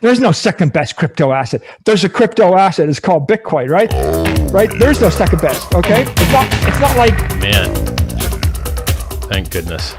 There's no second best crypto asset. There's a crypto asset. It's called Bitcoin, right? Right? There's no second best. Okay. It's not like, Man, thank goodness.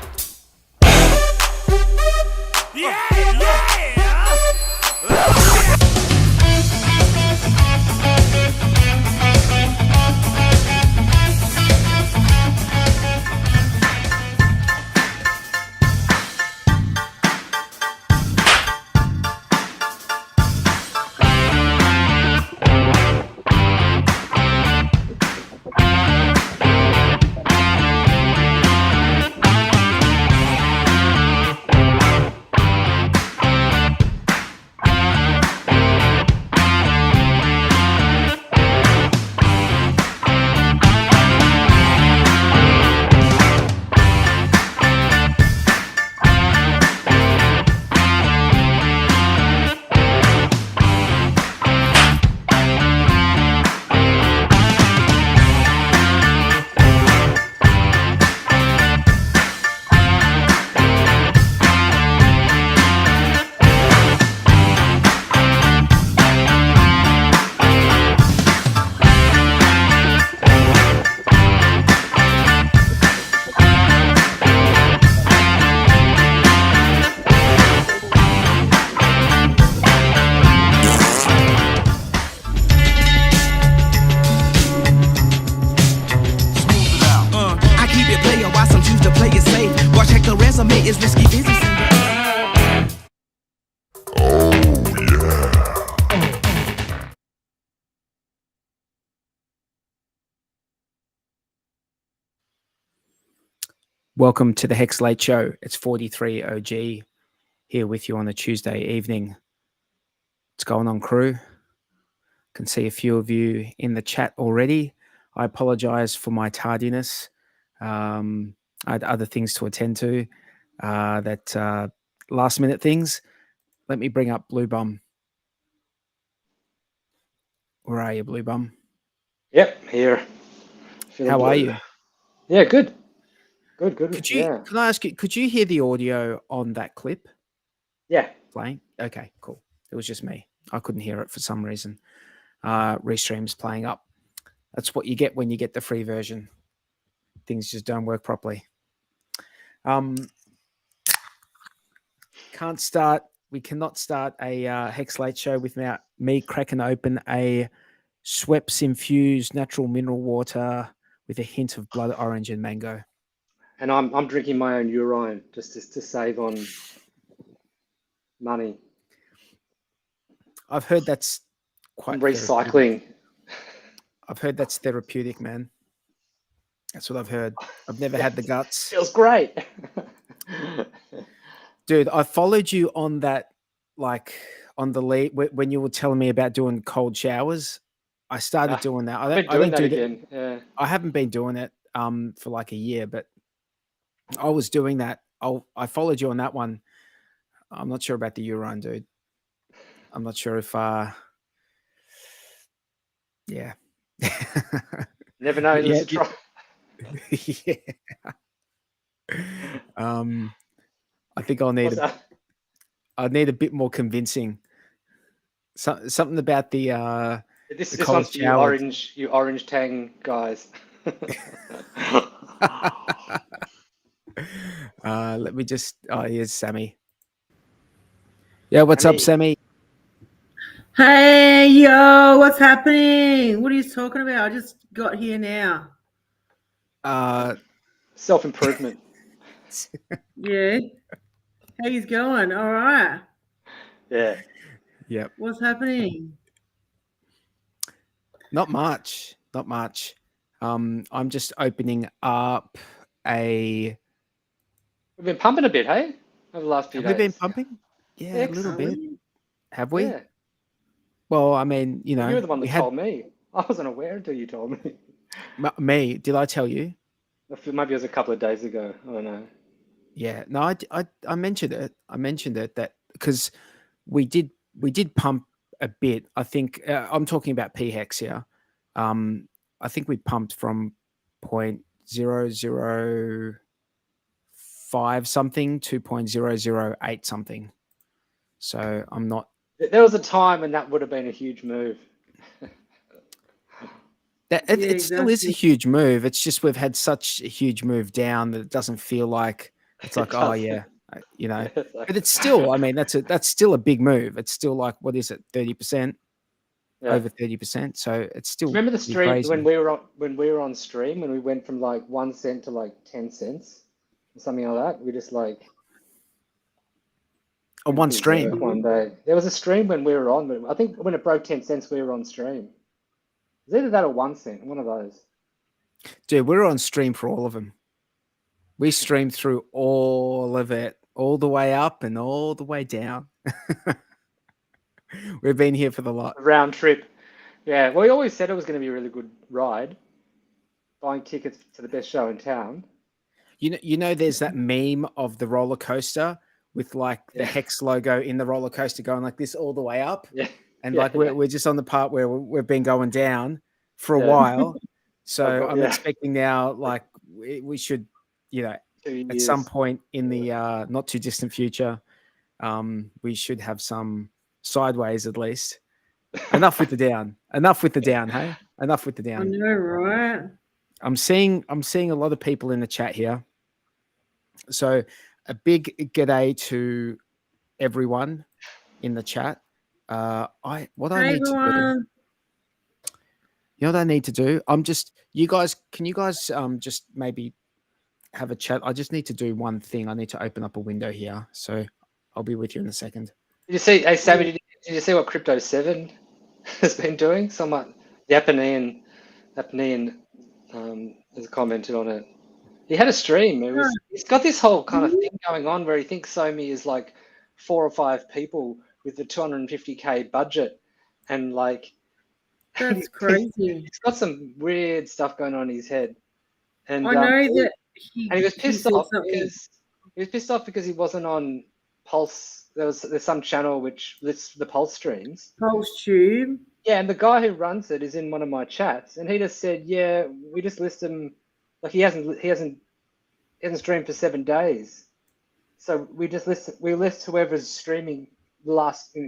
Is risky business. Welcome to the HEX Late Show. It's 43 OG here with you on a Tuesday evening. What's going on, crew? Can see a few of you in the chat already. I apologize for my tardiness. I had other things to attend to. That last minute things. Let me bring up Blue Bum. Where are you, Blue Bum? Yep, here. How are you? Yeah, good. Good. Can I ask you, could you hear the audio on that clip? Yeah. Playing? Okay, cool. It was just me. I couldn't hear it for some reason. Restream's playing up. That's what you get when you get the free version. Things just don't work properly. We cannot start a HEX Late Show without me cracking open a Schweppes infused natural mineral water with a hint of blood orange and mango. And I'm drinking my own urine just to save on money. I've heard that's quite recycling. I've heard that's therapeutic, man. That's what I've heard. I've never had the guts. Feels great. Dude, I followed you on that, like on the lead when you were telling me about doing cold showers. I started doing that. I don't do that again. Yeah. I haven't been doing it for like a year, but I was doing that. I followed you on that one. I'm not sure about the urine, dude. I'm not sure if yeah. Never know. Yeah, try. Yeah. I think I'll need I need a bit more convincing. Something about the this cold one's you orange tang guys. Let me just here's Sammy. Yeah, what's up, Sammy? Hey, yo, what's happening? What are you talking about? I just got here now. Self-improvement. Yeah. How you going? All right. Yeah. Yep. What's happening? Not much. I'm just opening up We've been pumping a bit, hey? Over the last few days. Have we been pumping? Yeah, a little bit. Have we? Yeah. Well, I mean, you know. You were the one that told me. I wasn't aware until you told me. Me? Did I tell you? Maybe it was a couple of days ago. I don't know. Yeah. No, I mentioned it. That because we did pump a bit. I think I'm talking about PHEX here. I think we pumped from 0.005 something to 0.008 something. So I'm not There was a time when that would have been a huge move. It still is a exactly. huge move. It's just we've had such a huge move down that it doesn't feel like it's like, oh yeah, you know. It's like- But it's still, I mean, that's still a big move. It's still like, what is it, 30%, Yeah. over 30%. So it's still Remember the pretty stream crazy. when we were on stream when we went from like 1 cent to like 10 cents or something like that. We just like On one berserk stream. one day. There was a stream when we were on, but I think when it broke 10 cents, we were on stream. It was either that or 1 cent, one of those. Dude, we're on stream for all of them. We streamed through all of it, all the way up and all the way down. We've been here for the lot. A round trip. Yeah, well, we always said it was going to be a really good ride. Buying tickets to the best show in town. You know, there's that meme of the roller coaster with like the Yeah. HEX logo in the roller coaster going like this all the way up. Yeah. And Yeah, like we're just on the part where we've been going down for a Yeah. while. So got- I'm yeah. expecting now, like we should, you know, 2 at some years. point in the not too distant future, we should have some sideways at least. Enough with the down. Enough with the down, hey? Enough with the I down. know, right? I'm seeing a lot of people in the chat here. So a big g'day to everyone in the chat. I Hey, need to do, everyone. you know what I need to do? Can you guys just maybe have a chat? I just need to do one thing. I need to open up a window here. So I'll be with you in a second. Did you see, hey, Sammy, did you see what Crypto 7 has been doing? Someone, the Appian has commented on it. He had a stream. He's got this whole kind of thing going on where he thinks Somi is like 4 or 5 people with the 250K budget. And like, That's crazy. he's got some weird stuff going on in his head. And I know that he was pissed said off something. because he wasn't on Pulse. There's some channel which lists the Pulse streams. Pulse Tube. Yeah, and the guy who runs it is in one of my chats, and he just said, "Yeah, we just list him. Like he hasn't streamed for 7 days, so we list whoever's streaming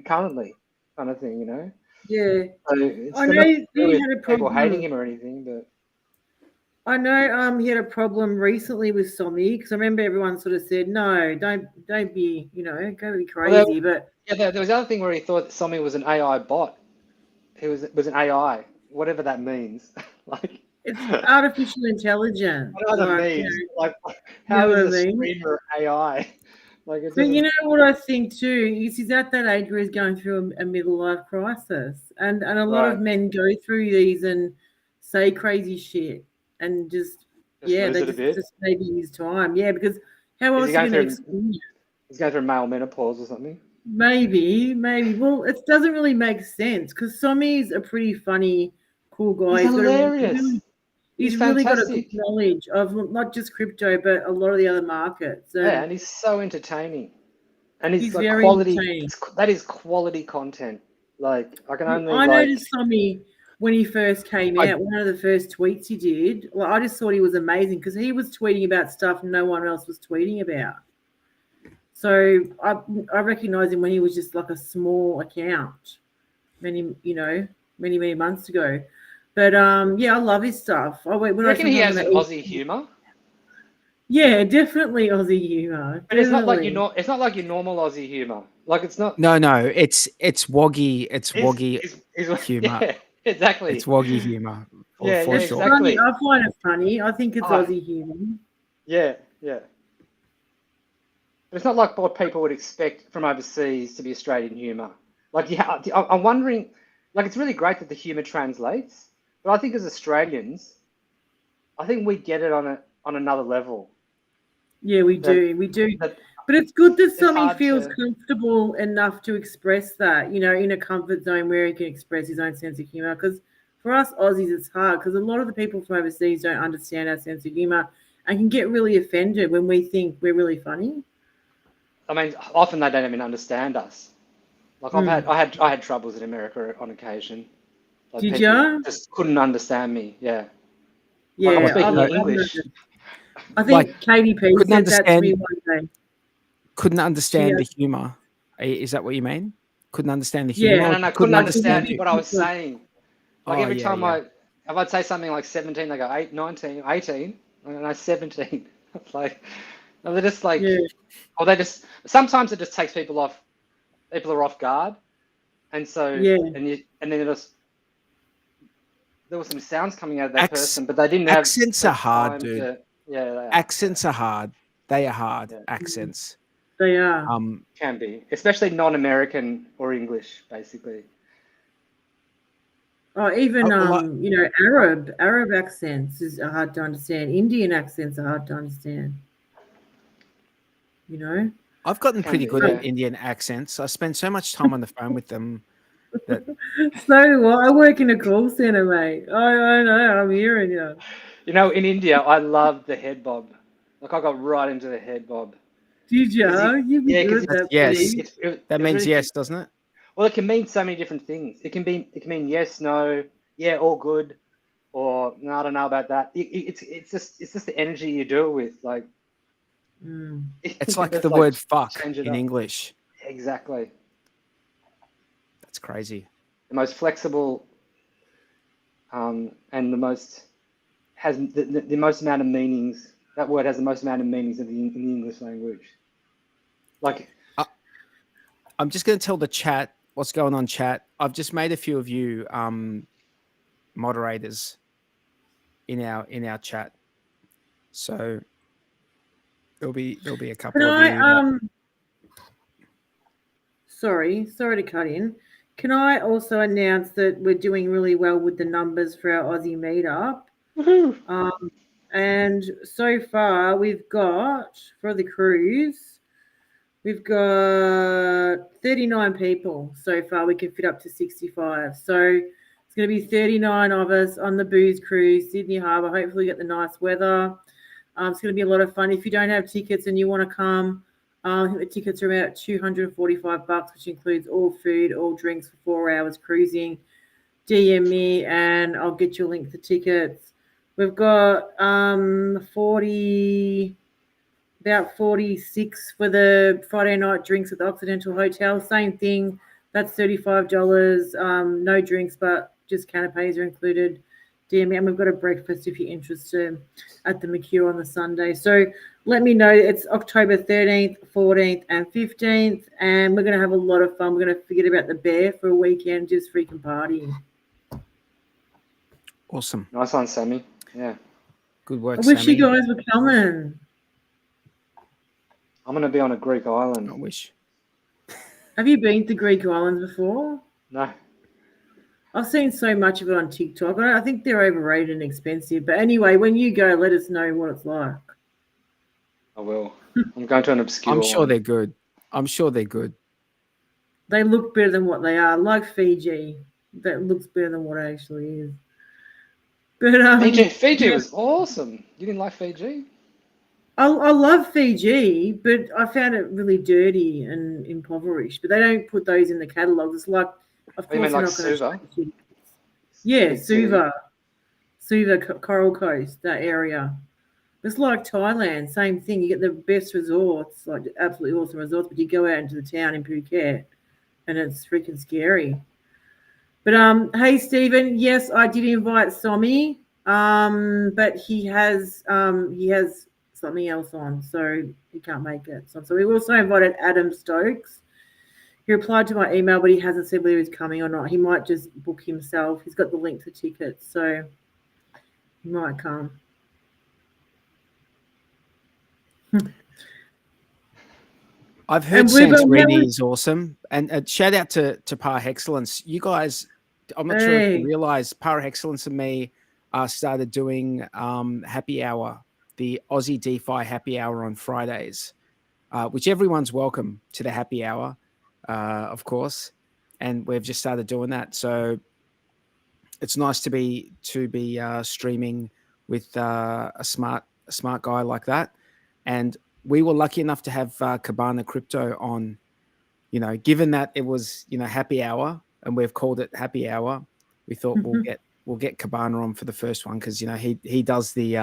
currently, kind of thing, you know." Yeah. So it's I got know nothing to do he with had a people hating problem. him or anything, but I know he had a problem recently with Somi because I remember everyone sort of said, no, don't be, go be crazy. But yeah, there was the other thing where he thought that Somi was an AI bot. It was an AI, whatever that means. Like it's artificial intelligence. I know what that means. Like, how know is what a I mean? streamer AI? Like, it But you doesn't- know what I think too is he's at that age where he's going through a middle life crisis, and a lot of Right. men go through these and say crazy shit and just lose it a bit. just maybe his time, because how Is else he are you going going to through- explain it? He's going through male menopause or something. Maybe. Well, it doesn't really make sense because Somi's a pretty funny, cool guy. He's got hilarious. He's He's really got a fantastic. good knowledge of not just crypto, but a lot of the other markets. And Yeah, and he's so entertaining. And he's like very quality. entertaining. That is quality content. Like I can only. I noticed Somi when he first came out, one of the first tweets he did. Well, I just thought he was amazing because he was tweeting about stuff no one else was tweeting about. So I recognized him when he was just like a small account, many months ago. But I love his stuff. I reckon he has an Aussie humour. Yeah, definitely Aussie humour. But it's not like it's not like your normal Aussie humour. Like it's not. No, it's woggy. It's woggy He's humour. Yeah, exactly. It's woggy humour. Yeah, for yeah, sure. exactly. I find it funny. I think it's Oh. Aussie humour. Yeah. But it's not like what people would expect from overseas to be Australian humour. Like, yeah, I'm wondering. Like, it's really great that the humour translates, but I think as Australians, I think we get it on another level. Yeah, we do. That- But it's good that It's somebody hard feels to- comfortable enough to express that, in a comfort zone where he can express his own sense of humour. Because for us Aussies, it's hard because a lot of the people from overseas don't understand our sense of humour and can get really offended when we think we're really funny. I mean, often they don't even understand us. Like I had troubles in America on occasion. Like Did people ya? just couldn't understand me. Yeah. Yeah, I'm speaking I've English. noticed. I think Like, Katie P couldn't said that to me understand- one day. Couldn't understand Yeah. the humour. Is that what you mean? couldn't understand the Yeah. humor. And or I couldn't understand you? what I was saying. Like Oh, every yeah, time yeah. if I'd say something like 17, they go 8, 19, 18, and I 17. Like, no, they're just like, Yeah. or they just, sometimes it just takes people are off guard. And so, Yeah. and then there were some sounds coming out of that person, but they didn't have accents the are hard, time dude. to, yeah, they are. Accents are hard. They are hard. Yeah. Accents. They are. Can be, especially non-American or English, basically. Oh, even like- Arab accents are hard to understand. Indian accents are hard to understand. You know. I've gotten Can pretty be, good yeah. at Indian accents. I spend so much time on the phone with them that So do I. I work in a call center, mate. I know. I'm hearing you. You know, in India, I loved the head bob. Like I got right into the head bob. Did you? You'd be Yeah, good 'cause at that, yes. buddy. that it means really, yes, doesn't it? well, it can mean so many different things. It can mean yes, no, yeah, all good, or no, I don't know about that. It's just the energy you do it with. Like It's like just the word fuck change it in up. English. Exactly. That's crazy. The most flexible, and the most has the most amount of meanings. That word has the most amount of meanings in the English language. Like, I'm just going to tell the chat what's going on, chat. I've just made a few of you moderators in our chat, so there'll be a couple Can of you. I sorry to cut in. Can I also announce that we're doing really well with the numbers for our Aussie meetup? And so far we've got, for the cruise, we've got 39 people so far. We can fit up to 65. So it's going to be 39 of us on the booze cruise, Sydney Harbour. Hopefully get the nice weather. It's going to be a lot of fun. If you don't have tickets and you want to come, I think the tickets are about $245, which includes all food, all drinks for 4 hours cruising. DM me and I'll get you a link to tickets. We've got about 46 for the Friday night drinks at the Occidental Hotel. Same thing. That's $35. No drinks, but just canapes are included. DM me. And we've got a breakfast if you're interested at the McHugh on the Sunday. So let me know. It's October 13th, 14th, and 15th. And we're going to have a lot of fun. We're going to forget about the bear for a weekend, just freaking partying. Awesome. nice one, Sammy. Yeah. Good work, I wish Sammy. you guys were coming. I'm gonna be on a Greek island. I wish. Have you been to Greek islands before? No. I've seen so much of it on TikTok. I think they're overrated and expensive. But anyway, when you go, let us know what it's like. I will. I'm going to an obscure I'm sure one. they're good. I'm sure they're good. They look better than what they are. Like Fiji, that looks better than what it actually is. But Fiji yeah, was awesome. You didn't like Fiji? I love Fiji, but I found it really dirty and impoverished. But they don't put those in the catalogs. It's like, of Oh, you course, mean they're like not going Suva? to. Yeah, Big city. Suva, Coral Coast, that area. It's like Thailand, same thing. You get the best resorts, like absolutely awesome resorts, but you go out into the town in Phuket, and it's freaking scary. But hey, Stephen, yes, I did invite Somi, but he has something else on, so he can't make it. So we also invited Adam Stokes. He replied to my email, but he hasn't said whether he's coming or not. He might just book himself. He's got the link to tickets, so he might come. I've heard Santorini is awesome, and shout out to Par Excellence. You guys, I'm not sure if you realize, Par Excellence and me started doing happy hour, the Aussie DeFi happy hour on Fridays, which everyone's welcome to the happy hour, of course, and we've just started doing that. So it's nice to be streaming with a smart guy like that, and we were lucky enough to have Cabana Crypto on, given that it was, happy hour and we've called it happy hour. We thought we'll get Cabana on for the first one. Cause he does the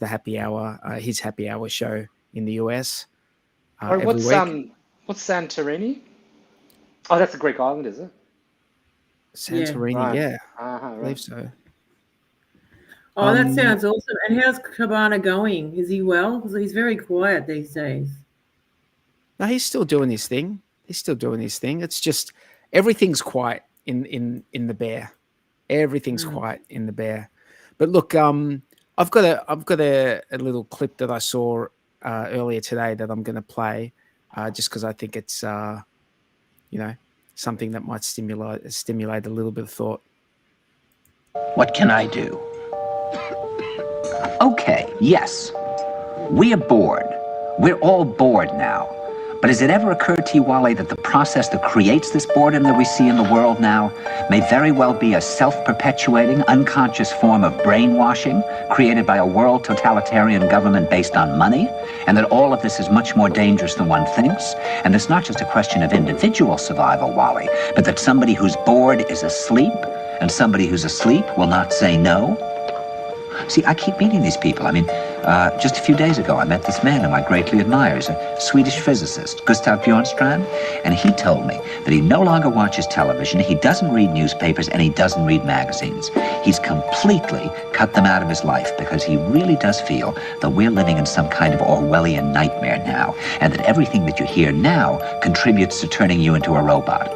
happy hour, his happy hour show in the US. What's Santorini? Oh, that's a Greek island, is it? Santorini, Right. yeah, Uh-huh, I right. believe so. Oh, that sounds awesome. And how's Cabana going? Is he well? Because he's very quiet these days. No, he's still doing his thing. It's just everything's quiet in the bear. Everything's quiet in the bear. But look, I've got a little clip that I saw earlier today that I'm going to play, just because I think it's something that might stimulate a little bit of thought. What can I do? Okay, yes, we are bored. We're all bored now. But has it ever occurred to you, Wally, that the process that creates this boredom that we see in the world now may very well be a self-perpetuating, unconscious form of brainwashing created by a world totalitarian government based on money, and that all of this is much more dangerous than one thinks, and it's not just a question of individual survival, Wally, but that somebody who's bored is asleep, and somebody who's asleep will not say no? See, I keep meeting these people. I mean, just a few days ago, I met this man whom I greatly admire. He's a Swedish physicist, Gustav Bjornstrand, and he told me that he no longer watches television, he doesn't read newspapers, and he doesn't read magazines. He's completely cut them out of his life because he really does feel that we're living in some kind of Orwellian nightmare now, and that everything that you hear now contributes to turning you into a robot.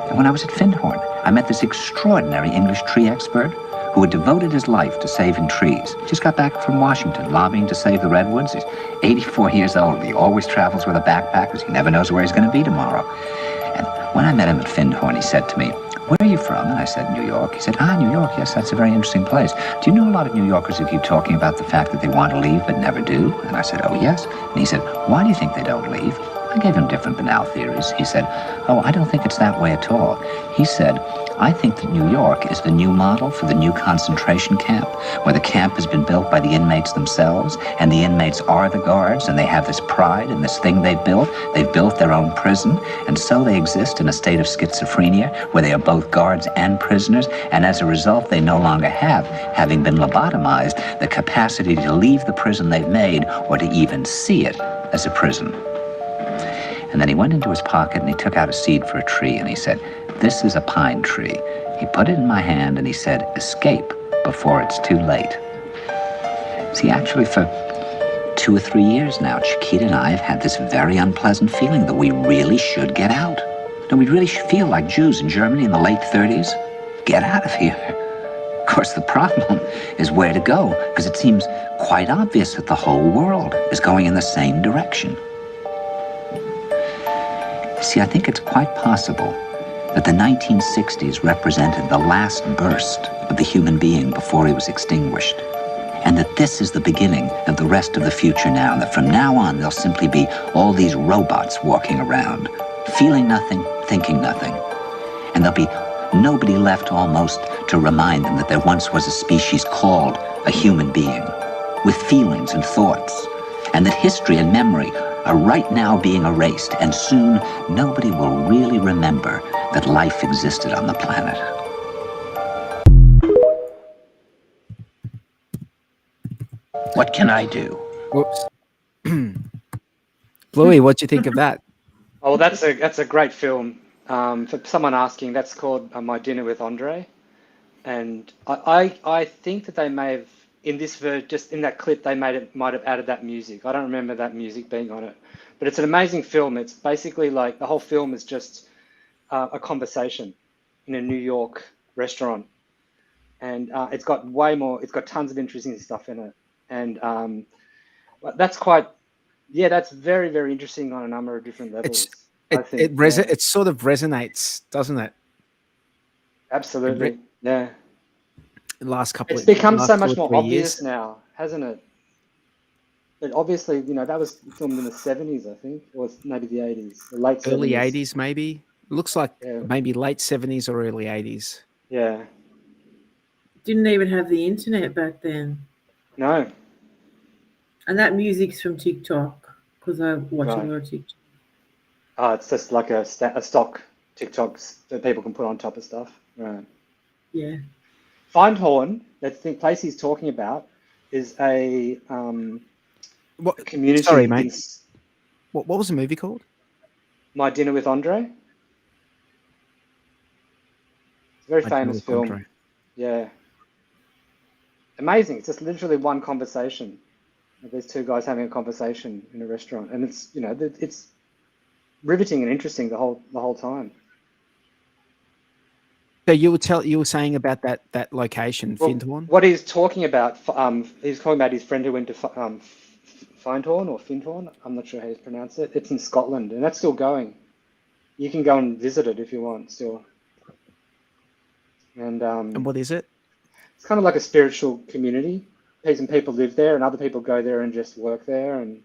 And when I was at Findhorn, I met this extraordinary English tree expert who had devoted his life to saving trees. Just got back from Washington, lobbying to save the redwoods. He's 84 years old. He always travels with a backpack because he never knows where he's going to be tomorrow. And when I met him at Findhorn, he said to me, "Where are you from?" And I said, "New York." He said, "New York, yes, that's a very interesting place. Do you know a lot of New Yorkers who keep talking about the fact that they want to leave but never do?" And I said, "Oh, yes." And he said, "Why do you think they don't leave?" I gave him different banal theories. He said, "Oh, I don't think it's that way at all." He said, "I think that New York is the new model for the new concentration camp, where the camp has been built by the inmates themselves, and the inmates are the guards, and they have this pride in this thing they've built. They've built their own prison, and so they exist in a state of schizophrenia, where they are both guards and prisoners, and as a result, they no longer have, having been lobotomized, the capacity to leave the prison they've made, or to even see it as a prison." And then he went into his pocket and he took out a seed for a tree and he said, "This is a pine tree." He put it in my hand and he said, "Escape before it's too late." See, actually for 2 or 3 years now, Chiquita and I have had this very unpleasant feeling that we really should get out. No, we really should feel like Jews in Germany in the late 30s. Get out of here. Of course, the problem is where to go, because it seems quite obvious that the whole world is going in the same direction. See, I think it's quite possible that the 1960s represented the last burst of the human being before he was extinguished, and that this is the beginning of the rest of the future now, and that from now on there'll simply be all these robots walking around, feeling nothing, thinking nothing, and there'll be nobody left almost to remind them that there once was a species called a human being, with feelings and thoughts, and that history and memory are right now being erased, and soon nobody will really remember that life existed on the planet. What can I do? Whoops. Bluey, what do you think of that? Oh, well, that's a great film. For someone asking, that's called My Dinner with Andre, and I think that they may have in this just in that clip they might have added that music. I don't remember that music being on it, but it's an amazing film. It's basically like the whole film is just a conversation in a New York restaurant, and it's got way more. It's got tons of interesting stuff in it, and that's that's very, very interesting on a number of different levels. It sort of resonates, doesn't it? Absolutely, yeah. The last couple. It's become so much 2 or more 3 obvious years now, hasn't it? But obviously, that was filmed in the 70s, I think, or maybe the 80s, the late 70s. Early 80s, maybe. It looks like Yeah. maybe late 70s or early 80s. Yeah. Didn't even have the internet back then. No. And that music's from TikTok, because I watch a Right. lot of TikTok. It's just like a stock TikToks that people can put on top of stuff. Right. Yeah. Findhorn, that place he's talking about, is a community. Sorry, mate. What was the movie called? My Dinner with Andre. Very I famous totally film. Yeah. Amazing. It's just literally one conversation. There's two guys having a conversation in a restaurant, and it's, you know, it's riveting and interesting the whole time. So you were saying about that location, Well, Findhorn? what he's talking about, he's talking about his friend who went to Findhorn or Findhorn. I'm not sure how you pronounce it. It's in Scotland, and that's still going. You can go and visit it if you want still. And what is it? it's kind of like a spiritual community. Some people live there, and other people go there and just work there, and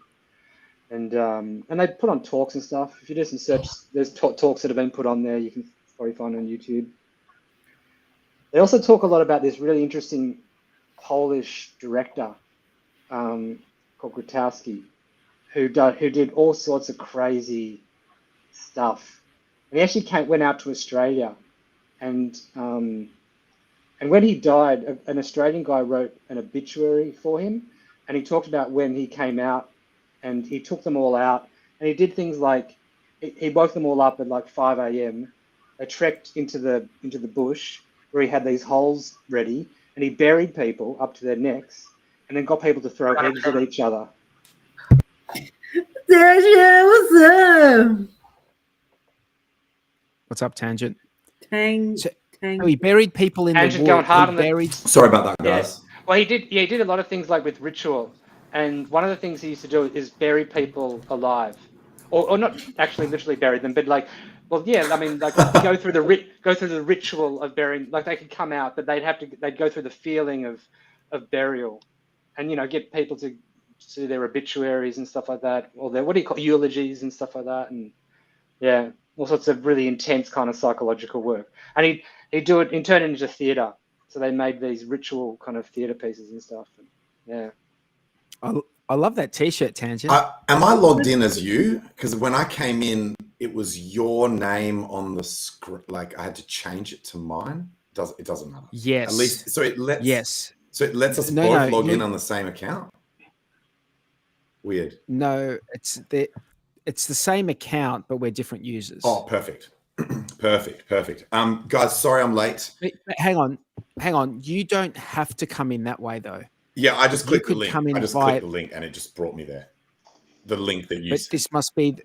they put on talks and stuff. If you do some search, there's talks that have been put on there. You can probably find on YouTube. They also talk a lot about this really interesting Polish director called Grotowski, who did all sorts of crazy stuff. And he actually went out to Australia, and when he died, an Australian guy wrote an obituary for him, and he talked about when he came out, and he took them all out, and he did things like he woke them all up at like 5 a.m. They trekked into the bush where he had these holes ready, and he buried people up to their necks, and then got people to throw eggs at each other. What's up? What's up, Tangent? So he buried people in Tangent the going wood. hard He on buried. Sorry about that, guys. Yeah. Well, he did a lot of things like with ritual, and one of the things he used to do is bury people alive, or not actually literally bury them, but like, well, yeah, I mean, like go through the ritual of burying. Like they could come out, but they'd go through the feeling of burial, and you know, get people to do their obituaries and stuff like that, or their, what do you call, eulogies and stuff like that, and yeah, all sorts of really intense kind of psychological work. And he'd do it and turn it into theatre. So they made these ritual kind of theatre pieces and stuff. And, yeah. I love that T-shirt, Tangent. Am I logged in as you? Because when I came in, it was your name on the script. Like I had to change it to mine. It doesn't matter. Yes. At least so it lets. Yes. So it lets us both log in on the same account. Weird. No, it's the same account, but we're different users. Oh, perfect. Perfect. Guys, sorry I'm late. But hang on. You don't have to come in that way though. Yeah, I just clicked the link. Come in I just clicked the link and it just brought me there. The link that you. But this must be.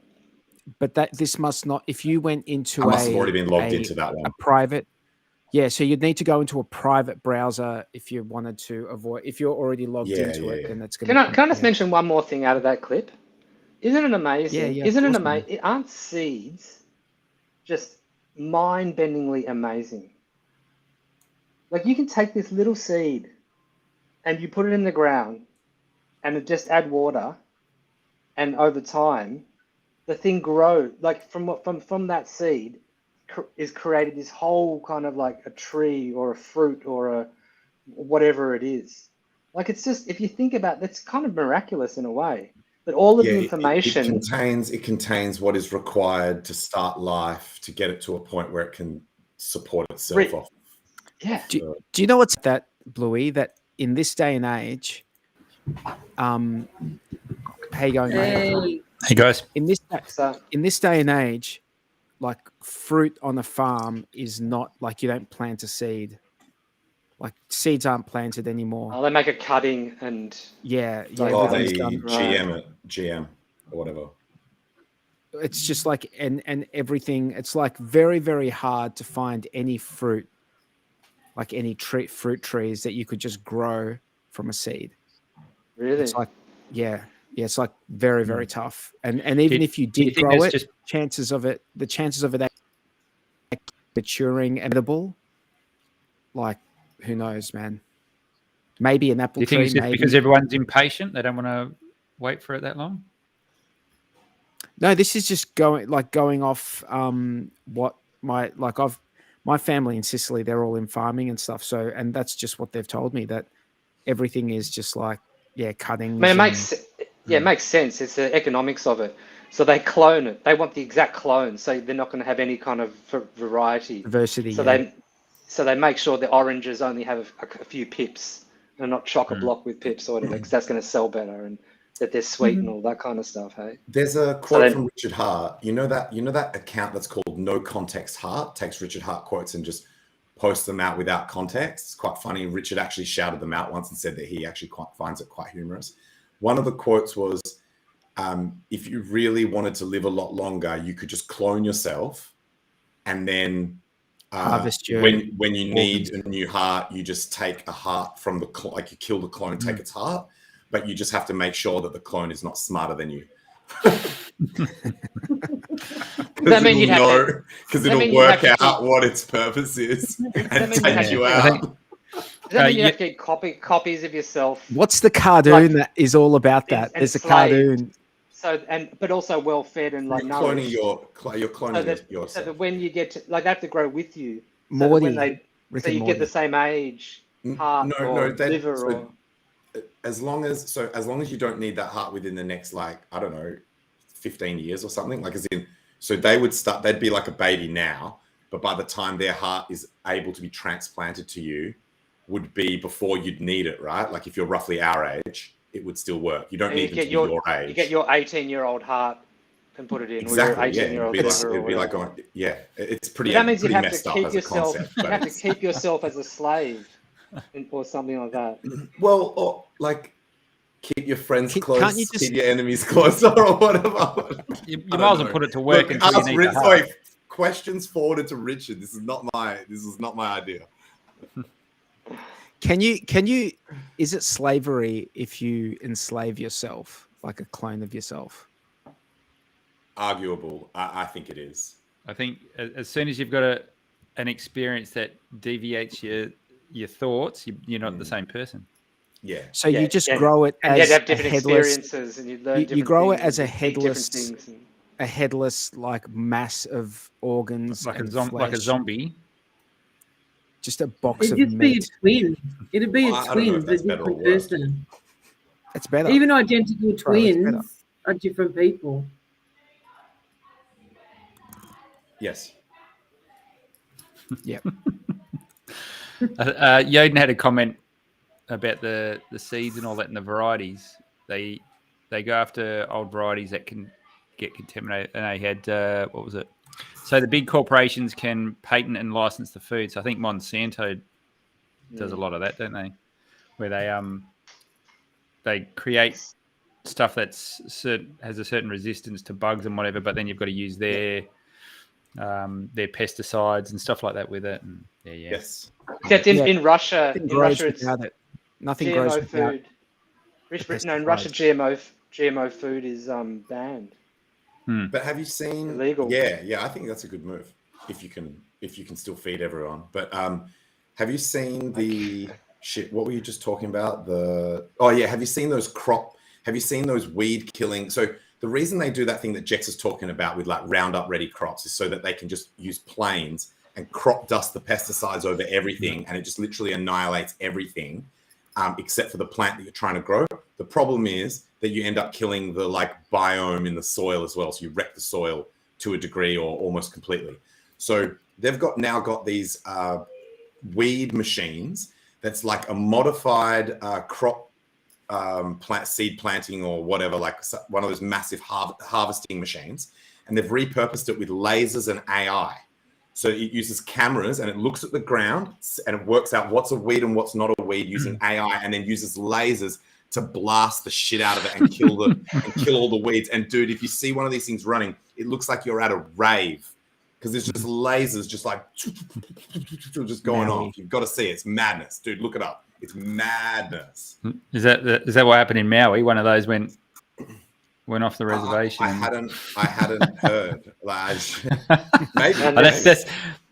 But this must not. If you went into I must have already been logged into that one. A private. Yeah, so you'd need to go into a private browser if you wanted to avoid. If you're already logged into it, then that's going to. Can I just mention one more thing out of that clip? Isn't it amazing? Yeah, Isn't it amazing? Aren't seeds just mind-bendingly amazing? Like you can take this little seed and you put it in the ground and it just add water, and over time the thing grows. Like from that seed is created this whole kind of like a tree or a fruit or a whatever it is. Like it's just, if you think about it, it's kind of miraculous in a way. But all of the information it contains what is required to start life, to get it to a point where it can support itself off. Yeah. Do you know what's that, Bluey? That in this day and age, how you going, mate? Hey guys. In this day and age, like fruit on a farm is not like, you don't plant a seed. Like seeds aren't planted anymore. Oh, they make a cutting and they GM or whatever. It's just like and everything. It's like very, very hard to find any fruit, like any fruit trees that you could just grow from a seed. Really? It's like it's like very, very tough. And even if you did grow it, the chances of it maturing and edible, like, who knows, man? Maybe an apple tree. Do you think it's just because everyone's impatient? They don't want to wait for it that long? No, this is just going off what my family in Sicily, they're all in farming and stuff. So, and that's just what they've told me, that everything is just like, cutting. I mean, it makes sense. It's the economics of it. So they clone it. They want the exact clone. So they're not going to have any kind of variety. Diversity. So they make sure the oranges only have a few pips and not chock-a-block with pips or whatever, because that's going to sell better, and that they're sweet and all that kind of stuff. Hey, there's a quote from Richard Hart. You know that account that's called No Context Hart takes Richard Hart quotes and just post them out without context. It's quite funny. Richard actually shouted them out once and said that he actually finds it quite humorous. One of the quotes was, if you really wanted to live a lot longer, you could just clone yourself, and then Harvest your when you need a new heart, you just take a heart from the like you kill the clone, take its heart, but you just have to make sure that the clone is not smarter than you. That mean you'd have to, because it'll work out what its purpose is and take you out. Does that mean you have to get copies of yourself? What's the cartoon that is all about that? There's a cartoon. So but also well fed and like nourished. You're cloning yourself. So that when you get to, like, they have to grow with you. Morty. So you get the same age, heart or liver or. As long as you don't need that heart within the next, like, I don't know, 15 years or something, like, as in, so they'd be like a baby now, but by the time their heart is able to be transplanted to you would be before you'd need it, right? Like if you're roughly our age, it would still work. You don't need them to be your age. You get your 18-year-old heart and put it in. Exactly. Or your 18-year-old It'd be like going, it's pretty. But that means pretty you have messed to up keep as yourself. a concept, You have to keep yourself as a slave, or something like that. Well, or like keep your friends close, can't you just... keep your enemies closer, or whatever. You might as well put it to work until you need the heart. Questions forwarded to Richard. This is not my idea. Can you is it slavery if you enslave yourself, like a clone of yourself? Arguable. I think it is. I think as soon as you've got an experience that deviates your thoughts, you're not the same person. Yeah. So you just grow it and as you'd have different headless, experiences, and you'd learn you grow it as a headless, like mass of organs, like and like a zombie. Just a box of It'd just meat. be a twin. It'd be a twin, but a better or different worse. person. It's better. Even identical Right, it's better. twins are different people. Yes. Yep. Yoden had a comment about the seeds and all that and the varieties. They go after old varieties that can get contaminated. And they had what was it? So the big corporations can patent and license the food. So I think Monsanto does a lot of that, don't they? Where they create stuff that's has a certain resistance to bugs and whatever, but then you've got to use their pesticides and stuff like that with it. And Yes. Except in Russia, it's nothing GMO grows without food. In Russia, GMO food is banned. But have you seen? Illegal. Yeah. I think that's a good move if you can still feed everyone. But have you seen the shit? What were you just talking about? Have you seen those Have you seen those weed killing? So the reason they do that thing that Jex is talking about with like Roundup ready crops is so that they can just use planes and crop dust the pesticides over everything, and it just literally annihilates everything except for the plant that you're trying to grow. The problem is that you end up killing the like biome in the soil as well. So you wreck the soil to a degree or almost completely. So they've now got these weed machines that's like a modified crop seed planting or whatever, like one of those massive harvesting machines. And they've repurposed it with lasers and AI. So it uses cameras and it looks at the ground and it works out what's a weed and what's not a weed using AI, and then uses lasers to blast the shit out of it and kill all the weeds. And dude, if you see one of these things running, it looks like you're at a rave because there's just lasers just like just going off. You've got to see it. It's madness, dude. Look it up. It's madness. Is that what happened in Maui? One of those went off the reservation. I hadn't heard. Like, maybe.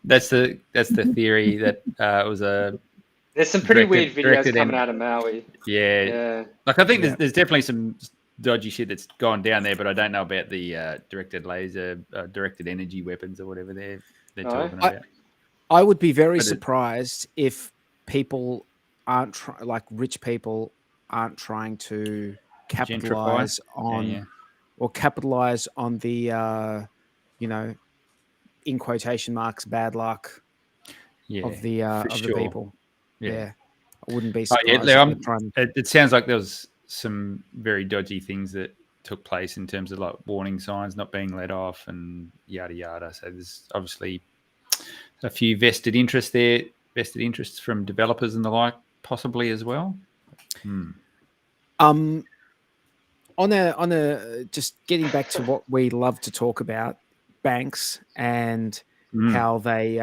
That's the theory that it was a. There's some pretty weird videos coming out of Maui. Yeah. Like I think there's definitely some dodgy shit that's gone down there, but I don't know about the directed energy weapons or whatever they're talking about. I would be very surprised if people aren't rich people aren't trying to capitalize on or capitalize on the in quotation marks bad luck of the people. Yeah. I wouldn't be surprised. It sounds like there was some very dodgy things that took place in terms of like warning signs not being let off and yada yada. So there's obviously a few vested interests there vested interests from developers and the like, possibly as well. On a just getting back to what we love to talk about, banks and how they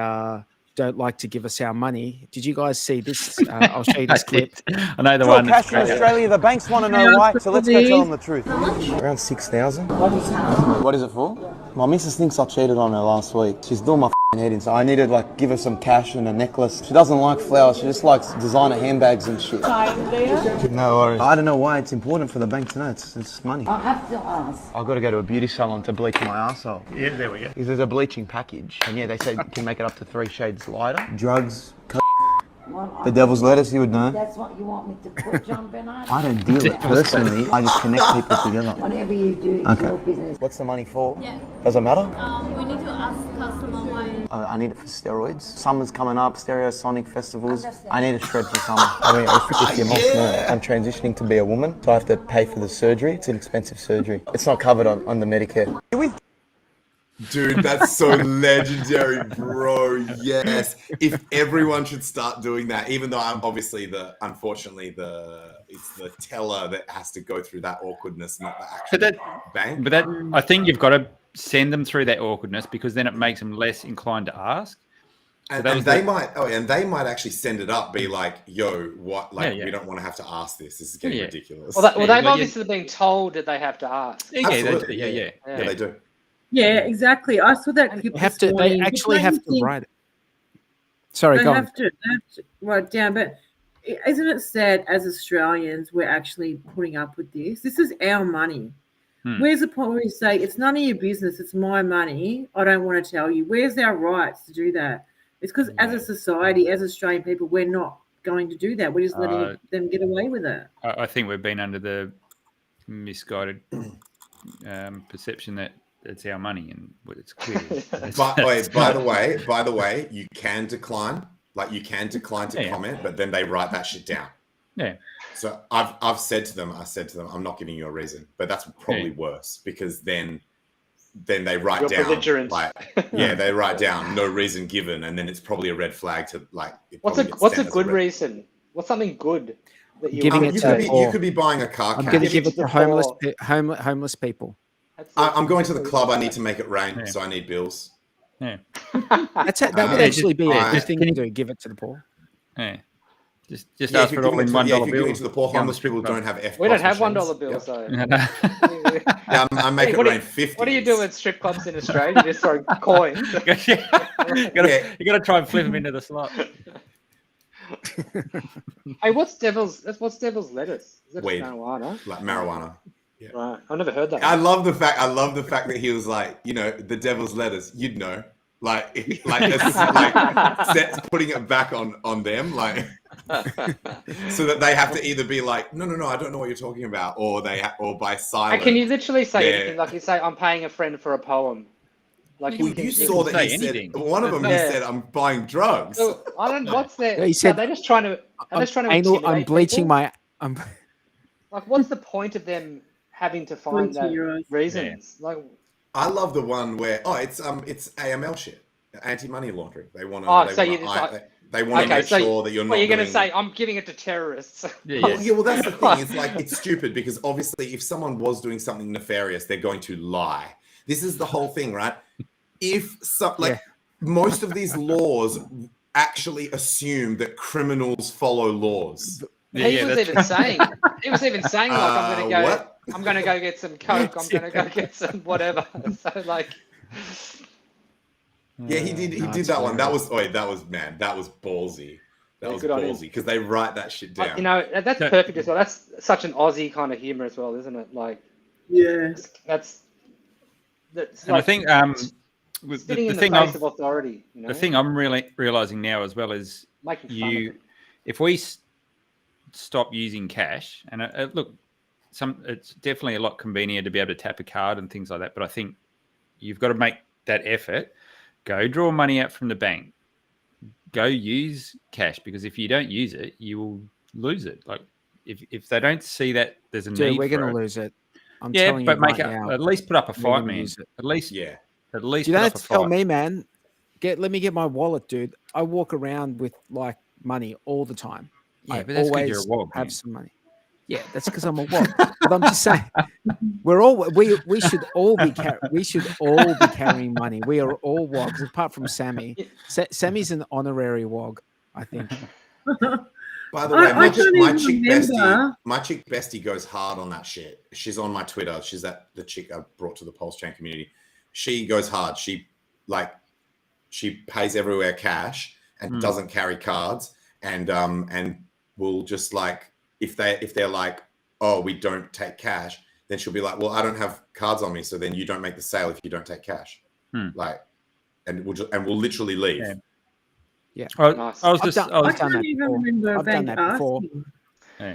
don't like to give us our money. Did you guys see this? I'll show you this clip. I know the Draw one. cash in Australia, the banks want to know why, so let's go tell them the truth. Around 6,000. What is it for? My missus thinks I cheated on her last week. She's doing my head in, so I need to like give her some cash and a necklace. She doesn't like flowers, she just likes designer handbags and shit. No worries. I don't know why it's important for the bank to know. It's money. I have to ask. I've got to go to a beauty salon to bleach my arsehole. Yeah, there we go. There's a bleaching package, and yeah, they said you can make it up to 3 shades lighter. Drugs, the devil's lettuce, you would know. That's what you want me to put, John Bernard? I don't deal it personally. I just connect people together. Whatever you do, it's your business. What's the money for? Yeah. Does it matter? We need to ask customer why. I need it for steroids. Summer's coming up, Stereosonic festivals. I need a shred for summer. I mean, if you must know, I'm transitioning to be a woman, so I have to pay for the surgery. It's an expensive surgery. It's not covered on the Medicare. Dude, that's so legendary, bro. Yes. If everyone should start doing that, even though I'm obviously unfortunately it's the teller that has to go through that awkwardness, not the actual bank. But I think you've got to send them through that awkwardness, because then it makes them less inclined to ask. And they might actually send it up, be like, "Yo, what? Like, we don't want to have to ask this. This is getting ridiculous." Well, they've obviously been told that they have to ask. Yeah, they do. Yeah, exactly. I saw that clip. They actually have to write it. Sorry, They go on. have to write it down. But isn't it sad as Australians we're actually putting up with this? This is our money. Where's the point where we say it's none of your business, it's my money, I don't want to tell you? Where's our rights to do that? It's because as a society, as Australian people, we're not going to do that. We're just letting them get away with it. I think we've been under the misguided perception that it's our money, and it's clear. By the way, you can decline. Like, you can decline to comment, but then they write that shit down. Yeah. So I've said to them, I'm not giving you a reason, but that's probably worse, because then they write down they write down no reason given, and then it's probably a red flag to like. What's a good reason? What's something good that you Giving it to you could be buying a car. I'm going to give it to homeless people. I'm going to the club. I need to make it rain, so I need bills. Yeah, that would actually be a good thing to do. Give it to the poor. Yeah, just ask for it all in $1 bills. To the poor, homeless people don't have F. We don't have $1 bills though. Yeah, I make it rain 50. What do you do with strip clubs in Australia? You just throw coins. You got to try and flip them into the slot. Hey, what's devil's lettuce? Is it Weed. marijuana? Like marijuana. Yeah. Right. I've never heard that. I love the fact that he was like, the devil's lettuce, you'd know. Like putting it back on them, like, so that they have to either be like, no, I don't know what you're talking about, or or by silence. Can you literally say anything? Like, you say, I'm paying a friend for a poem. Like, you saw that he said, one of them, he said, I'm buying drugs. So, I don't. What's their? He said, they're just trying to. I'm bleaching people? Like, what's the point of them having to find that reasons? Yeah. Like, I love the one where it's AML shit, anti-money laundering. They want to. They want to make sure that you're not. Well, you're going to say I'm giving it to terrorists. Well, that's the thing. It's like, it's stupid, because obviously, if someone was doing something nefarious, they're going to lie. This is the whole thing, right? Most of these laws actually assume that criminals follow laws. He was even saying, like, I'm going to go get some coke. I'm going to go get some whatever. So, like, yeah, he did that one. That was ballsy. That was ballsy, because they write that shit down. That's perfect as well. That's such an Aussie kind of humor as well, isn't it? Like, that's and like, I think with spitting in the the thing face of authority. The thing I'm really realizing now as well is if we stop using cash, and look, it's definitely a lot convenient to be able to tap a card and things like that, but I think you've got to make that effort. Go draw money out from the bank. Go use cash, because if you don't use it, you will lose it. Like, if they don't see that there's a need, we're going to lose it. I'm but make at least put up a fight, man. At least, you don't have to tell me, man. let me get my wallet, dude. I walk around with like money all the time. Yeah, I but that's 'cause always you're a wog, have man. some money. Yeah, that's because I'm a wog. But I'm just saying, we should all be carrying money. We are all wogs, apart from Sammy. Sammy's an honorary wog, I think. By the way, I can't even remember. my chick bestie goes hard on that shit. She's on my Twitter. She's the chick I brought to the PulseChain community. She goes hard. She pays everywhere cash and doesn't carry cards, and will just like if they're like, oh, we don't take cash, then she'll be like, well, I don't have cards on me, so then you don't make the sale if you don't take cash. Like, and we'll literally leave. Yeah. Yeah, I can't even remember a bank asking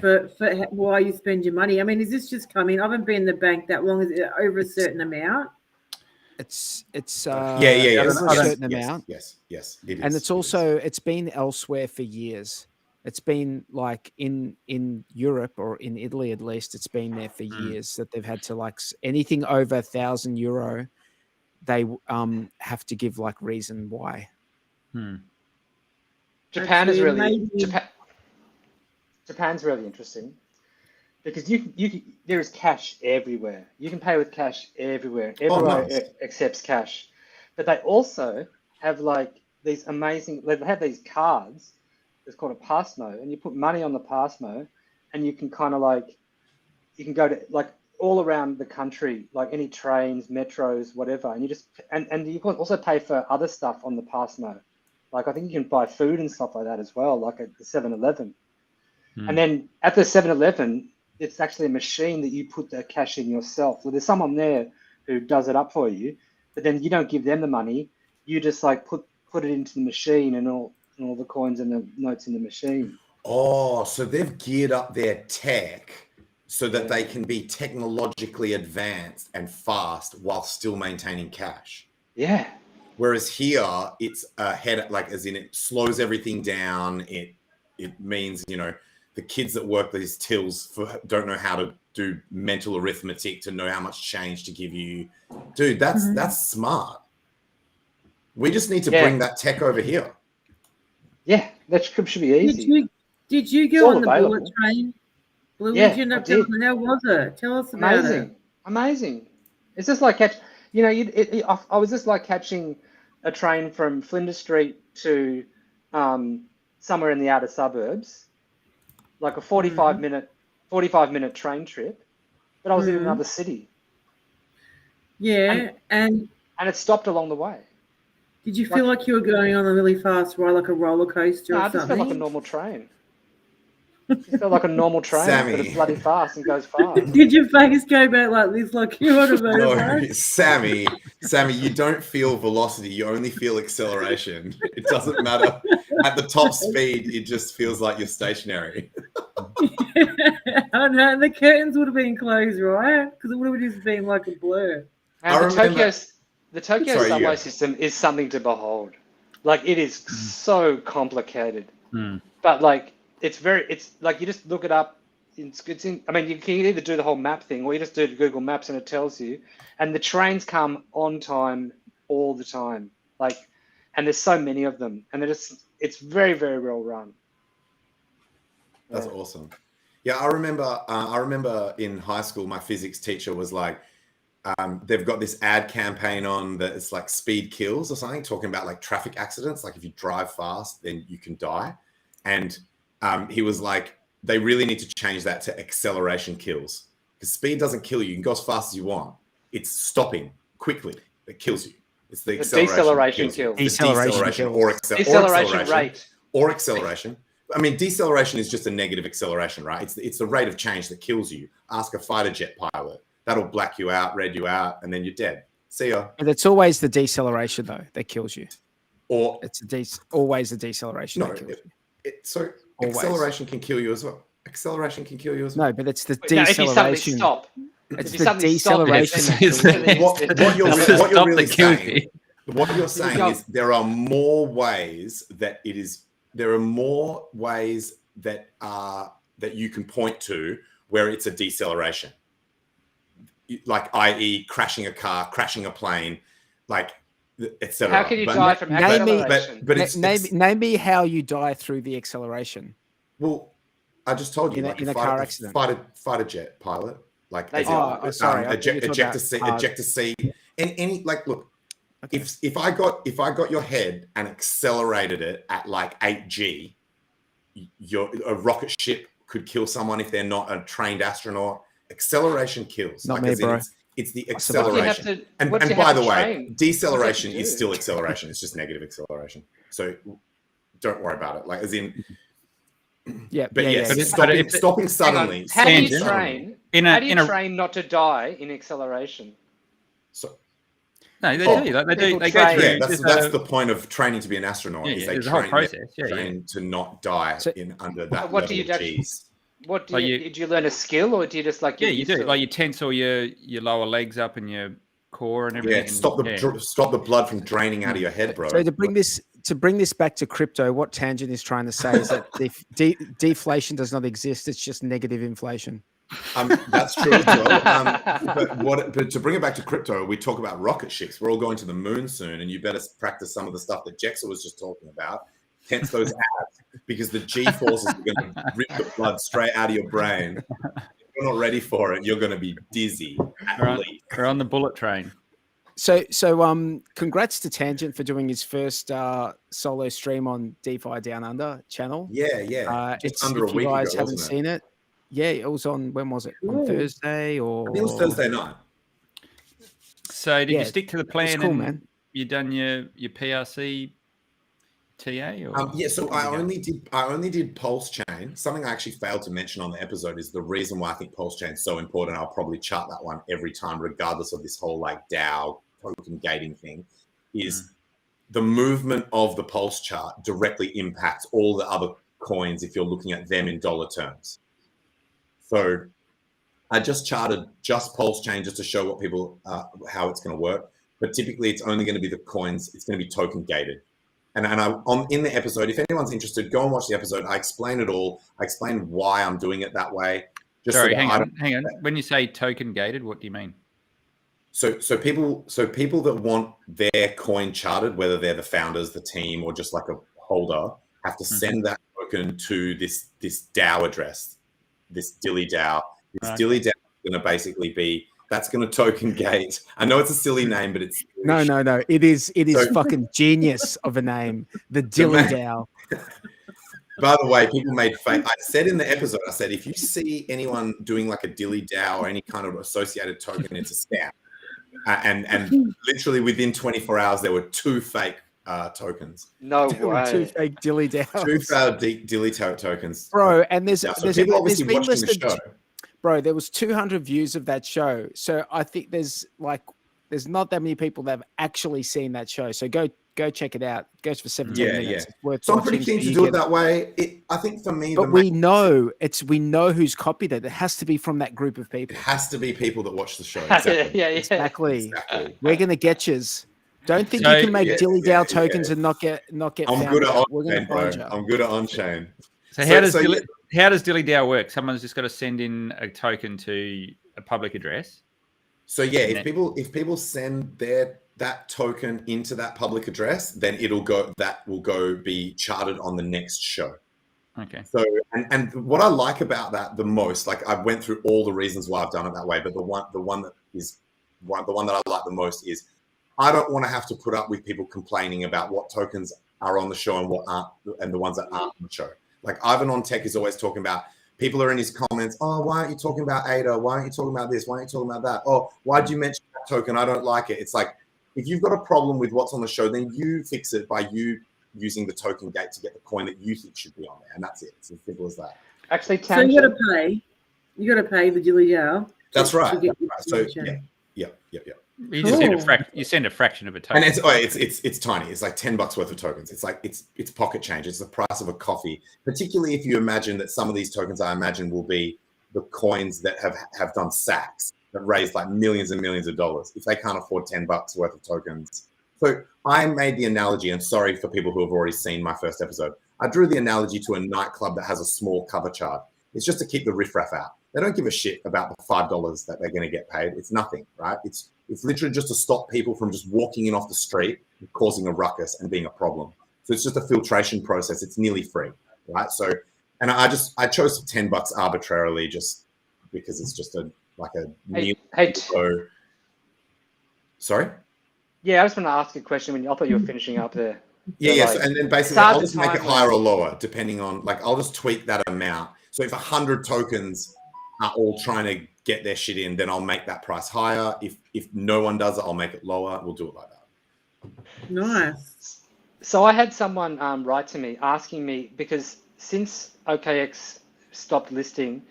for why you spend your money. I mean, is this just coming? I haven't been in the bank that long. Is it over a certain amount? It's over a certain amount. Yes, it is. And it's also it's been elsewhere for years. It's been like in Europe or in Italy at least. It's been there for years that they've had to like anything over €1,000, they have to give like reason why. Japan is really Japan's really interesting because there is cash everywhere. You can pay with cash everywhere. Everyone accepts cash, but they also have like these amazing. They have these cards. It's called a Passmo, and you put money on the Passmo, and you can kind of like you can go to like all around the country, like any trains, metros, whatever, and you just and you can also pay for other stuff on the Passmo. Like I think you can buy food and stuff like that as well, like at the 7-Eleven. And then at the 7-Eleven, it's actually a machine that you put the cash in yourself. So there's someone there who does it up for you, but then you don't give them the money. You just like put it into the machine and all the coins and the notes in the machine. Oh, so they've geared up their tech so that they can be technologically advanced and fast while still maintaining cash. Yeah. Whereas here, it's a head, like as in it slows everything down. It means, the kids that work these tills don't know how to do mental arithmetic to know how much change to give you. Dude, that's smart. We just need to bring that tech over here. Yeah, that should be easy. Did you go on the bullet train? Blue, yeah, did you end up doing it? How was it? Tell us about it. Amazing. It's just like I was just like catching a train from Flinders Street to somewhere in the outer suburbs, like a 45 minute train trip, but I was in another city. Yeah, and it stopped along the way. Did you feel like you were going on a really fast ride, like a roller coaster or something? No, I just felt like a normal train. It felt like a normal train, but it's bloody fast and goes fast. Did your face go back like this, like you on a motorbike? No, Sammy, you don't feel velocity. You only feel acceleration. It doesn't matter. At the top speed, it just feels like you're stationary. I know. And the curtains would have been closed, right? Because it would have just been like a blur. And the Tokyo subway system is something to behold. Like it is so complicated, but like it's like you just look it up. I mean, you can either do the whole map thing or you just do Google Maps and it tells you. And the trains come on time all the time. Like, and there's so many of them, and it's very, very well run. That's awesome. Yeah, I remember in high school, my physics teacher was like, they've got this ad campaign on that it's like speed kills or something, talking about like traffic accidents. Like if you drive fast, then you can die. And he was like, they really need to change that to acceleration kills, because speed doesn't kill you. You can go as fast as you want. It's stopping quickly that kills you. It's the acceleration kills. Deceleration or acceleration. I mean, deceleration is just a negative acceleration, right? It's the rate of change that kills you. Ask a fighter jet pilot. That'll black you out, red you out, and then you're dead. See ya. And it's always the deceleration, though, that kills you. Or it's always the deceleration that kills you. Always. Acceleration can kill you as well. Acceleration can kill you as well. No, but it's the deceleration. If you suddenly stop. It's the deceleration. What you're saying is there are more ways that you can point to where it's a deceleration. Like, i.e., crashing a car, crashing a plane. Like, etc. How can you die from acceleration? But name me how you die through the acceleration. Well, I just told you, in a car accident. Fighter jet pilot, like sorry, ejector seat, and any look. Okay. If I got your head and accelerated it at like 8G, a rocket ship could kill someone if they're not a trained astronaut. Acceleration kills. Not me, bro. It's the acceleration. And by the way, deceleration is still acceleration. It's just negative acceleration. So don't worry about it. Like as in, stopping suddenly. How do you train? How do you train not to die in acceleration? No, they do. They go through. Yeah, that's the point of training to be an astronaut. Is they train, whole process. train to not die under that what level do you of G's. What do you learn a skill, or do you just like? Yeah, you do. Like you tense all your lower legs up and your core and everything. Yeah, stop the blood from draining out of your head, bro. So to bring this back to crypto, what Tangent is trying to say is that deflation does not exist. It's just negative inflation. That's true as well. But to bring it back to crypto, we talk about rocket ships. We're all going to the moon soon, and you better practice some of the stuff that Jexa was just talking about. Tense those abs, because the G forces are going to rip the blood straight out of your brain. If you're not ready for it, you're going to be dizzy. We're on the bullet train. So congrats to Tangent for doing his first solo stream on DeFi Down Under channel. Yeah. Just under a week ago, if you guys haven't seen it. Yeah, it was on, when was it? On Thursday or? I think it was Thursday night. So did you stick to the plan? It's cool, man. You done your PRC TA? Or so I only did PulseChain. Something I actually failed to mention on the episode is the reason why I think PulseChain is so important. I'll probably chart that one every time, regardless of this whole DAO token gating thing, is the movement of the Pulse chart directly impacts all the other coins if you're looking at them in dollar terms. So I just charted just PulseChain just to show what people how it's going to work. But typically, it's only going to be the coins. It's going to be token gated. And in the episode, if anyone's interested, go and watch the episode. I explain it all. I explain why I'm doing it that way. Hang on. When you say token gated, what do you mean? So people that want their coin charted, whether they're the founders, the team, or just like a holder, have to send that token to this DAO address, this Dilly Dow. This Dilly Dow is going to basically be, that's going to token gate. I know it's a silly name, but it's no. It is fucking genius of a name. The Dilly Dow. By the way, people made fake. I said in the episode, I said, if you see anyone doing like a Dilly Dow or any kind of associated token, it's a scam. And literally within 24 hours, there were 2 fake tokens. No way. 2 fake Dilly Dow. 2 fake Dilly Dow tokens. Bro, and there's people obviously been watching the show. Bro, there was 200 views of that show. So I think there's not that many people that have actually seen that show. So go check it out. It goes for 17 minutes. Yeah. It's worth so I'm pretty keen to do it that way. I think for me, but we know who's copied it. It has to be from that group of people. It has to be people that watch the show. Exactly. We're gonna get yous. Don't think you can make Dilly Dow tokens and not get. I'm good at on-chain, bro. I'm good at on-chain. So how does Dilly Dow work? Someone's just got to send in a token to a public address. So if people send that token into that public address, then that will go be charted on the next show. Okay. So and what I like about that the most, like I went through all the reasons why I've done it that way, but the one that I like the most is I don't want to have to put up with people complaining about what tokens are on the show and what aren't, and the ones that aren't on the show. Like Ivan on Tech is always talking about, people are in his comments, oh, why aren't you talking about ADA? Why aren't you talking about this? Why aren't you talking about that? Oh, why'd you mention that token? I don't like it. It's like, if you've got a problem with what's on the show, then you fix it by you using the token gate to get the coin that you think should be on there. And that's it. It's as simple as that. Actually, so you got to pay the Dilly Dow. That's right. So yeah. You just send a fraction of a token, and it's tiny. It's like $10 worth of tokens. It's like it's pocket change. It's the price of a coffee. Particularly if you imagine that some of these tokens, I imagine, will be the coins that have done sacks that raised like millions and millions of dollars. If they can't afford $10 worth of tokens, so I made the analogy. And sorry for people who have already seen my first episode. I drew the analogy to a nightclub that has a small cover chart. It's just to keep the riffraff out. They don't give a shit about the $5 that they're going to get paid. It's nothing, right? It's literally just to stop people from just walking in off the street, causing a ruckus and being a problem. So it's just a filtration process. It's nearly free, right? So, and I chose $10 arbitrarily just because it's just Sorry? Yeah, I just want to ask a question. I thought you were finishing up there. Yeah. So, and then basically I'll just make it higher or lower depending on, like, I'll just tweak that amount. So if 100 tokens are all trying to get their shit in, then I'll make that price higher. If no one does it, I'll make it lower. We'll do it like that. Nice. So I had someone write to me asking me, because since OKX stopped listing,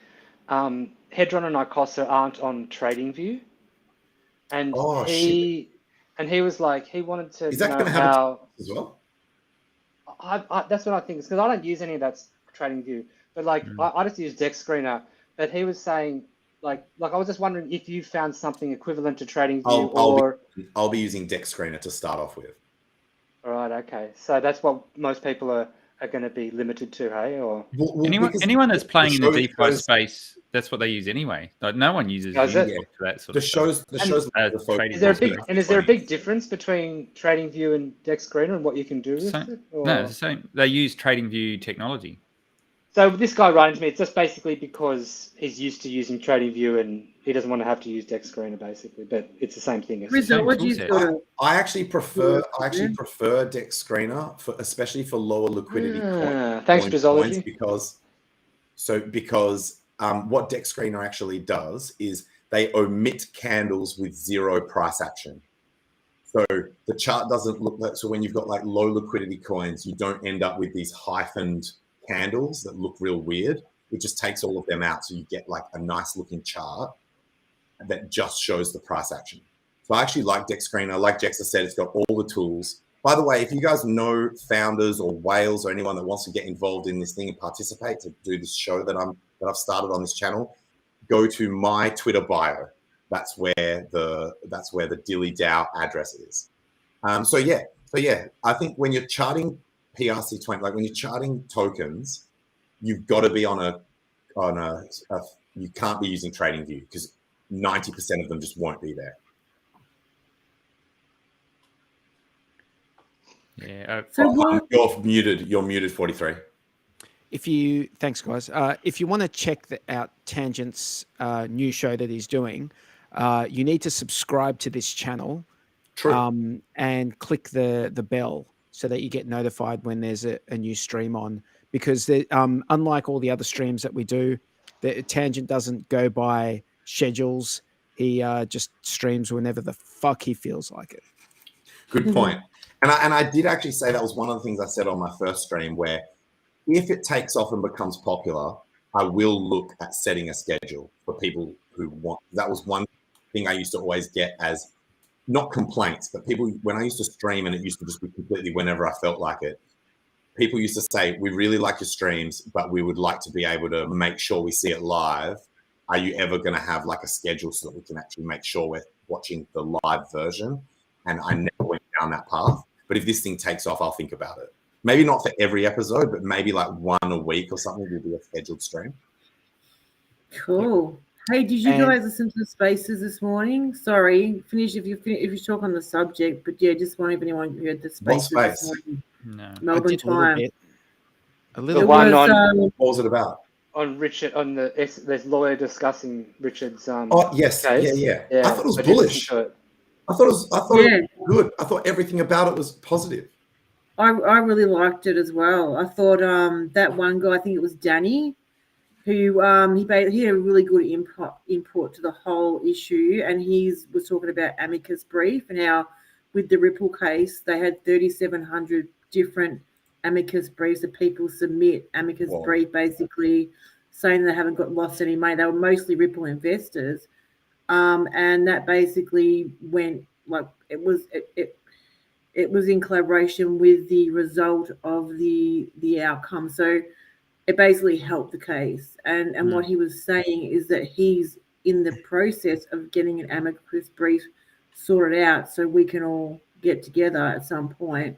Hedron and Icosa aren't on TradingView. And he was like, he wanted to Is that know going to happen how as well? that's what I think. Because I don't use any of that TradingView, but like I just use Dex Screener. But he was saying like I was just wondering if you found something equivalent to TradingView I'll be using Dex Screener to start off with. All right. Okay. So that's what most people are going to be limited to, hey? Or anyone that's playing in the DeFi space, that's what they use anyway. Like no one uses for that sort of stuff. Is there a big difference between TradingView and Dex Screener and what you can do with it? Or? No, it's the same. They use TradingView technology. So this guy writing to me, it's just basically because he's used to using TradingView and he doesn't want to have to use Dex Screener, basically. But it's the same thing. I actually prefer Dex Screener especially for lower liquidity coins. Thanks, Brizology. Because what Dex Screener actually does is they omit candles with zero price action. So the chart doesn't look like, so when you've got like low liquidity coins, you don't end up with these hyphened candles that look real weird. It just takes all of them out. So you get like a nice looking chart that just shows the price action. So I actually like Dex Screener. Like Jexa said, it's got all the tools. By the way, if you guys know founders or whales or anyone that wants to get involved in this thing and participate to do this show that I've started on this channel, go to my Twitter bio. That's where the Dilly Dow address is. So yeah, I think when you're charting PRC20, like when you're charting tokens, you've got to be you can't be using TradingView because 90% of them just won't be there. Yeah. You're muted, 43. Thanks guys. If you want to check out Tangent's new show that he's doing, you need to subscribe to this channel. True. And click the bell so that you get notified when there's a new stream on, because unlike all the other streams that we do, the Tangent doesn't go by schedules. He just streams whenever the fuck he feels like it. Good point. And I did actually say that was one of the things I said on my first stream, where if it takes off and becomes popular, I will look at setting a schedule for people who want. That was one thing I used to always get as not complaints, but people, when I used to stream and it used to just be completely whenever I felt like it, people used to say, we really like your streams, but we would like to be able to make sure we see it live. Are you ever going to have like a schedule so that we can actually make sure we're watching the live version? And I never went down that path. But if this thing takes off, I'll think about it. Maybe not for every episode, but maybe like one a week or something will be a scheduled stream. Cool. Hey, did you guys listen to the Spaces this morning? Sorry, finish if you talk on the subject, but yeah, just wondering if anyone heard the Spaces this morning. No. Melbourne time. A little the one what was it about? On Richard, there's lawyer discussing Richard's yes, case. Yeah. I thought it was bullish. I thought it was good. I thought everything about it was positive. I really liked it as well. I thought that one guy, I think it was Danny, who he had a really good input to the whole issue, and he was talking about amicus brief and how with the Ripple case they had 3,700 different amicus briefs that people submit amicus brief, basically saying they haven't got lost any money. They were mostly Ripple investors, and that basically went like it was in collaboration with the result of the outcome. So it basically helped the case. And what he was saying is that he's in the process of getting an amicus brief sorted out so we can all get together at some point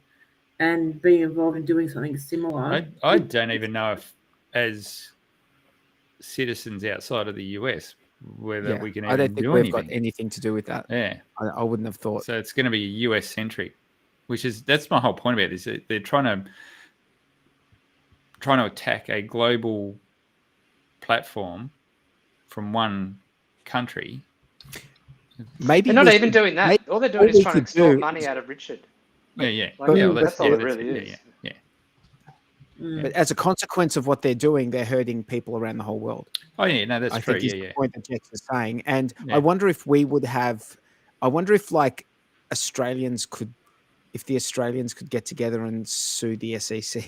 and be involved in doing something similar. I don't even know if as citizens outside of the US whether we can I even don't think do we've anything. got anything to do with that. Yeah, I wouldn't have thought. so. It's going to be US centric, that's my whole point about this. They're trying to attack a global platform from one country. Maybe They're not we even should- doing that. maybe All they're all doing is we trying to could extort do money is- out of Richard. Yeah. Like, Yeah, that's all it really is. Yeah. But as a consequence of what they're doing, they're hurting people around the whole world. Oh yeah, no, that's I true. think is Yeah, the yeah. point that Jex is saying. And Yeah. I wonder if we would have, I wonder if like Australians could, if the Australians could get together and sue the SEC.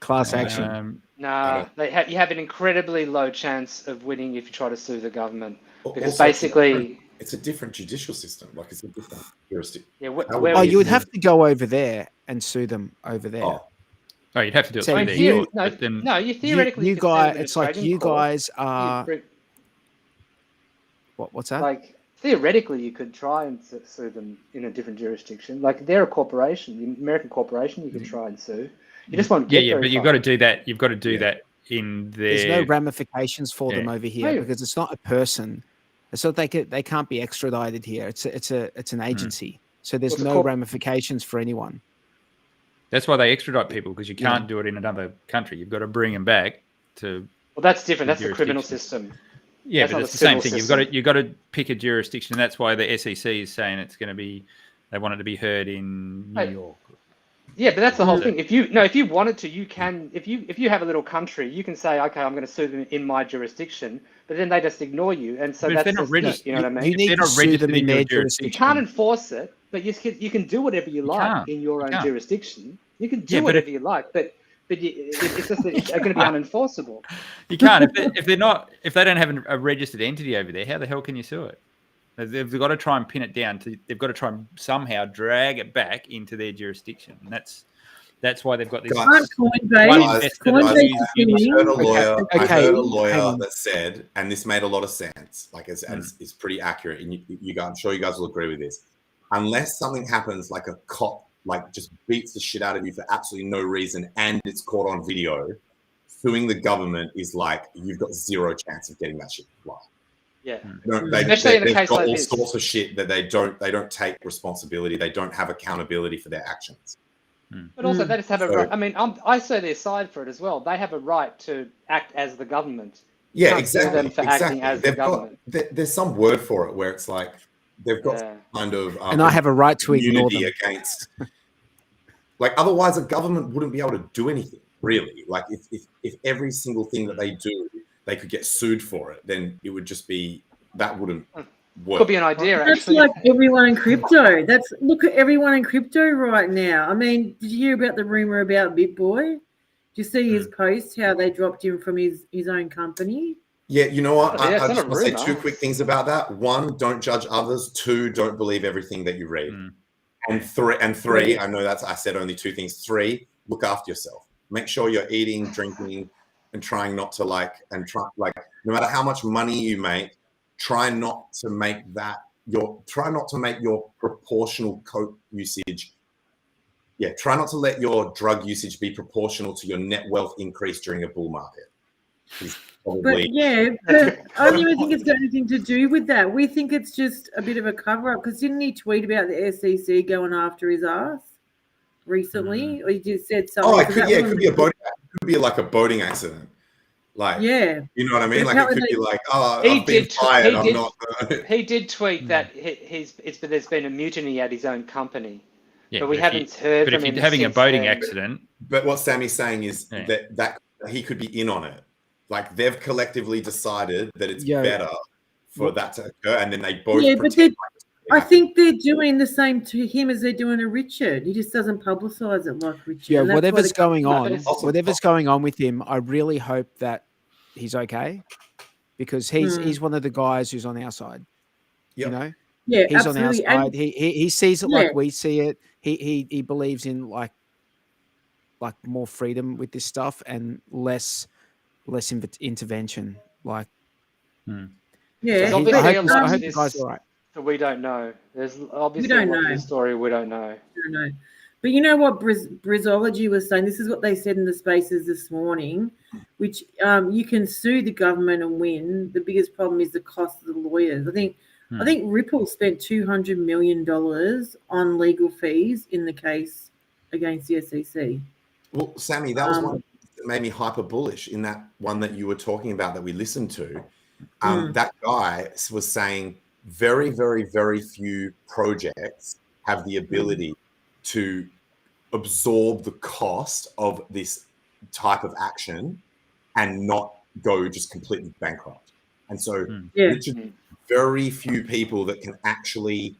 Class action. Nah, you have an incredibly low chance of winning if you try to sue the government. Because Also, basically, it's a different judicial system. Like it's a different jurisdiction. yeah, Oh, you would have to go over there and sue them over there. Oh, you'd have to do it So through you- there. But then, no, you theoretically you could sue guys, an it's like Australian you court. guys are. You- What's that? Like theoretically, you could try and sue them in a different jurisdiction. Like they're a corporation, the American corporation. You could try and sue. You just won't get very but you've far. got to do that. You've got to do that in There's their. no ramifications for them over here No. because it's not a person. So they can't be extradited here. It's an agency. So there's Well, no ramifications for anyone. That's why they extradite people, because you can't do it in another country. You've got to bring them back to. Well, that's different. the That's the criminal jurisdiction. system. Yeah, That's but not it's the the same civil thing. You've got to pick a jurisdiction. That's why the SEC is saying it's going to be. They want it to be heard in New York. Yeah, but that's the whole thing. If you wanted to, you can. If you have a little country, you can say, okay, I'm going to sue them in my jurisdiction, but then they just ignore you, and so But if that's they're not just, registered, you know what I mean. You need they're to not sue them registered in in your their jurisdiction. You jurisdiction. can't enforce it, but you can do whatever you like can't. in your You own can't. jurisdiction. You can do Yeah, but whatever you like, but it's just that it's going to be unenforceable. You can't if they don't have a registered entity over there. How the hell can you sue it? They've got to try and pin it down. They've got to try and somehow drag it back into their jurisdiction. And that's why they've got this. Aren't Coinbase? I heard a lawyer. I heard a hang lawyer on. that said, and this made a lot of sense. Like it's pretty accurate, and you guys, I'm sure you guys will agree with this. Unless something happens, like a cop like just beats the shit out of you for absolutely no reason, and it's caught on video, suing the government is like you've got zero chance of getting that shit right. Yeah, Especially in a case got like all this. sorts of shit that they don't take responsibility. They don't have accountability for their actions. But also, they just have a right. I mean, I say their side for it as well. They have a right to act as the government. You Yeah, can't sue exactly. them for acting as the government. There's some word for it where it's like they've got some kind of And I have a right to ignore immunity them. against. Like otherwise, a government wouldn't be able to do anything really. Like if every single thing that they do, they could get sued for it, then it would just be that wouldn't work. Could be an idea. That's Actually, like everyone in crypto. Look at everyone in crypto right now. I mean, did you hear about the rumor about BitBoy? Did you see his post? How they dropped him from his own company? Yeah, you know what? Yeah, it's I not just a want to say rumor. two quick things about that. One, don't judge others. Two, don't believe everything that you read. And three, I know I said only two things. Three, look after yourself. Make sure you're eating, drinking, and trying not to no matter how much money you make, try not to make your proportional coke usage. Yeah, try not to let your drug usage be proportional to your net wealth increase during a bull market. But I don't even think it's got anything to do with that. We think it's just a bit of a cover up because didn't he tweet about the SEC going after his ass recently? Or he just said something? Oh, it could be a boating. It could be like a boating accident. Like, yeah, you know what I mean? Like, it could be like, oh, He I've been did- fired. he I'm did- not. he did tweet that there's been a mutiny at his own company. Yeah, but we if haven't heard But from if him you're having a since boating then. accident, But what Sammy's saying is Yeah. that he could be in on it. Like they've collectively decided that it's better for that to occur, and then they both. Yeah, but pretend I think they're doing the same to him as they're doing to Richard. He just doesn't publicize it like Richard. Yeah, and that's why whatever's they- going on, Also- whatever's going on with him, I really hope that he's okay because he's one of the guys who's on our side. Yep. You know, Yeah, he's on our absolutely. side. And He sees it Yeah. like we see it. He believes in like more freedom with this stuff and less intervention. Like, yeah, There's I obviously hope a the lot guys to are all right. that we don't know. There's obviously don't a lot to know. the story we don't know. I don't know. But you know what Brizology was saying? This is what they said in the spaces this morning, which you can sue the government and win. The biggest problem is the cost of the lawyers. I think Ripple spent $200 million on legal fees in the case against the SEC. Well, Sammy, that was one that made me hyper bullish in that one that you were talking about that we listened to. That guy was saying very, very, very few projects have the ability to absorb the cost of this type of action and not go just completely bankrupt. And so literally very few people that can actually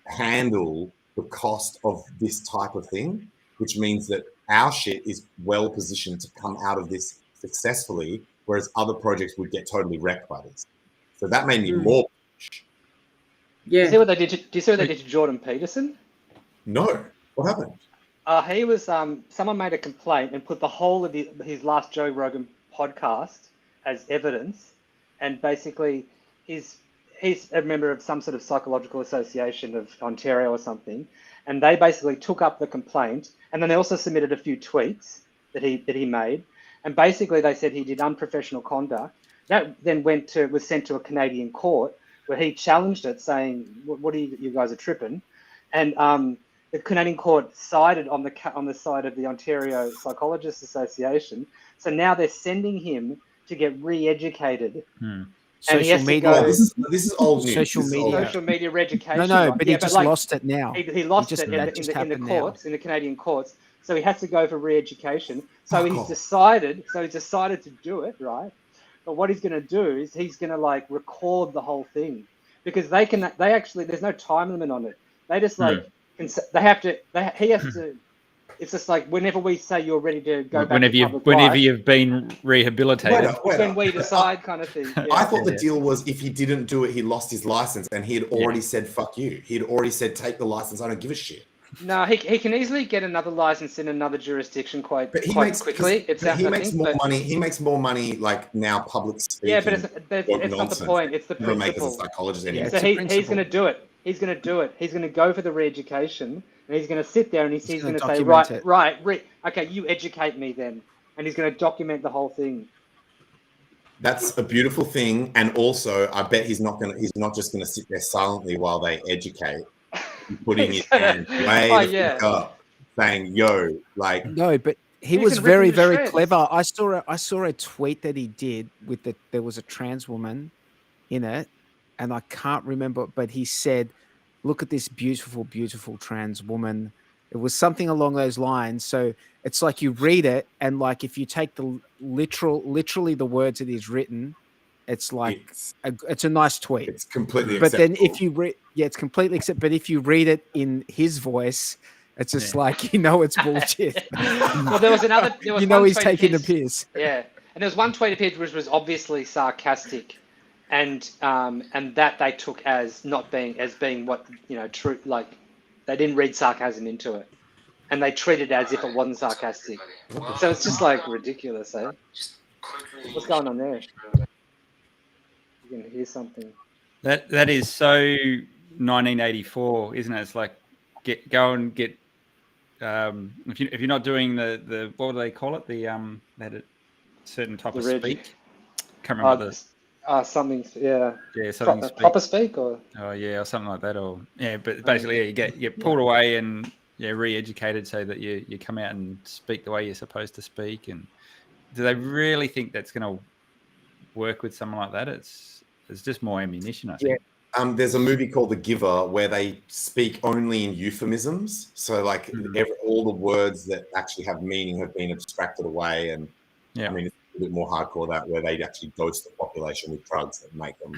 handle the cost of this type of thing, which means that our shit is well positioned to come out of this successfully, whereas other projects would get totally wrecked by this. So that made me more. Yeah. Do you see what they did? Do you see what they did to Jordan Peterson? No. What happened? He was someone made a complaint and put the whole of his last Joe Rogan podcast as evidence, and basically he's a member of some sort of psychological association of Ontario or something, and they basically took up the complaint, and then they also submitted a few tweets that he made, and basically they said he did unprofessional conduct. That then was sent to a Canadian court where he challenged it, saying, "What are you guys are tripping?" And the Canadian court sided on the side of the Ontario Psychologists Association. So now they're sending him to get re-educated. And social media. This is old news. Social media. Social media re-education. No, but he just lost it now. He lost it in the courts, in the Canadian courts. So he has to go for re-education. So he's decided to do it, right? But what he's going to do is he's going to record the whole thing, because there's no time limit on it. They just he has to. It's just like whenever we say you're ready to go back. Whenever you've been rehabilitated. When we decide, kind of thing. Yeah. I thought the deal was if he didn't do it, he lost his license, and he had already said "fuck you." He'd already said, "Take the license. I don't give a shit." No, he can easily get another license in another jurisdiction quite quickly. He makes more money. He makes more money now public speaking. Yeah, but it's not the point. It's the principle. Make as a psychologist anyway. So he's going to do it. He's going to do it. He's going to go for the re-education, and he's going to sit there and he's going to say, right, okay, you educate me then, and he's going to document the whole thing. That's a beautiful thing, and also I bet he's not just going to sit there silently while they educate. Putting his hand way up, saying, "Yo, no," but he was very, very clever. I saw a tweet that he did there was a trans woman in it, and I can't remember, but he said, "Look at this beautiful, beautiful trans woman." It was something along those lines. So it's like you read it, and if you take the literally the words that he's written, it's it's a nice tweet. It's completely but acceptable. Then if you read, it's completely acceptable. But if you read it in his voice, it's just it's bullshit. Well, there was he's taking the piss. Yeah, and there was one tweet of his which was obviously sarcastic, and that they took as being what true. They didn't read sarcasm into it, and they treated it as if it wasn't sarcastic. So it's just ridiculous, eh? What's going on there? You can hear something. That is so 1984, isn't it? It's like go and get if you're not doing the what do they call it? They had a certain type of speak. Can't remember something. Something proper speak or or something like that, or but basically you get pulled away and re-educated so that you come out and speak the way you're supposed to speak. And do they really think that's going to work with someone like that? It's just more ammunition, I think. There's a movie called The Giver where they speak only in euphemisms. So all the words that actually have meaning have been abstracted away. And I mean, it's a bit more hardcore that where they actually dose the population with drugs that make them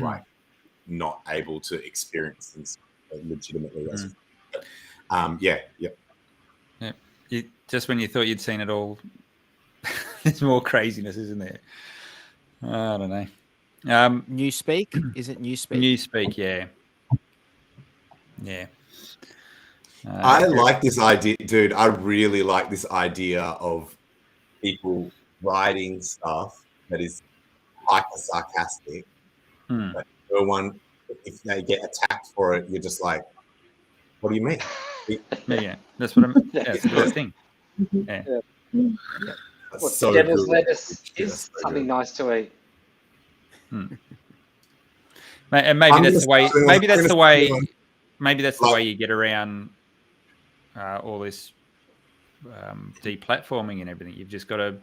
not able to experience things legitimately. Just when you thought you'd seen it all, there's more craziness, isn't there? I don't know. Newspeak? Is it Newspeak? Newspeak, yeah. I like this idea, dude. I really like this idea of people writing stuff that is hyper sarcastic. But no one, if they get attacked for it, you're just like, what do you mean? Yeah, that's what I'm. Yeah, it's the best thing. Yeah. That's What, so devil's good. lettuce Yeah, is so something good. nice to eat. And maybe I'm that's gonna the way. start doing- Maybe I'm that's the gonna way. start doing- Maybe that's the way you get around all this deplatforming and everything. You've just got to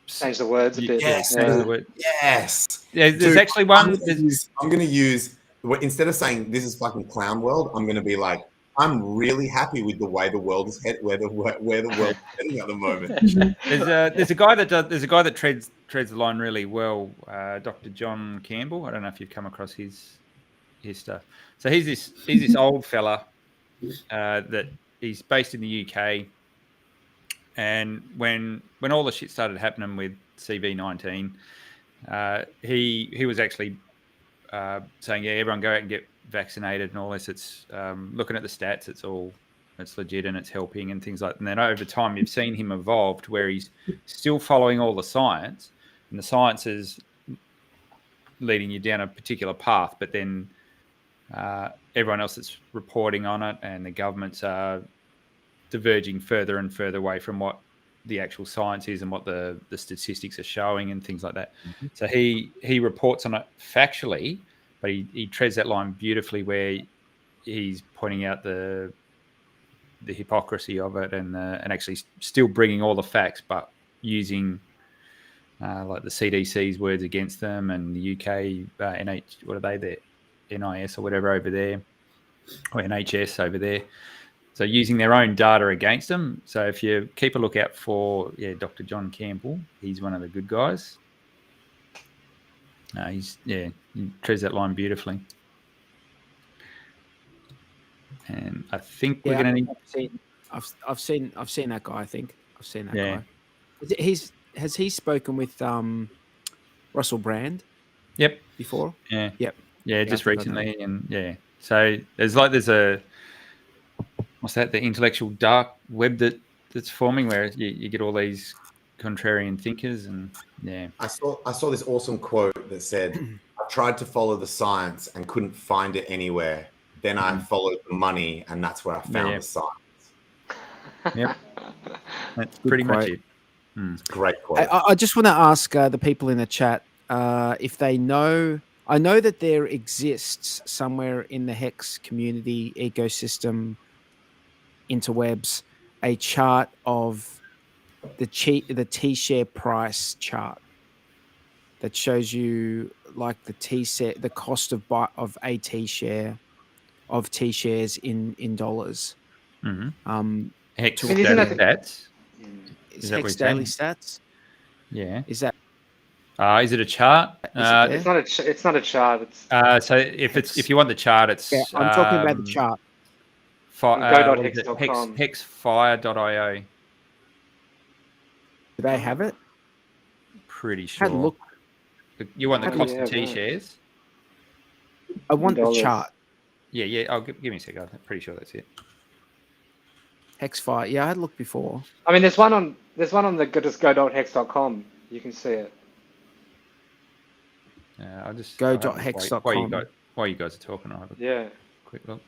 Change the words a bit. Yes, change the word. yes. There's Dude, actually one. I'm going to use instead of saying this is fucking clown world, I'm going to be like, I'm really happy with the way the world is headed, where the world is heading at the moment. There's a guy that treads the line really well. Dr. John Campbell. I don't know if you've come across his stuff. So he's this old fella that he's based in the UK. And when all the shit started happening with CV-19, he was actually saying, yeah, everyone go out and get vaccinated and all this. It's looking at the stats, it's legit and it's helping and things like that. And then over time, you've seen him evolve to where he's still following all the science, and the science is leading you down a particular path, but then everyone else that's reporting on it and the governments are diverging further and further away from what the actual science is and what the statistics are showing and things like that. Mm-hmm. So he reports on it factually, but he treads that line beautifully where he's pointing out the hypocrisy of it and actually still bringing all the facts, but using like the CDC's words against them and the UK what are they, the NIS or whatever over there, or NHS over there. So using their own data against them. So if you keep a lookout for Dr. John Campbell, he's one of the good guys. He treads that line beautifully. And I think we're going to. I've seen that guy. I think I've seen that guy. Has he spoken with Russell Brand? Yep. Before. Yeah. Yep. Yeah, just recently, and so there's a what's that? The intellectual dark web that's forming where you get all these contrarian thinkers, and I saw this awesome quote that said, "I tried to follow the science and couldn't find it anywhere. Then I followed the money, and that's where I found the science." Yep, that's pretty much it. Great quote. I just want to ask the people in the chat if they know. I know that there exists somewhere in the HEX community ecosystem interwebs a chart of the T-share price chart that shows you like the cost of a T-share of T-shares in dollars. Mm-hmm. HEX daily stats. Is HEX daily stats? Yeah. Is that? Is it a chart? It's not a chart. It's so if you want the chart, it's I'm talking about the chart. Go.hex.com. Hexfire.io. Do they have it? Pretty sure. Look. You want the cost of T-shares? I want the chart. Yeah. I'll give me a second. I'm pretty sure that's it. Hexfire. Yeah, I had looked before. I mean, there's one on the go.hex.com. You can see it. I'll just go.hex.com. While you guys are talking, I'll have a quick look.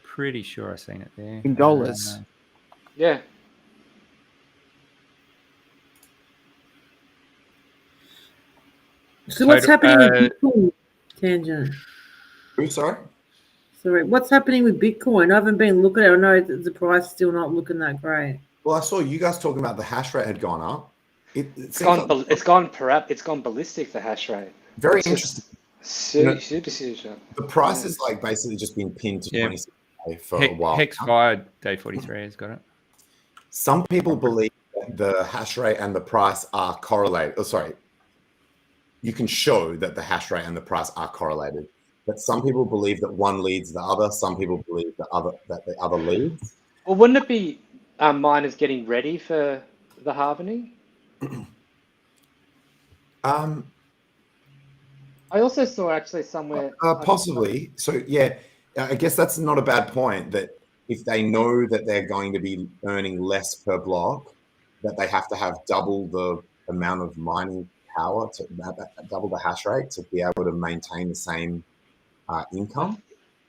Pretty sure I've seen it there. In dollars. Yeah. So what's happening with Bitcoin, Tangent? Sorry? Sorry, what's happening with Bitcoin? I haven't been looking at it. I know that the price is still not looking that great. Well, I saw you guys talking about the hash rate had gone up. It's gone ballistic, the hash rate. Very interesting. Super. The price has like basically just been pinned to 26 for a while. Hexfire Day 43 has got it. Some people believe that the hash rate and the price are correlated. Oh, sorry. You can show that the hash rate and the price are correlated. But some people believe that one leads the other. Some people believe that the other leads. Well, wouldn't it be miners getting ready for the halvening? I also saw actually somewhere. Possibly. So yeah, I guess that's not a bad point. That if they know that they're going to be earning less per block, that they have to have double the amount of mining power to double the hash rate to be able to maintain the same income.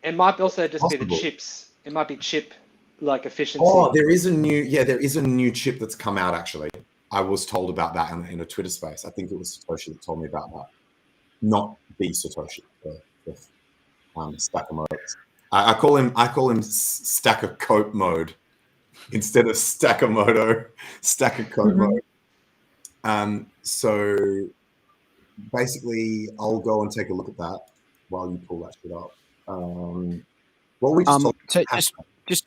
It might also just Possible. be the chips. It might be chip like efficiency. Oh, there is a new chip that's come out actually. I was told about that in a Twitter space. I think it was Satoshi that told me about that. Not the Satoshi, the stacker modes. I call him stacker coat mode instead of Stackermoto, stacker coat mode. So basically, I'll go and take a look at that while you pull that shit up. What we just talked so just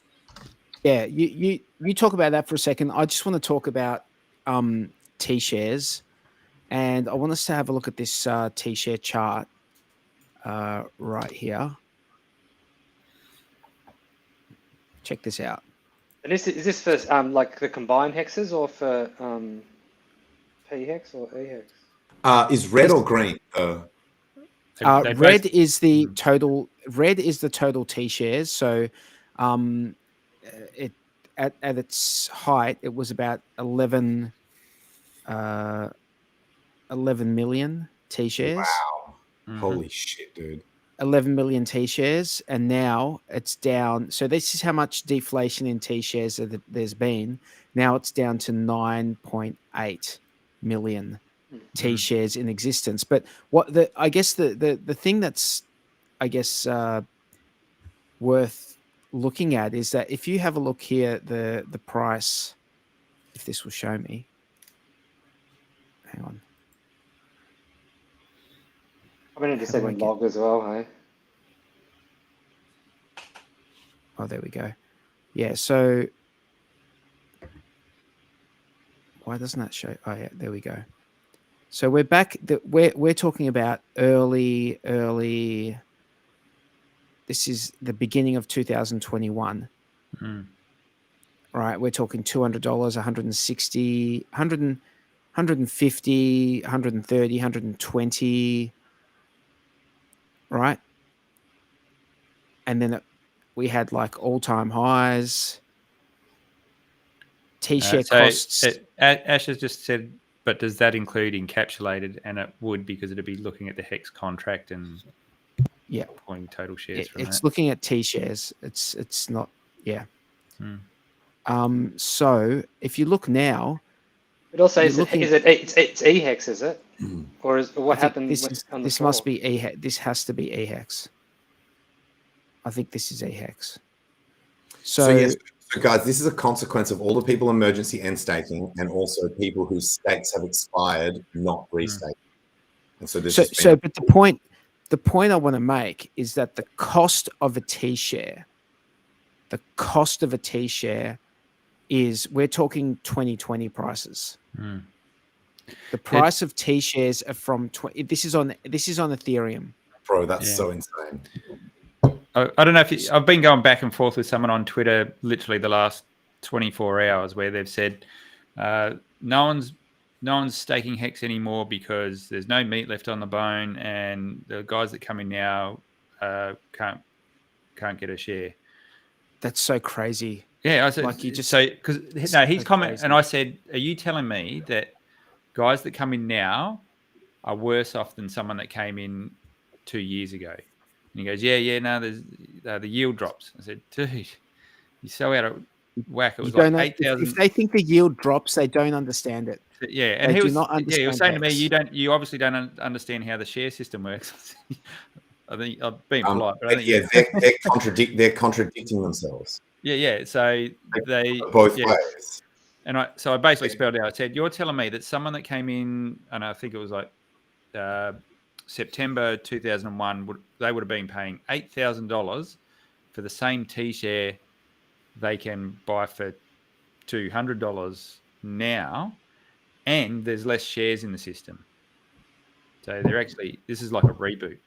yeah, you talk about that for a second. I just want to talk about T-shares, and I want us to have a look at this T-share chart right here. Check this out. And is this for like the combined hexes or for P-hex or E-hex? Is red or green? Red is the total. Red is the total T-shares. So, it at its height, it was about 11 million T-shares. Wow! Holy shit, dude! 11 million T-shares, and now it's down. So this is how much deflation in T-shares that there's been. Now it's down to 9.8 million T-shares in existence. But what I guess the thing that's worth looking at is that if you have a look here, the price, if this will show me, hang on. I'm going to just second log as well, hey? Oh, there we go. Yeah, so why doesn't that show? Oh, yeah, there we go. So we're back. We're talking about early. This is the beginning of 2021. Right, we're talking $200, 160, 150, 130, 120. Right, and then we had like all-time highs. T-share costs. Ash has just said, but does that include encapsulated? And it would, because it'd be looking at the HEX contract and pulling total shares from it's that. looking at T-shares. It's not. Yeah. So if you look now, it also it's E-hex, is it? Or what happened? This must be E-hex. This has to be E-hex. I think this is E-hex. So yes, so guys, this is a consequence of all the people emergency end staking, and also people whose stakes have expired not restaking. And so this. But the point I want to make is that the cost of a T-share, is, we're talking 2020 prices. The price of T-shares are from this is on Ethereum. Bro, that's so insane. I don't know if I've been going back and forth with someone on Twitter literally the last 24 hours where they've said no one's staking HEX anymore because there's no meat left on the bone, and the guys that come in now can't get a share. That's so crazy. Yeah, I said, like you just say, because he's comment, and I said, are you telling me that guys that come in now are worse off than someone that came in 2 years ago? And he goes, no, there's the yield drops. I said, dude, you're so out of whack. It was like 8,000. If they think the yield drops, they don't understand it. Yeah, and he was saying to me, you obviously don't understand how the share system works. I think I'm being polite, but I think they're contradicting themselves. Yeah. So they both ways. And I basically spelled it out. I said, you're telling me that someone that came in, and I think it was like September 2001, they would have been paying $8,000 for the same T-share they can buy for $200 now, and there's less shares in the system. So this is like a reboot.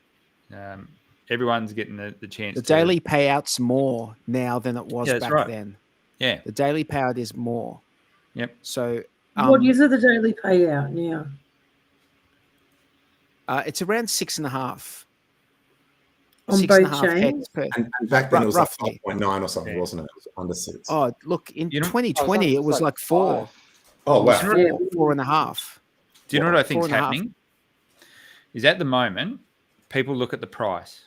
Everyone's getting the chance. The daily payout's more now than it was back then. Yeah, the daily payout is more. Yep. So what is it, the daily payout now? It's around 6.5. On both chains? And back then it was roughly like 5.9 or something, wasn't it? It was under 6. Oh, look, in 2020 it was like 4. Oh, wow. 4.5. Do you know what I think is happening? Is at the moment, people look at the price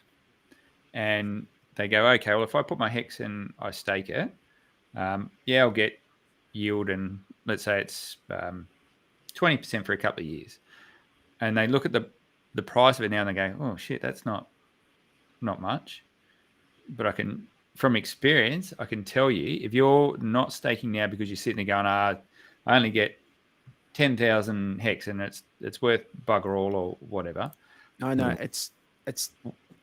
and they go, okay, well, if I put my HEX and I stake it, I'll get yield, and let's say it's 20% for a couple of years. And they look at the price of it now and they go, oh shit, that's not much. But I can, from experience, I can tell you, if you're not staking now because you're sitting there going, I only get 10,000 HEX and it's worth bugger all or whatever. I know it's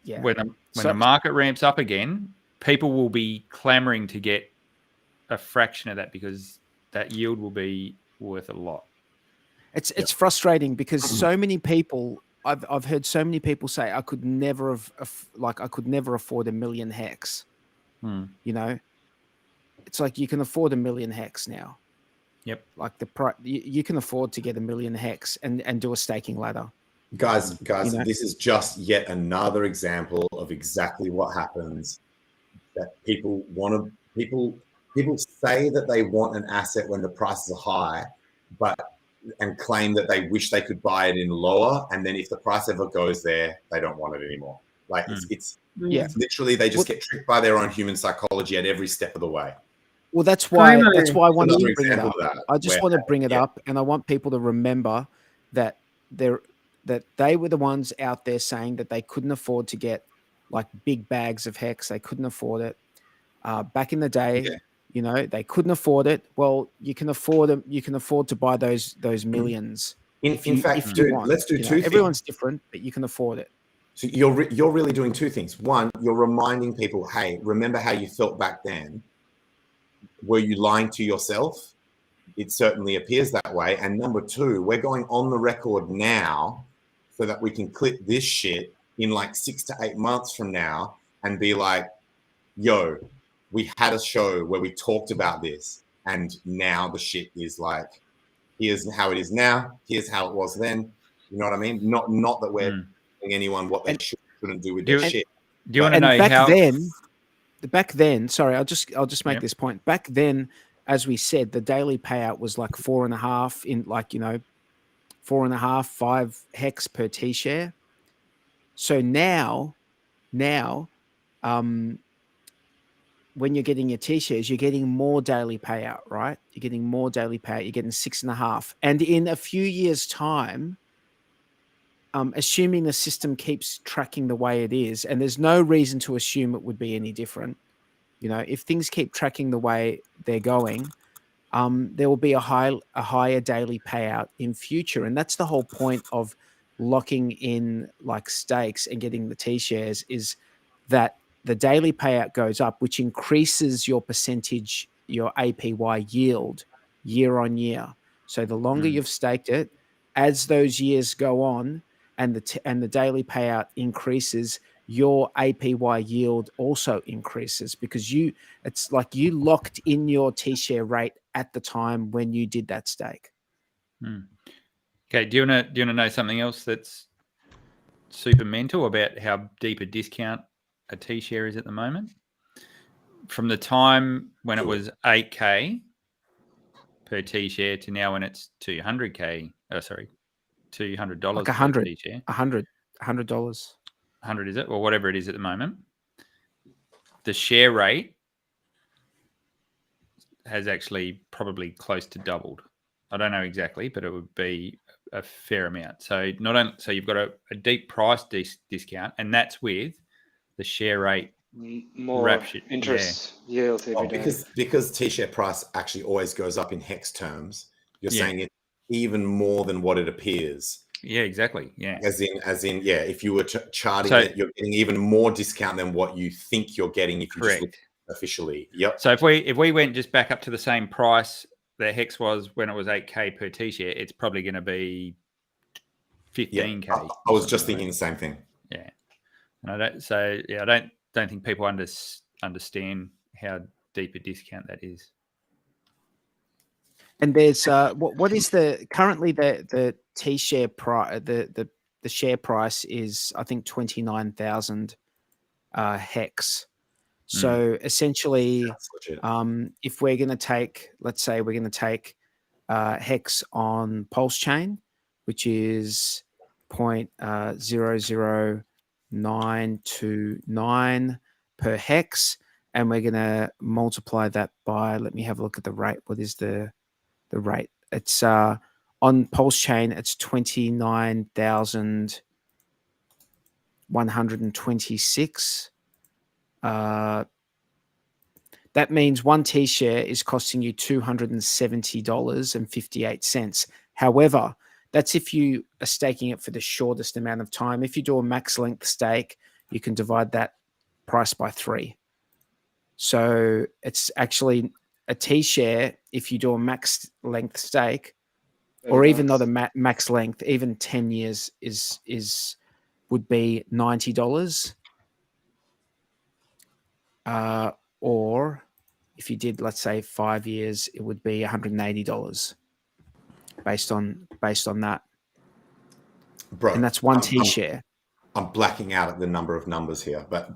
yeah. When the market ramps up again, people will be clamoring to get a fraction of that because that yield will be worth a lot. It's frustrating because so many people, I've heard so many people say I could never afford $1 million HEX. You know, it's like you can afford $1 million HEX now. Yep. Like you can afford to get $1 million HEX and do a staking ladder. Guys, You know? this is just yet another example of exactly what happens. That people say that they want an asset when the prices are high, and claim that they wish they could buy it in lower, and then if the price ever goes there, they don't want it anymore. Like it's literally they just get tricked by their own human psychology at every step of the way. Well, that's why I wanted Another to bring it up. I just want to bring it up, and I want people to remember that they were the ones out there saying that they couldn't afford to get like big bags of HEX. They couldn't afford it. Back in the day, you know, they couldn't afford it. Well, you can afford them. You can afford to buy those millions. In fact, dude, let's do two things. Everyone's different, but you can afford it. So you're really doing two things. One, you're reminding people, hey, remember how you felt back then? Were you lying to yourself? It certainly appears that way. And number two, we're going on the record now so that we can clip this shit in like 6 to 8 months from now and be like, yo, we had a show where we talked about this, and now the shit is like, here's how it is now, here's how it was then. You know what I mean? Not that we're telling anyone what they shouldn't do with their shit. Do you want to know how? Back then, sorry, I'll just make this point. Back then, as we said, the daily payout was like 4.5 in 4.5, 5 HEX per T share. So now, when you're getting your T shares, you're getting more daily payout, right? You're getting more daily payout. You're getting 6.5, and in a few years' time, assuming the system keeps tracking the way it is, and there's no reason to assume it would be any different. You know, if things keep tracking the way they're going, there will be a higher daily payout in future, and that's the whole point of locking in like stakes and getting the T shares, is that the daily payout goes up, which increases your percentage, your APY yield year on year. So the longer you've staked it, as those years go on, and the daily payout increases, your APY yield also increases, because it's like you locked in your T share rate at the time when you did that stake. Okay, do you want to know something else that's super mental about how deep a discount a T share is at the moment? From the time when it was 8K per T share to now when it's $200K. $200 like per T share. $100. 100 is it? Or whatever it is at the moment. The share rate has actually probably close to doubled. I don't know exactly, but it would be a fair amount. So you've got a deep price discount, and that's with the share rate more interest yield every day. Because T-share price actually always goes up in HEX terms. You're saying it even more than what it appears. Yeah, exactly. Yeah. As in, if you were charting it, you're getting even more discount than what you think you're getting if you just look officially. Yep. So if we went just back up to the same price that HEX was when it was 8K per T-share, it's probably going to be 15K. I was just thinking the same thing. Yeah. And I don't think people understand how deep a discount that is. And there's what is currently the T share price? The share price is, I think, 29,000 HEX. So essentially, if we're going to take, let's say we're going to take HEX on PulseChain, which is 0.00929% per hex, and we're going to multiply that by, let me have a look at the rate. What is the rate? It's on PulseChain, it's 29,126. That means one T-share is costing you $270.58. However, that's if you are staking it for the shortest amount of time. If you do a max length stake, you can divide that price by 3. So it's actually a T-share if you do a max length stake, or even not a max length, even 10 years would be $90. Or if you did, let's say 5 years, it would be $180 based on that. Bro, And that's one T-share. I'm blacking out at the number of numbers here, but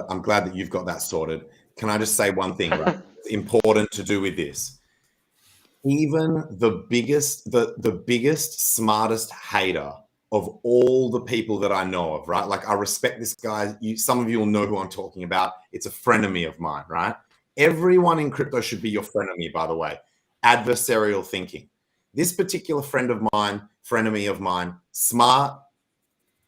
I'm glad that you've got that sorted. Can I just say one thing, right? It's important to do with this. Even the biggest, smartest hater of all the people that I know of, right? Like, I respect this guy. Some of you will know who I'm talking about. It's a frenemy of mine, right? Everyone in crypto should be your frenemy, by the way. Adversarial thinking. This particular frenemy of mine, smart,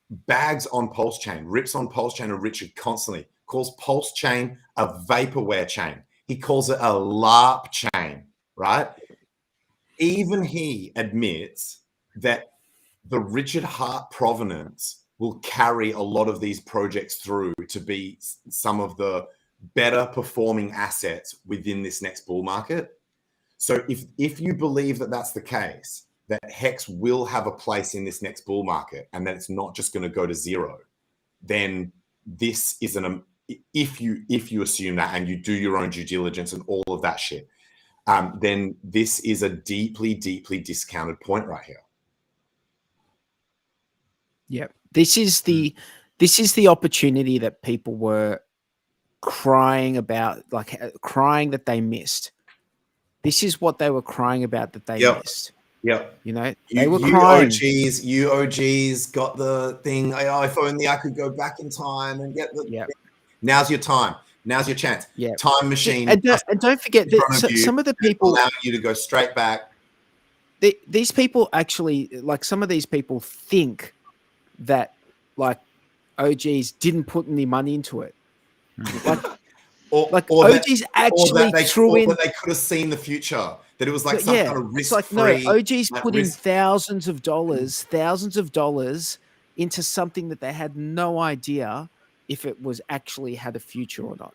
bags on PulseChain, rips on PulseChain and Richard constantly, calls PulseChain a vaporware chain. He calls it a LARP chain, right? Even he admits that the Richard Hart provenance will carry a lot of these projects through to be some of the better performing assets within this next bull market. So if you believe that that's the case, that HEX will have a place in this next bull market and that it's not just going to go to zero, then this is if you assume that and you do your own due diligence and all of that shit, then this is a deeply, deeply discounted point right here. Yeah, this is the opportunity that people were crying about, like crying that they missed. This is what they were crying about that they missed. Yep. You know, they were crying. You OGs got the thing. Oh, if only I could go back in time and get the. Yeah. Now's your time. Now's your chance. Yeah. Time machine. And don't forget that some of the people allow you to go straight back. These people actually, like, some of these people think that, like, OGs didn't put any money into it. Like, or OGs actually threw in. They could have seen the future. That it was like some kind of risk-free. It's like, no, OGs put in thousands of dollars into something that they had no idea if it was actually had a future or not.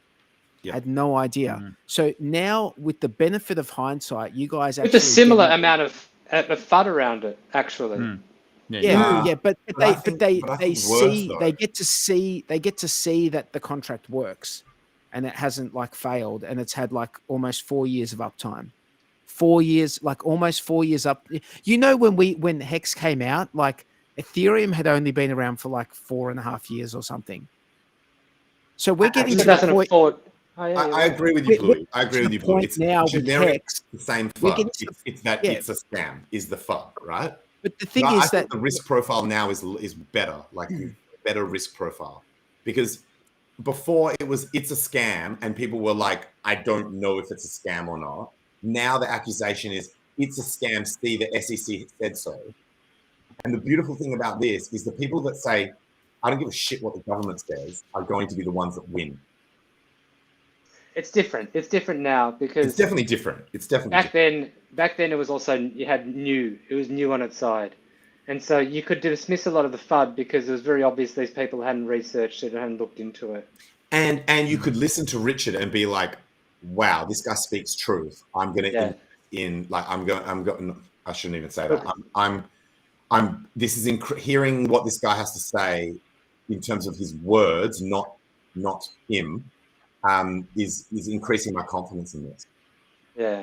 Yep. Had no idea. So now, with the benefit of hindsight, you guys actually with a similar amount of FUD around it, actually. But they get to see that the contract works, and it hasn't like failed, and it's had like almost 4 years of uptime. 4 years, like almost 4 years up. You know, when HEX came out, like Ethereum had only been around for like 4.5 years or something. So we're getting to the point. I agree with you, Blue. I agree with you, Blue. It's now generic, with HEX, the same FUD. It's a scam, is the FUD, right? But the thing is that the risk profile now is better, like better risk profile, because before it's a scam and people were like, I don't know if it's a scam or not. Now the accusation is it's a scam. See, the SEC said so. And the beautiful thing about this is the people that say, I don't give a shit what the government says, are going to be the ones that win. It's different. It's different now because it's definitely different. It's definitely back then it was also, you had it was new on its side. And so you could dismiss a lot of the FUD because it was very obvious these people hadn't researched it and hadn't looked into it. And you could listen to Richard and be like, wow, this guy speaks truth. I'm going to I shouldn't even say that. Hearing what this guy has to say in terms of his words, not him, is increasing my confidence in this. Yeah.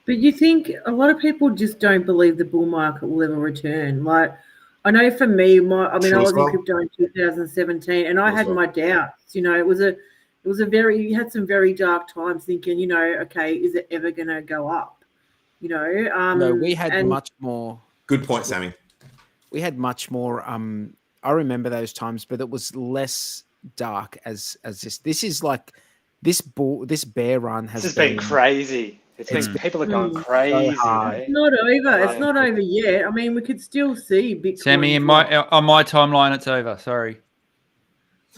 But you think a lot of people just don't believe the bull market will ever return. Like, I know for me, I was in crypto in 2017, and I had my doubts. You know, you had some very dark times thinking, you know, okay, is it ever going to go up? You know, no, we had much more. Good point, Sammy. We had much more. I remember those times, but it was less dark as this. This is like this bear run has This has been crazy. It's been people are going crazy. hard. Eh? It's not over. It's not over yet. I mean, we could still see Bitcoin. Sammy, on my timeline, it's over. Sorry.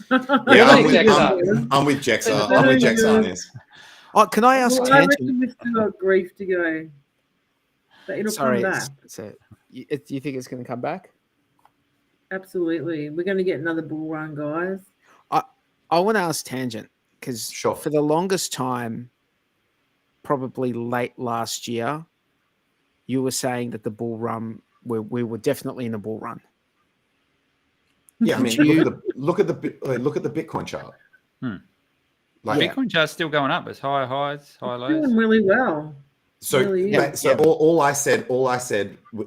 Yeah, I'm with Jexa. I'm with Jexa on this. Oh, can I ask I Tangent? reckon we've still got grief to go. But it'll Sorry, come back. you think it's going to come back? Absolutely. We're going to get another bull run, guys. I want to ask Tangent because for the longest time, probably late last year, you were saying that the bull run, we were definitely in a bull run. Yeah, I mean, look at the Bitcoin chart. Bitcoin chart's still going up. It's high highs, high lows. Doing really well. So, really all I said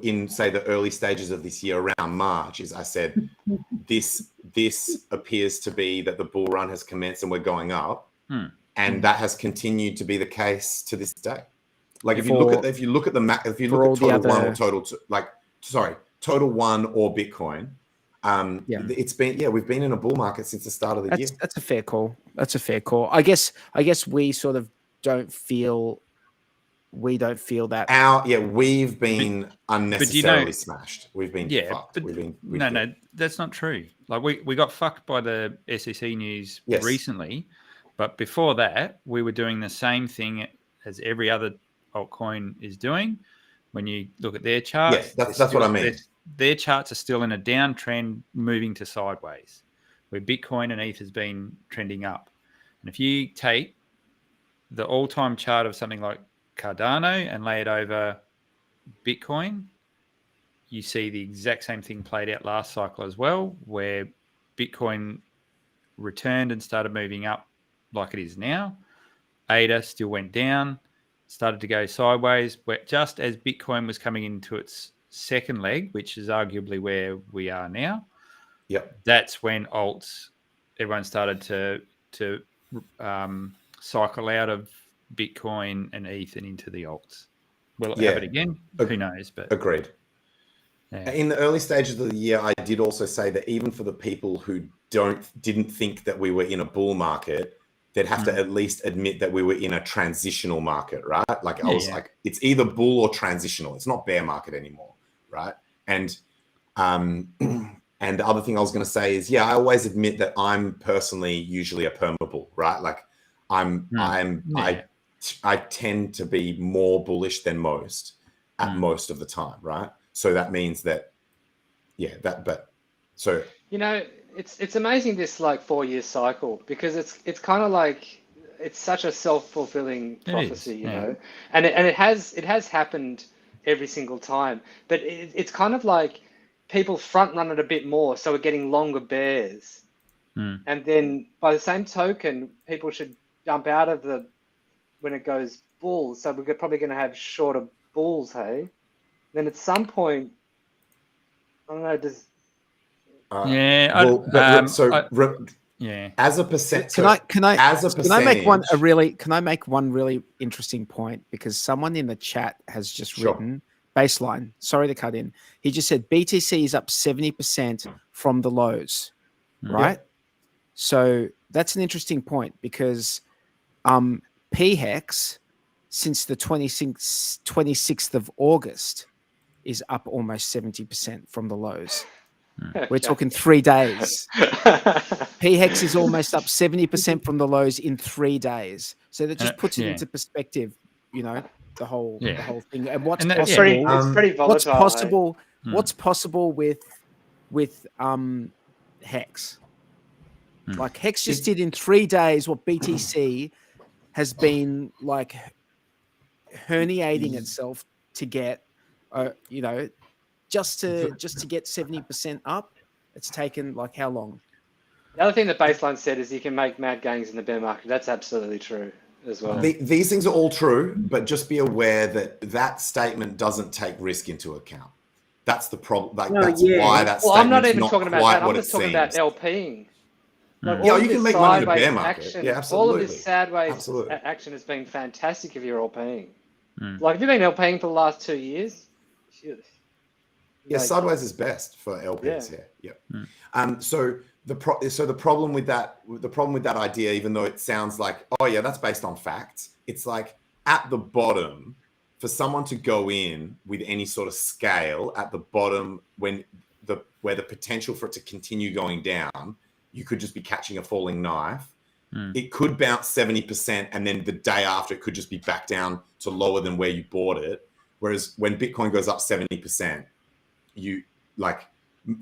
in say the early stages of this year around March is I said this appears to be that the bull run has commenced and we're going up, and that has continued to be the case to this day. Like if you look at total one or total one or Bitcoin. It's been we've been in a bull market since the start of the year. That's a fair call. I guess we sort of don't feel that. We've been unnecessarily smashed. We've been fucked. No, that's not true. Like we got fucked by the SEC news recently, but before that, we were doing the same thing as every other altcoin is doing. When you look at their charts, that's what I mean. Their charts are still in a downtrend, moving to sideways, where Bitcoin and ETH has been trending up. And if you take the all-time chart of something like Cardano and lay it over Bitcoin, you see the exact same thing played out last cycle as well, where Bitcoin returned and started moving up like it is now. ADA still went down, started to go sideways, where just as Bitcoin was coming into its second leg, which is arguably where we are now. That's when everyone started to cycle out of Bitcoin and ETH and into the alts. Will it happen again? Who knows? But agreed. Yeah. In the early stages of the year, I did also say that even for the people who didn't think that we were in a bull market, they'd have to at least admit that we were in a transitional market, right? Like I was like, it's either bull or transitional. It's not bear market anymore, right? And the other thing I was going to say is, I always admit that I'm personally usually a perma bull, right? Like I tend to be more bullish than most at most of the time, right? So that means that, it's amazing this like 4-year cycle, because it's kind of like it's such a self-fulfilling prophecy, you know, and it has happened every single time, but it's kind of like people front run it a bit more, so we're getting longer bears, and then by the same token, people should jump out of when it goes bulls, so we're probably going to have shorter bulls, hey? Then at some point, I don't know, as a percent, can I make one really interesting point, because someone in the chat has just written baseline. Sorry to cut in. He just said BTC is up 70% from the lows, right? So that's an interesting point, because PHEX since the 26th of August is up almost 70% from the lows. We're talking 3 days. PHEX is almost up 70% from the lows in 3 days. So that just puts it into perspective, you know, the whole thing. And what's possible? It's pretty volatile. What's possible with HEX? Like HEX just did in 3 days what BTC has been like herniating itself to get, you know, just to get 70% up. It's taken like how long? The other thing that Baseline said is you can make mad gains in the bear market. That's absolutely true as well. These things are all true, but just be aware that statement doesn't take risk into account. That's the problem. Like, why that statement's I'm not even talking about that. I'm just talking seems. about LPing. Like, you can make money in a bear market. Action, absolutely. All of this sideways action has been fantastic if you're LPing. Like, if you've been LPing for the last 2 years, sideways is best for LPs here. So the problem with that idea, even though it sounds like, oh yeah, that's based on facts, it's like at the bottom, for someone to go in with any sort of scale at the bottom, where the potential for it to continue going down, you could just be catching a falling knife. It could bounce 70%, and then the day after it could just be back down to lower than where you bought it. Whereas when Bitcoin goes up 70%, you like,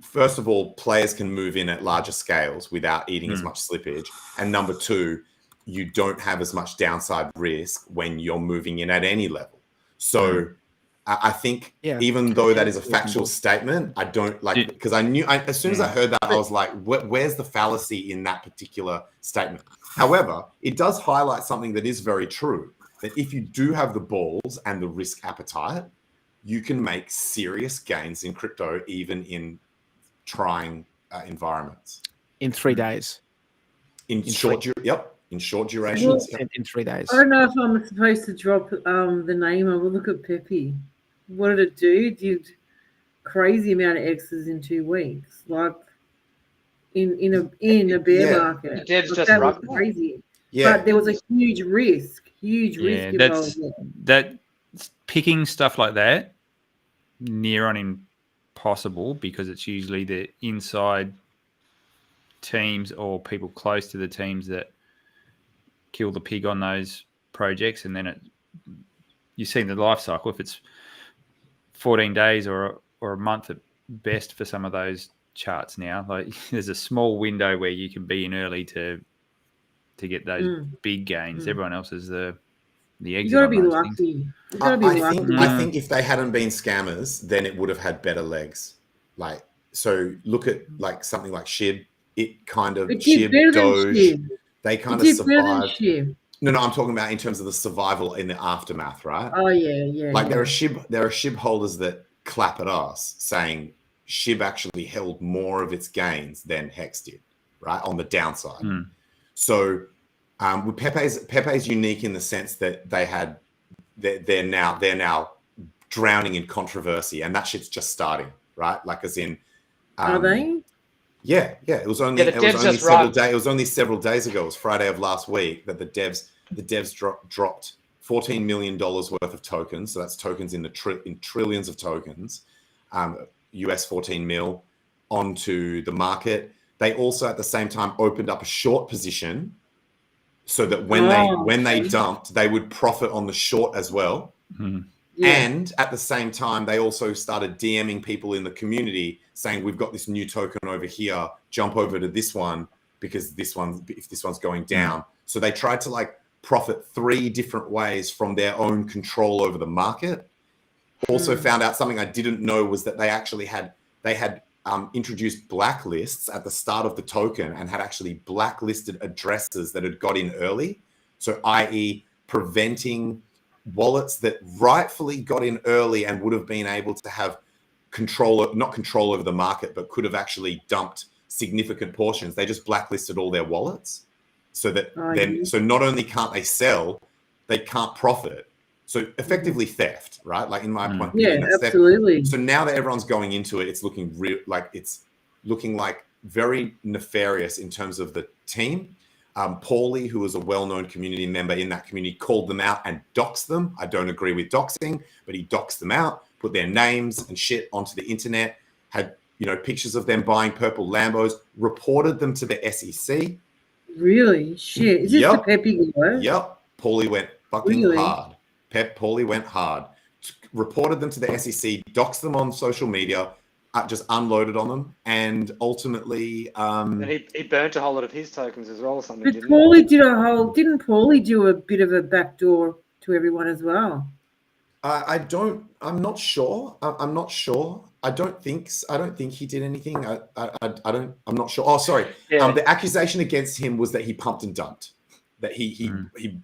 first of all, players can move in at larger scales without eating as much slippage. And number two, you don't have as much downside risk when you're moving in at any level. So I think even though that is a factual statement, I don't like, because as soon as I heard that, I was like, where's the fallacy in that particular statement? However, it does highlight something that is very true, that if you do have the balls and the risk appetite, you can make serious gains in crypto, even in trying environments. In 3 days. In short durations. In 3 days. I don't know if I'm supposed to drop the name. I will look at Peppy. What did it do? It did crazy amount of X's in 2 weeks, like in a bear market. That was crazy. Yeah. But there was a huge risk involved. That picking stuff like that near on impossible, because it's usually the inside teams or people close to the teams that kill the pig on those projects, and then you've seen the life cycle. If it's 14 days or a month at best for some of those charts now, like there's a small window where you can be in early to get those big gains. Everyone else is the exit. You gotta be lucky. I think if they hadn't been scammers, then it would have had better legs. Like, so look at like something like SHIB. It kind of SHIB, Doge. They kind of survived. No, I'm talking about in terms of the survival in the aftermath, right? Oh yeah. Like there are SHIB holders that clap at us saying SHIB actually held more of its gains than HEX did, right? On the downside. So with Pepe's unique in the sense that they're now drowning in controversy, and that shit's just starting, right? Like as in, are they? Yeah. It was only several days ago. It was Friday of last week that the devs dropped $14 million worth of tokens. So that's tokens in trillions of tokens, US 14 mil, onto the market. They also at the same time opened up a short position, so that when they dumped, they would profit on the short as well. And at the same time, they also started DMing people in the community saying, we've got this new token over here, jump over to this one, because if this one's going down. So they tried to like profit 3 different ways from their own control over the market. Also found out something I didn't know, was that they actually had introduced blacklists at the start of the token, and had actually blacklisted addresses that had got in early. So i.e. preventing wallets that rightfully got in early and would have been able to have not control over the market, but could have actually dumped significant portions. They just blacklisted all their wallets, so that so not only can't they sell, they can't profit. So effectively theft, right? Like in my point, absolutely. So now that everyone's going into it, it's looking like very nefarious in terms of the team. Paulie, who was a well-known community member in that community, called them out and doxed them. I don't agree with doxing, but he doxed them out, put their names and shit onto the internet, had pictures of them buying purple Lambos, reported them to the SEC. Really? Shit. Is this the Peppy guy? Yep. Paulie went fucking hard. Paulie went hard. Reported them to the SEC, doxed them on social media, just unloaded on them, and ultimately and he burnt a whole lot of his tokens as well, or something. But didn't Paulie do a bit of a backdoor to everyone as well? I'm not sure. I don't think he did anything. I'm not sure. Oh, sorry. The accusation against him was that he pumped and dumped, that he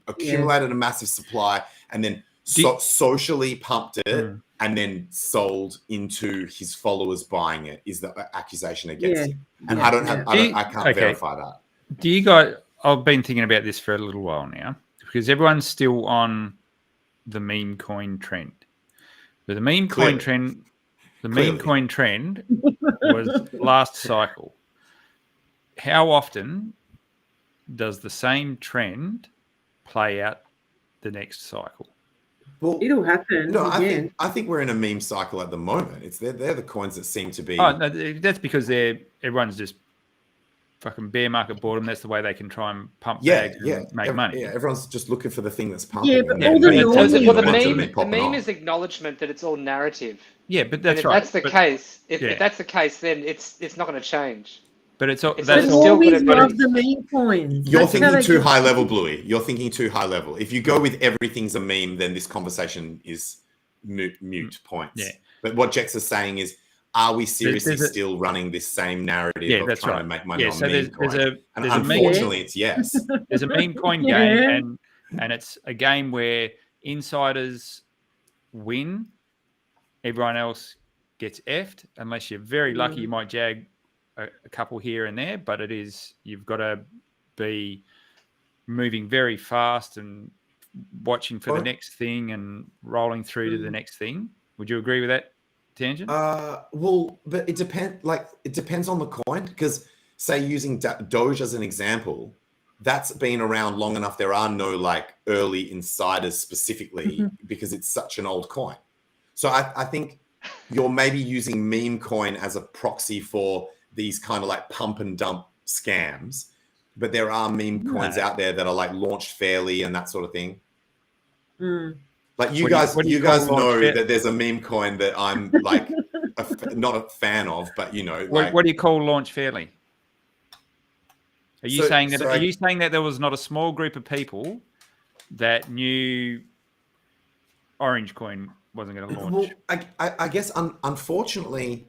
accumulated a massive supply and then socially pumped it and then sold into his followers buying it, is the accusation against him. And I can't verify that. Do you guys, I've been thinking about this for a little while now, because everyone's still on the meme coin trend. But the meme coin trend, meme coin trend was last cycle. how often does the same trend play out the next cycle? Well, It'll happen no, again. I think we're in a meme cycle at the moment. It's they're the coins that seem to be. Oh, no, that's because everyone's just fucking bear market boredom. That's the way they can try and pump bags and make money. Yeah, everyone's just looking for the thing that's pumping. Yeah, but and all then the they noise- want Well, to be the popping meme off. is acknowledgement that it's all narrative. Yeah, but And that's if right. that's the case, if yeah. that's the case, then it's not going to change. But it's all It's But that's still all. normies gonna be- love the meme coins. You're That's how thinking they too get- high level, Bluey. You're thinking too high level. If you go with everything's a meme, then this conversation is mute points. Yeah. But what Jex is saying is, are we seriously there's a- still running this same narrative Yeah, of that's trying right. to make money Yeah, on so meme coins? And there's a meme- unfortunately, it's yes. There's a meme coin Yeah. game, and it's a game where insiders win, everyone else gets effed. Unless you're very lucky, you might jag a couple here and there. But you've got to be moving very fast and watching for the next thing and rolling through to the next thing. Would you agree with that, Tangent? Well, but it depends on the coin, because say using Doge as an example, that's been around long enough. There are no like early insiders specifically because it's such an old coin. So I think you're maybe using meme coin as a proxy for these kind of like pump and dump scams, but there are meme coins out there that are like launched fairly and that sort of thing. Like you guys know that there's a meme coin that I'm like not a fan of, but you know, like, what do you call launch fairly? Are you saying that? so Are you saying that there was not a small group of people that knew Orange Coin wasn't going to launch? Well, I guess unfortunately,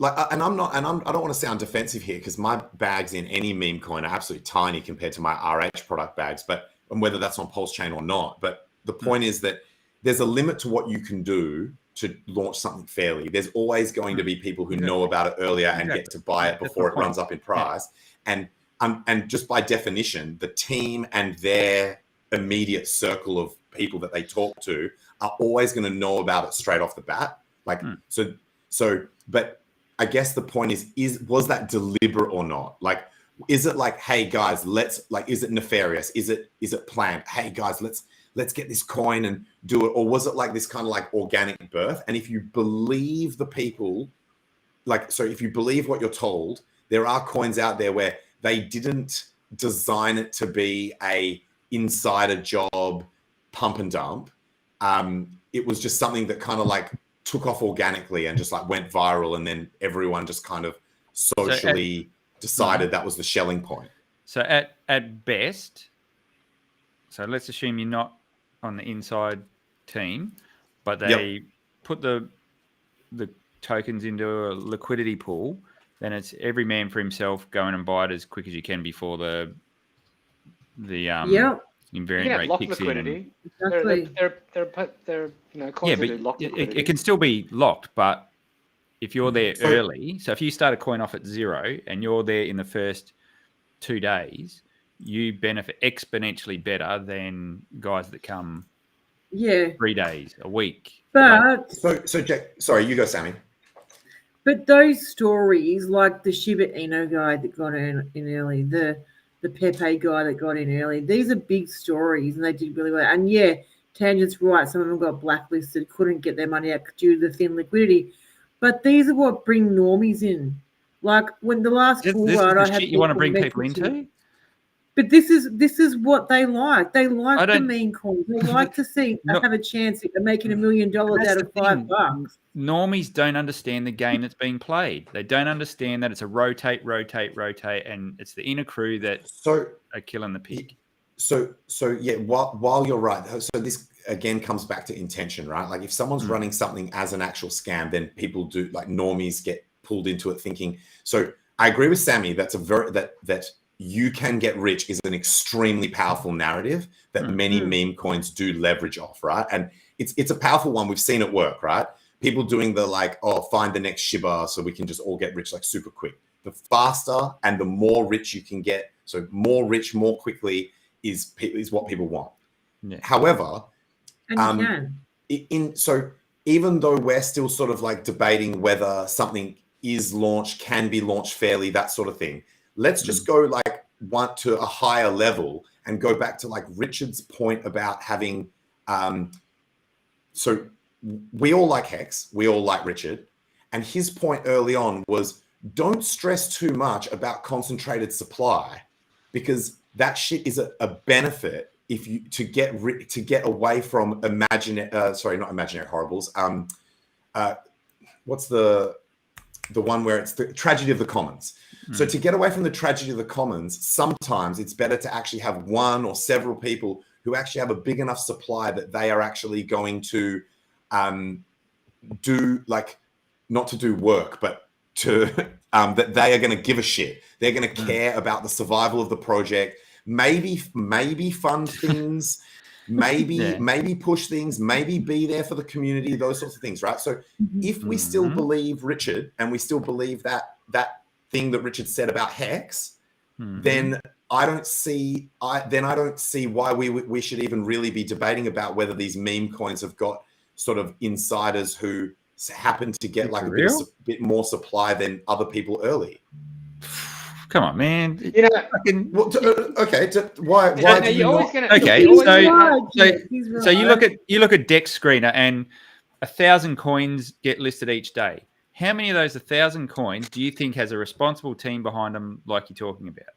like, I don't want to sound defensive here because my bags in any meme coin are absolutely tiny compared to my RH product bags, and whether that's on PulseChain or not. But the point is that there's a limit to what you can do to launch something fairly. There's always going to be people who know about it earlier and get to buy it before it runs up in price. And just by definition, the team and their immediate circle of people that they talk to are always going to know about it straight off the bat. Like, but I guess the point was that deliberate or not? Like, is it like, hey guys, is it nefarious? Is it planned? Hey guys, let's get this coin and do it. Or was it like this kind of like organic birth? And if you believe the people, if you believe what you're told, there are coins out there where they didn't design it to be a insider job, pump and dump. It was just something that kind of like took off organically and just like went viral, and then everyone just kind of socially decided that was the shelling point. So at best, so let's assume you're not on the inside team, but they put the tokens into a liquidity pool, then it's every man for himself. Go in and buy it as quick as you can before the invariant rate kicks liquidity. in. Exactly. They're coins that do locked liquidity. It can still be locked, but if you're there early, so if you start a coin off at 0 and you're there in the first 2 days, you benefit exponentially better than guys that come 3 days, a week. But so Jack, sorry, you go, Sammy. But those stories, like the Shiba Inu guy that got in early, the Pepe guy that got in early, these are big stories and they did really well. And yeah, Tangent's right. Some of them got blacklisted, couldn't get their money out due to the thin liquidity. But these are what bring normies in. Like when the last This bull is ride, the I had shit you want to bring people into? But this is what they like. They like the don't- meme coins. They like to see No. have a chance at making $1 million That's out the of thing. $5. Normies don't understand the game that's being played. They don't understand that it's a rotate, and it's the inner crew that are killing the pig. So yeah, while you're right, so this again comes back to intention, right? Like if someone's running something as an actual scam, then people do, like normies get pulled into it thinking. So I agree with Sammy. That's that you can get rich is an extremely powerful narrative that many meme coins do leverage off, right? And it's a powerful one. We've seen it work, right? People doing the like, find the next Shiba so we can just all get rich like super quick. The faster and the more rich you can get, so more rich more quickly is what people want. Yeah. However, And you can. So even though we're still sort of like debating whether something is launched, can be launched fairly, that sort of thing, let's just go like one to a higher level and go back to like Richard's point about having, so we all like HEX, we all like Richard. And his point early on was, don't stress too much about concentrated supply, because that shit is a benefit if you to get away from not imaginary horribles. What's the one where it's the tragedy of the commons? So to get away from the tragedy of the commons, sometimes it's better to actually have one or several people who actually have a big enough supply that they are actually going to do, like, not to do work, but to that they are going to give a shit. They're going to care about the survival of the project. Maybe fund things, maybe push things, maybe be there for the community, those sorts of things, right? So if we still believe Richard, and we still believe that thing that Richard said about HEX, then I don't see why we should even really be debating about whether these meme coins have got sort of insiders who happen to get like a bit more supply than other people early. Come on, man. You know, why do you not? Okay, so you look at Dex Screener, and 1,000 coins get listed each day. How many of those 1,000 coins do you think has a responsible team behind them, like you're talking about?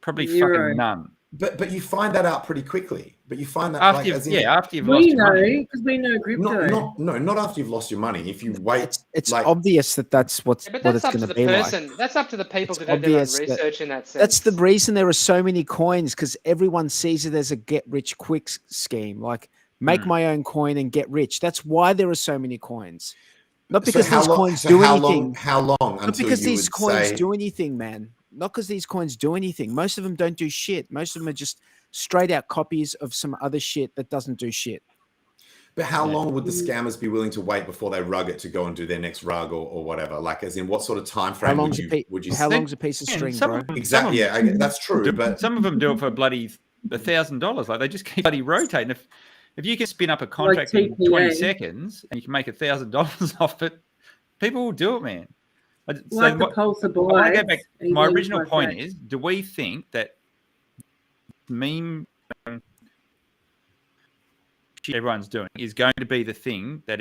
Probably fucking none. But you find that out pretty quickly. But you find that after you've lost your money. Because we know crypto. Not after you've lost your money. If you wait, it's obvious that's what it's going to be like. That's up to the people to do their own research in that sense. That's the reason there are so many coins, because everyone sees it as a get rich quick scheme. Like, make my own coin and get rich. That's why there are so many coins. Not because these coins do anything. How long? Not because these coins do anything, man. Not because these coins do anything. Most of them don't do shit. Most of them are just straight out copies of some other shit that doesn't do shit. But how long would the scammers be willing to wait before they rug it to go and do their next rug or whatever? Like, as in, what sort of time frame would you? How long's a piece of string, bro? Exactly. Yeah, that's true. But some of them do it for bloody $1,000. Like, they just keep bloody rotating. If you can spin up a contract in 20 seconds and you can make $1,000 off it, people will do it, man. Like the Pulse of Boy. My original point is, do we think that meme everyone's doing is going to be the thing that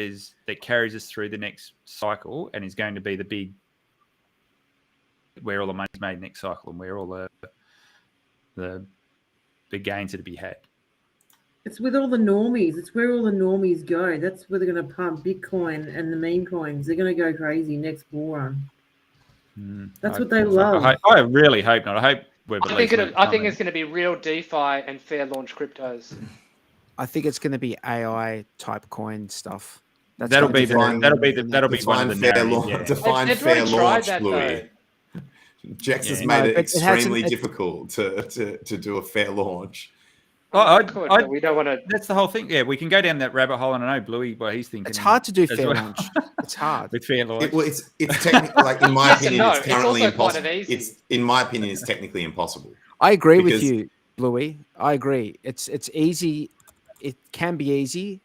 carries us through the next cycle, and is going to be the big, where all the money's made next cycle, and where all the gains are to be had? It's with all the normies. It's where all the normies go. That's where they're going to pump Bitcoin and the meme coins. They're going to go crazy next bull run. That's what they love. I really hope not. I hope we're. I think it's going to be real DeFi and fair launch cryptos. I think it's going to be AI type coin stuff. That'll be one of the define fair launch, Louis. Jex has made it extremely difficult to do a fair launch. We don't want to. That's the whole thing. Yeah, we can go down that rabbit hole, and I know Bluey what he's thinking. It's hard to do fair launch. It's hard with fair launch. It's technically, like, in my opinion, it's currently impossible. It's technically impossible. I agree with you, Bluey. I agree. It's easy. It can be easy,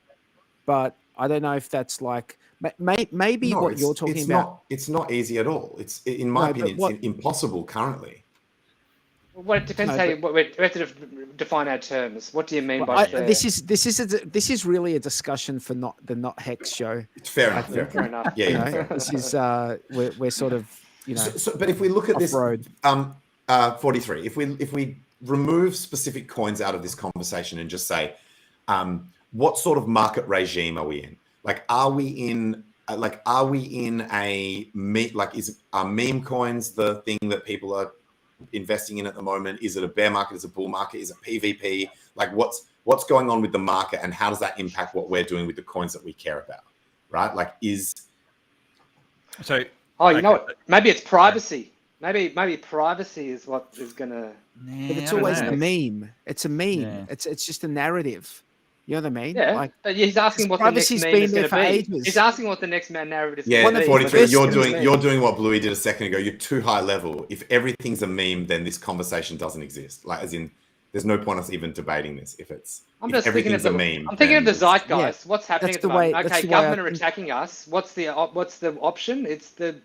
but I don't know if that's like maybe what you're talking about. It's not easy at all. It's, in my opinion, it's impossible currently. Well, it depends how we have to define our terms. What do you mean by fair? This is really a discussion for not HEX show. It's fair enough. Fair enough. Yeah. This is we're sort of, you know. But if we look at off-road. this 43, if we remove specific coins out of this conversation and just say, what sort of market regime are we in? Like, are we in a are meme coins the thing that people are investing in at the moment? Is it a bear market? Is it a bull market? Is it PvP? Like, what's going on with the market, and how does that impact what we're doing with the coins that we care about? Right? Like, you know what? Maybe it's privacy. Maybe privacy is what is gonna. But it's always a meme. It's a meme. Yeah. It's just a narrative. You know what I mean? Yeah. Like, but he's asking what the next meme is going to be. Ages. He's asking what the next narrative is going to be. 43. You're doing what Bluey did a second ago. You're too high level. If everything's a meme, then this conversation doesn't exist. Like, as in, there's no point us even debating this if it's I'm if just thinking of everything's a the. meme. I'm thinking of then the it's- zeitgeist. What's happening that's at the the way- moment? that's Okay, the way I government are think- attacking us. What's the option? It's then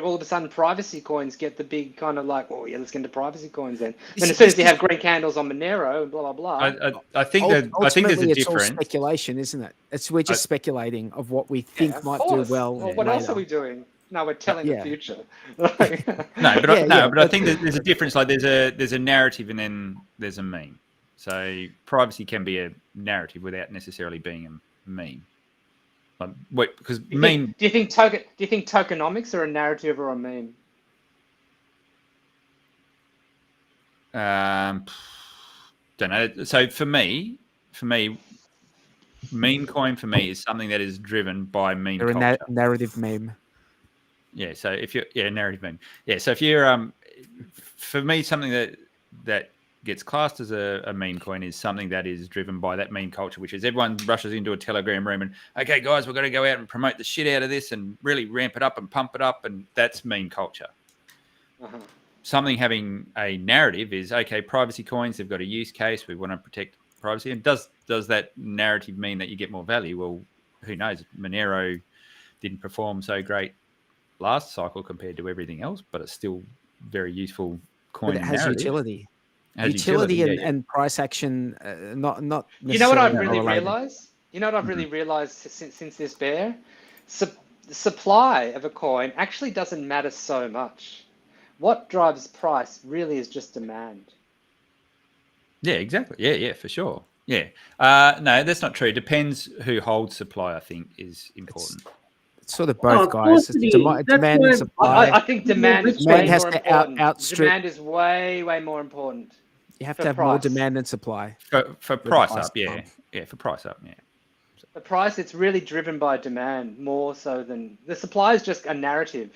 all of a sudden privacy coins get the big kind of like, oh yeah, let's get into privacy coins then. And as soon as you have green candles on Monero and blah blah blah. I think that I think there's a Ultimately, it's all difference. speculation, isn't it? We're just speculating of what we think of might course. do well. What else are we doing? No, we're telling the Yeah. future. No, but I think there's a difference. Like there's a narrative and then there's a meme. So privacy can be a narrative without necessarily being a meme. Because Do you think tokenomics are a narrative or a meme? Don't know. So for me, meme coin for me is something that is driven by meme They're culture. a narrative meme. Yeah. So if you're narrative meme. Yeah. So if you're for me, something that gets classed as a meme coin is something that is driven by that meme culture, which is everyone rushes into a Telegram room and, okay, guys, we're going to go out and promote the shit out of this and really ramp it up and pump it up. And that's meme culture. Uh-huh. Something having a narrative is, okay, privacy coins, they've got a use case. We want to protect privacy. And does that narrative mean that you get more value? Well, who knows? Monero didn't perform so great last cycle compared to everything else, but it's still very useful coin. But it has narrative. utility. Has Utility and price action, not You know what I've necessarily really related. realized? You know what I've really realized since this bear? The supply of a coin actually doesn't matter so much. What drives price really is just demand. Yeah, exactly. Yeah, for sure. Yeah. No, that's not true. It depends who holds supply, I think, is important. It's sort of Oh, both, of guys. course It's it is. demand That's and why- supply. I think demand is Demand way has more to important. outstrip. Demand is way more important. You have for to have more price. demand than supply. For the price price up, yeah. pump. Yeah, for price up, yeah. The price, it's really driven by demand more so than the supply is just a narrative.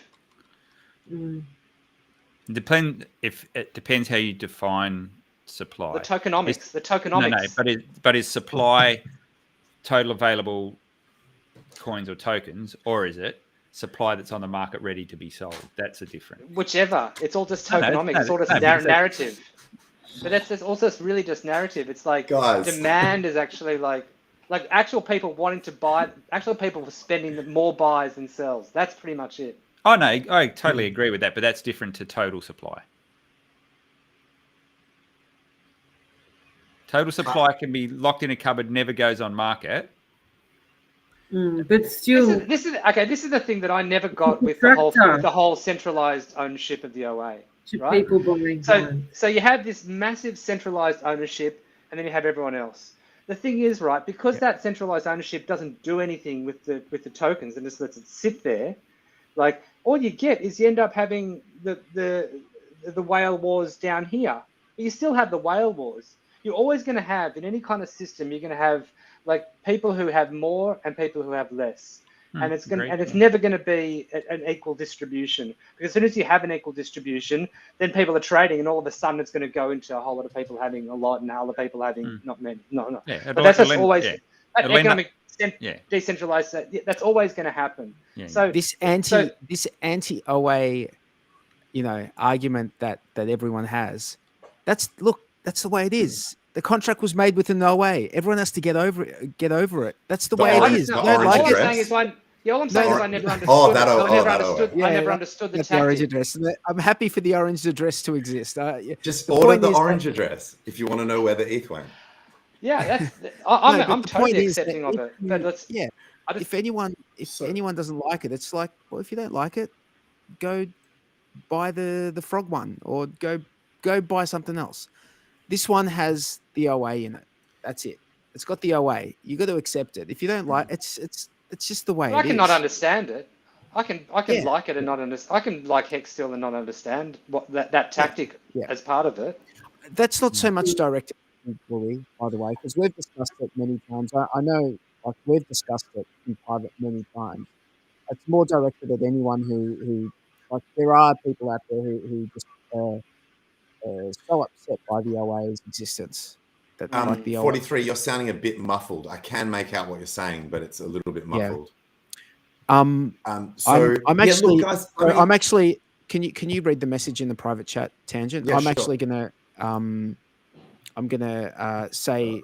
Mm. It depends how you define supply. The tokenomics. No, but is supply total available coins or tokens, or is it supply that's on the market ready to be sold? That's a different. Whichever. It's all just No, tokenomics. It's all just narrative. But that's also really just narrative. It's like Guys. demand is actually like actual people wanting to buy, actual people spending more buys than sells. That's pretty much it. Oh no, I totally agree with that, but that's different to total supply. Total supply can be locked in a cupboard, never goes on market. But still, This is the thing that I never got with the whole centralized ownership of the OA. Right? people buying. So you have this massive centralized ownership, and then you have everyone else. The thing is, right, because that centralized ownership doesn't do anything with the tokens and just lets it sit there, like all you get is you end up having the whale wars down here. But you still have the whale wars. You're always going to have, in any kind of system, you're going to have like people who have more and people who have less. And it's never going to be an equal distribution, because as soon as you have an equal distribution, then people are trading, and all of a sudden it's going to go into a whole lot of people having a lot and a lot of people having not many. No. Yeah, But that's just always economic yeah. decentralized. That's always going to happen. Yeah, So This anti OA, argument that everyone has, that's the way it is. The contract was made with an OA. Everyone has to get over it. That's the way it is. all Don't like I'm it. saying is I never understood. I never understood the That's the orange tactic. address. I'm happy for the orange address to exist. Just the order point the is orange address if you want to know where the ETH went. Yeah, No, but I'm the point totally is that accepting of it. But let's. if anyone doesn't like it, it's like, well, if you don't like it, go buy the frog one, or go buy something else. This one has the OA in it. That's it. It's got the OA. You got to accept it. If you don't like it's just the way it is. I can not understand it. I can like it and not understand. I can like HEX still and not understand what that tactic as part of it. That's not so much directed at Willie, by the way, because we've discussed it many times. I know, like, we've discussed it in private many times. It's more directed at anyone who like, there are people out there who just so upset by the OA's existence. That like the 43, you're sounding a bit muffled. I can make out what you're saying, but it's a little bit muffled. I'm actually, look, guys, I'm actually. Can you read the message in the private chat, Tangent? Yeah, I'm sure. actually gonna I'm going to say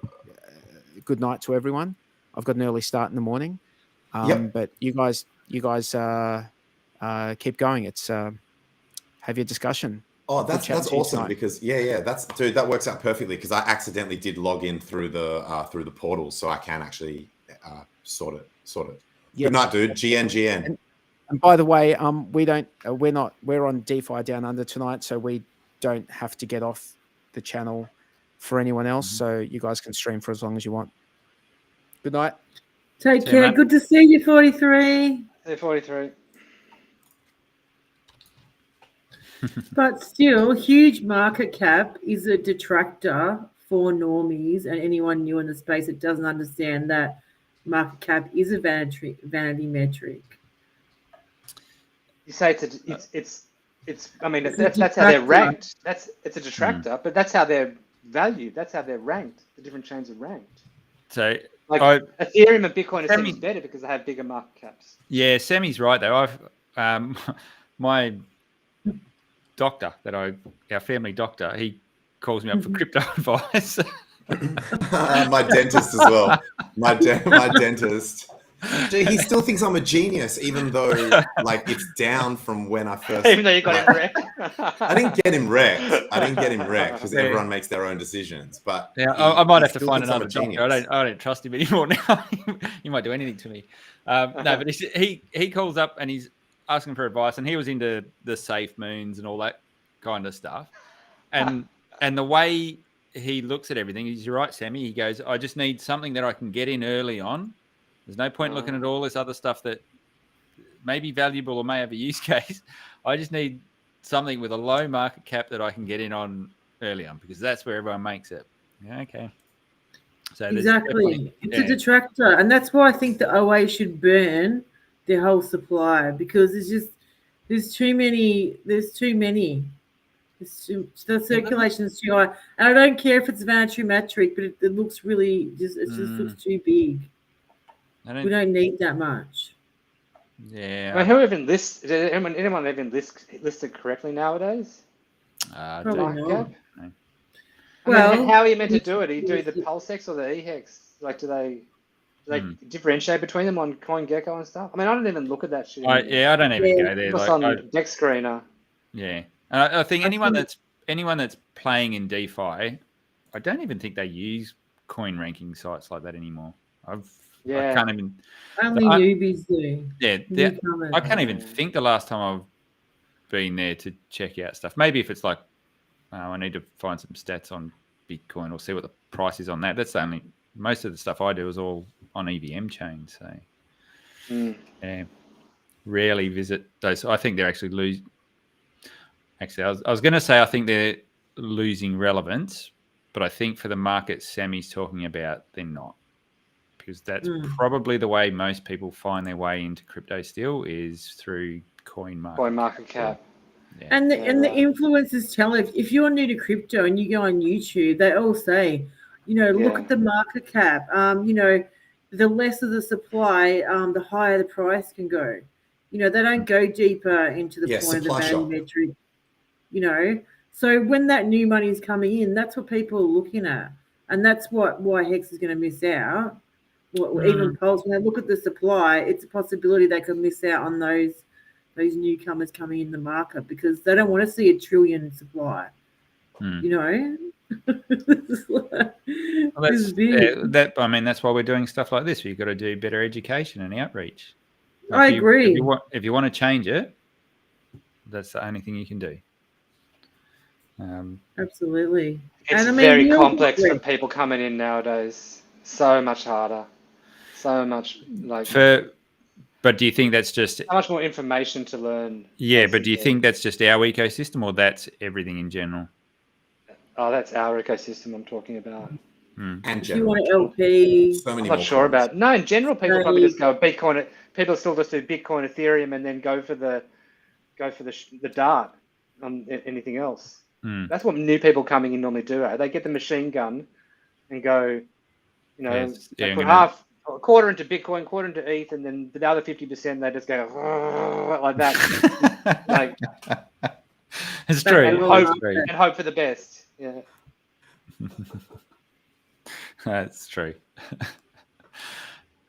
good night to everyone. I've got an early start in the morning. But you guys keep going. It's have your discussion. Oh, Good that's chatting to you awesome tonight. because that works out perfectly because I accidentally did log in through the portal, so I can actually sort it. Yeah. Good night, dude. GN. And by the way, we're on DeFi Down Under tonight, so we don't have to get off the channel for anyone else. So you guys can stream for as long as you want. Good night. Take care. Good to see you, 43. Hey, 43. But still, huge market cap is a detractor for normies and anyone new in the space that doesn't understand that market cap is a vanity metric. You say it's. I mean, that's how they're ranked. It's a detractor, but that's how they're valued. That's how they're ranked. The different chains are ranked. So, like Ethereum and Bitcoin are better because they have bigger market caps. Yeah, Sammy's right though. My doctor our family doctor, he calls me up for crypto advice. My dentist as well. My dentist. Dude, he still thinks I'm a genius, even though like it's down from when I first. Even though you got him wrecked. I didn't get him wrecked because everyone makes their own decisions. But yeah, I might have to find another doctor. I don't trust him anymore now. He might do anything to me. No, but he calls up and he's asking for advice, and he was into the safe moons and all that kind of stuff, and the way he looks at everything is, you're right, Sammy. He goes, I just need something that I can get in early on. There's no point looking at all this other stuff that may be valuable or may have a use case. I just need something with a low market cap that I can get in on early on, because that's where everyone makes it. Yeah, okay. So exactly. It's a detractor. And that's why I think the OA should burn their whole supply, because there's too many. The circulation is too high. And I don't care if it's vanity metric, but it looks really just looks too big. We don't need that much. Yeah. I mean, who even lists? Anyone even listed correctly nowadays? Probably not. Well, how are you meant to do it? Do you do the PulseChain or the HEX? Like, do they differentiate between them on CoinGecko and stuff? I mean, I don't even look at that shit. I don't even go there. It's on Deck Screener. Yeah, and I think anyone that's playing in DeFi, I don't even think they use coin ranking sites like that anymore. I can't even. Only newbies do. Yeah, I can't even think the last time I've been there to check out stuff. Maybe if it's like, I need to find some stats on Bitcoin or see what the price is on that. That's the only. Most of the stuff I do is all on EVM chain. So, rarely visit those. I think they're actually losing. Actually, I was going to say I think they're losing relevance, but I think for the market Sammy's talking about, they're not. Because that's probably the way most people find their way into crypto still, is through coin market cap. Yeah. And the influencers tell if you're new to crypto and you go on YouTube, they all say, look at the market cap. The less of the supply, the higher the price can go. They don't go deeper into the point of the value metric. So when that new money is coming in, that's what people are looking at, and that's why HEX is going to miss out. Even Pulse, when they look at the supply, it's a possibility they could miss out on those newcomers coming in the market, because they don't want to see a trillion supply. That's why we're doing stuff like this. You've got to do better education and outreach. I agree. If you want to change it, that's the only thing you can do. Absolutely. It's very complex for people coming in nowadays. So much harder. So much But do you think that's just so much more information to learn? Yeah, but do you think that's just our ecosystem, or that's everything in general? Oh, that's our ecosystem I'm talking about. And you want LP? I'm not sure about. No, in general, people probably just go Bitcoin. People still just do Bitcoin, Ethereum, and then go for the dart on anything else. That's what new people coming in normally do. They get the machine gun and go, they put a quarter into Bitcoin, quarter into ETH, and then the other 50% they just go like that. It's true. And hope for the best. Yeah. That's true.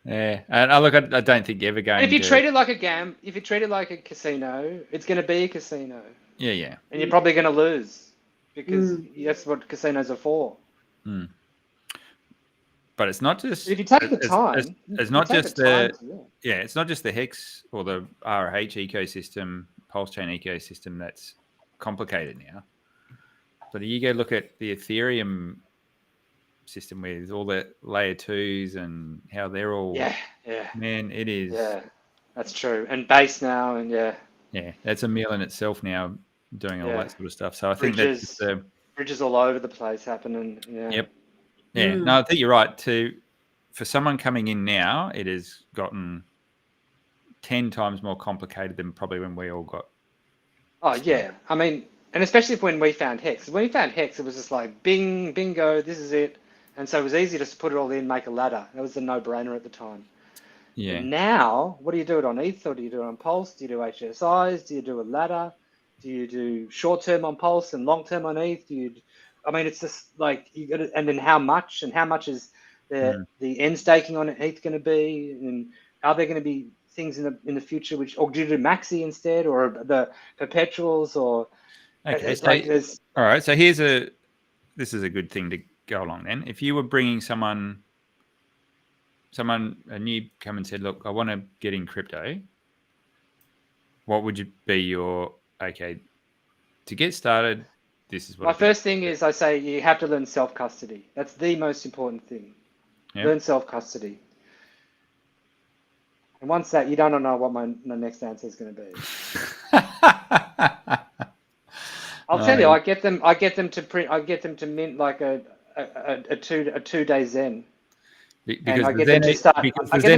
Yeah, and look, I don't think you're ever going. And if you to... treat it like a if you treat it like a casino, it's going to be a casino. Yeah. And you're probably going to lose because that's what casinos are for. Mm. But it's not just. If you take the time, it's not just it's not just the HEX or the RH ecosystem, PulseChain ecosystem that's complicated now. But you go look at the Ethereum system with all the layer 2s and how they're all. Yeah. Man, it is. Yeah, that's true. And base now, and yeah, that's a meal in itself now, doing all that sort of stuff. So I think bridges, that's bridges all over the place happening. Yeah. Yep. Yeah. No, I think you're right. For someone coming in now, it has gotten 10 times more complicated than probably when we all got. Oh yeah, I mean, and especially when we found HEX. When we found HEX, it was just like bing, bingo, this is it. And so it was easy just to put it all in, make a ladder. That was a no-brainer at the time. Yeah. But now, what do you do it on ETH, or do you do it on Pulse? Do you do HSIs? Do you do a ladder? Do you do short-term on Pulse and long-term on ETH? I mean, it's just like you got to, and then how much? And how much is the end staking on ETH going to be? And are there going to be things in the future or do you do maxi instead, or the perpetuals, or? Okay. So, all right. So this is a good thing to go along then. If you were bringing someone a new come and said, look, I want to get in crypto, what would you be your to get started? This is what my first thing is. I say you have to learn self-custody. That's the most important thing. Yep. Learn self-custody. And once that, you don't know what my next answer is going to be. I'll tell you, I get them to mint like a 2-day Zen. Because I get them